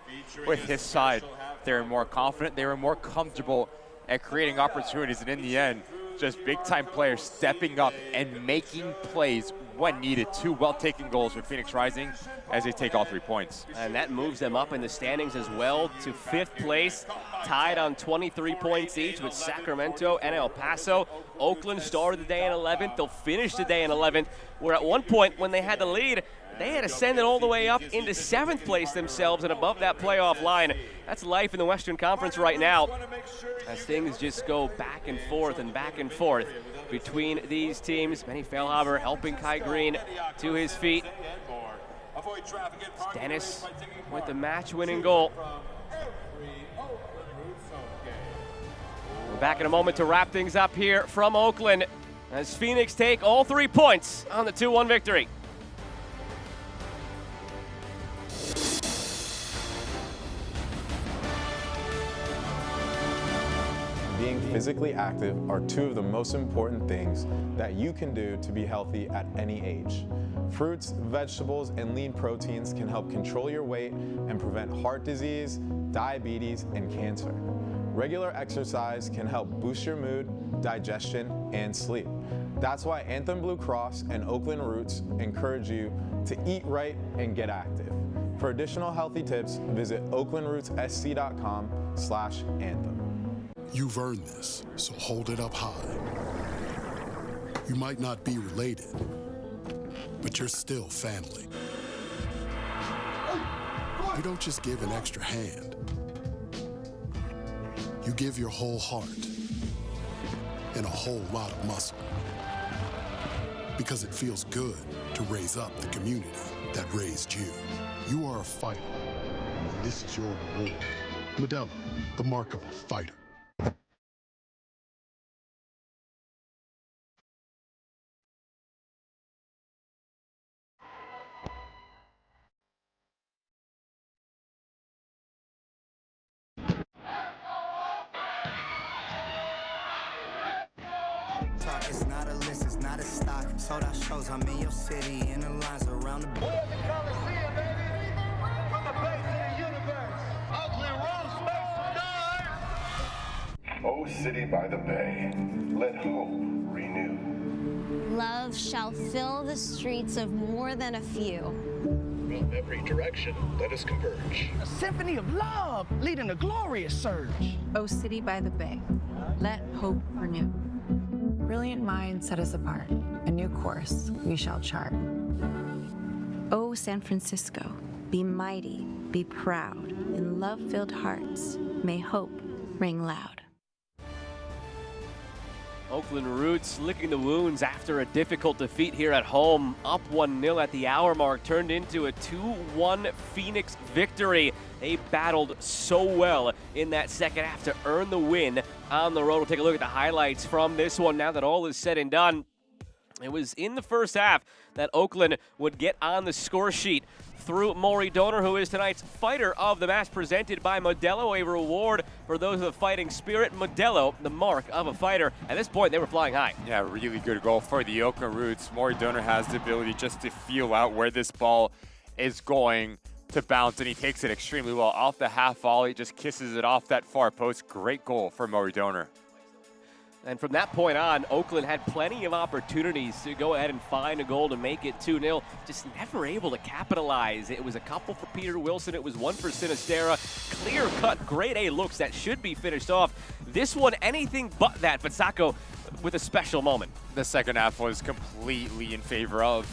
with his side. They were more confident, they were more comfortable at creating opportunities, and in the end, just big-time players stepping up and making plays when needed. 2 well-taken goals for Phoenix Rising as they take all 3 points. And that moves them up in the standings as well to 5th place, tied on 23 points each with Sacramento and El Paso. Oakland started the day in 11th. They'll finish the day in 11th, where at one point when they had the lead, they had ascended all the way up into 7th place themselves and above that playoff line. That's life in the Western Conference right now, as things just go back and forth between these teams. Benny Feilhaber helping Kai Green to his feet. It's Dennis with the match-winning goal. We're back in a moment to wrap things up here from Oakland as Phoenix take all 3 points on the 2-1 victory. Being physically active are 2 of the most important things that you can do to be healthy at any age. Fruits, vegetables, and lean proteins can help control your weight and prevent heart disease, diabetes, and cancer. Regular exercise can help boost your mood, digestion, and sleep. That's why Anthem Blue Cross and Oakland Roots encourage you to eat right and get active. For additional healthy tips, visit oaklandrootssc.com/anthem. You've earned this, so hold it up high. You might not be related, but you're still family. You don't just give an extra hand. You give your whole heart and a whole lot of muscle. Because it feels good to raise up the community that raised you. You are a fighter. This is your reward. Modelo, the mark of a fighter. It's not a list, it's not a stock. Sold out shows, I'm in your city, in the lines around the We're at the Coliseum, baby. From the base of the universe. Oakland Rose, make some noise. Oh, city by the bay, let hope renew. Love shall fill the streets of more than a few. From every direction, let us converge. A symphony of love leading a glorious surge. Oh, city by the bay, let hope renew. Brilliant minds set us apart. A new course we shall chart. Oh, San Francisco, be mighty, be proud. In love-filled hearts, may hope ring loud. Oakland Roots licking the wounds after a difficult defeat here at home. Up 1-0 at the hour mark, turned into a 2-1 Phoenix victory. They battled so well in that second half to earn the win on the road. We'll take a look at the highlights from this one now that all is said and done. It was in the first half that Oakland would get on the score sheet through Maury Donor, who is tonight's Fighter of the Match, presented by Modelo, a reward for those with a fighting spirit. Modelo, the mark of a fighter. At this point, they were flying high. Yeah, really good goal for the Oakland Roots. Maury Donor has the ability just to feel out where this ball is going to bounce, and he takes it extremely well. Off the half volley, just kisses it off that far post. Great goal for Maury Donor. And from that point on, Oakland had plenty of opportunities to go ahead and find a goal to make it 2-0. Just never able to capitalize. It was a couple for Peter Wilson. It was one for Sinistera. Clear-cut, grade A looks that should be finished off. This one, anything but that. But Sacco with a special moment. The second half was completely in favor of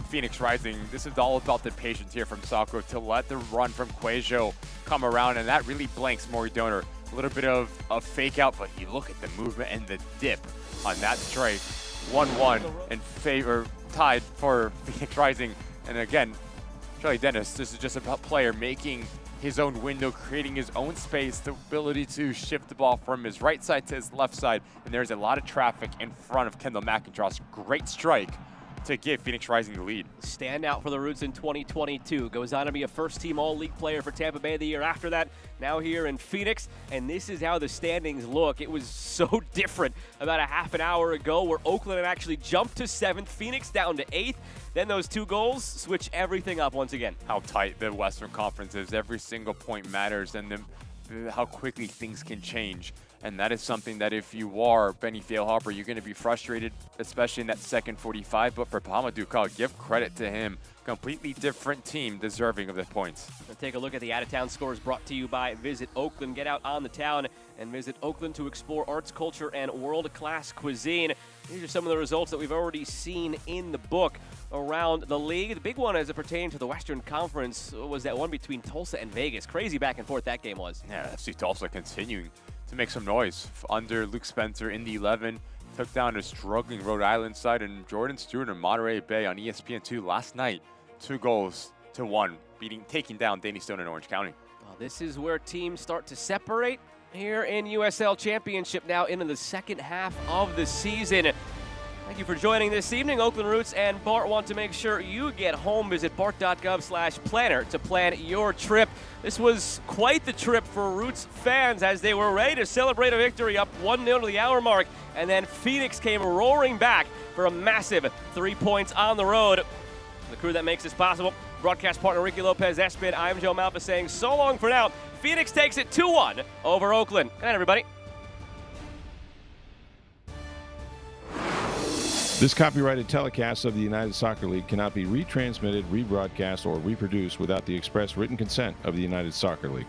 Phoenix Rising. This is all about the patience here from Sacco to let the run from Cuejo come around, and that really blanks Maury Donor. A little bit of a fake out, but you look at the movement and the dip on that strike. 1-1 in favor, tied for Phoenix Rising. And again, Charlie Dennis, this is just about player making his own window, creating his own space, the ability to shift the ball from his right side to his left side. And there's a lot of traffic in front of Kendall McIntosh. Great strike to give Phoenix Rising the lead. Standout for the Roots in 2022. Goes on to be a first-team All-League player for Tampa Bay the year after that. Now here in Phoenix, and this is how the standings look. It was so different about a half an hour ago where Oakland had actually jumped to 7th, Phoenix down to 8th. Then those two goals switch everything up once again. How tight the Western Conference is. Every single point matters, and how quickly things can change. And that is something that if you are Benny Thielhopper, you're going to be frustrated, especially in that second 45. But for Palma Ducal, give credit to him. Completely different team deserving of the points. We'll take a look at the out-of-town scores brought to you by Visit Oakland. Get out on the town and visit Oakland to explore arts, culture, and world-class cuisine. These are some of the results that we've already seen in the book around the league. The big one as it pertained to the Western Conference was that one between Tulsa and Vegas. Crazy back and forth that game was. Yeah, FC Tulsa continuing to make some noise under Luke Spencer in the 11. Took down a struggling Rhode Island side, and Jordan Stewart and Monterey Bay on ESPN2 last night. 2-1, taking down Danny Stone in Orange County. Well, this is where teams start to separate here in USL Championship now into the second half of the season. Thank you for joining this evening. Oakland Roots and Bart want to make sure you get home. Visit bart.gov/planner to plan your trip. This was quite the trip for Roots fans as they were ready to celebrate a victory up 1-0 to the hour mark. And then Phoenix came roaring back for a massive 3 points on the road. The crew that makes this possible, broadcast partner Ricky Lopez Espin, I'm Joe Malpa saying so long for now. Phoenix takes it 2-1 over Oakland. Good night, everybody. This copyrighted telecast of the United Soccer League cannot be retransmitted, rebroadcast, or reproduced without the express written consent of the United Soccer League.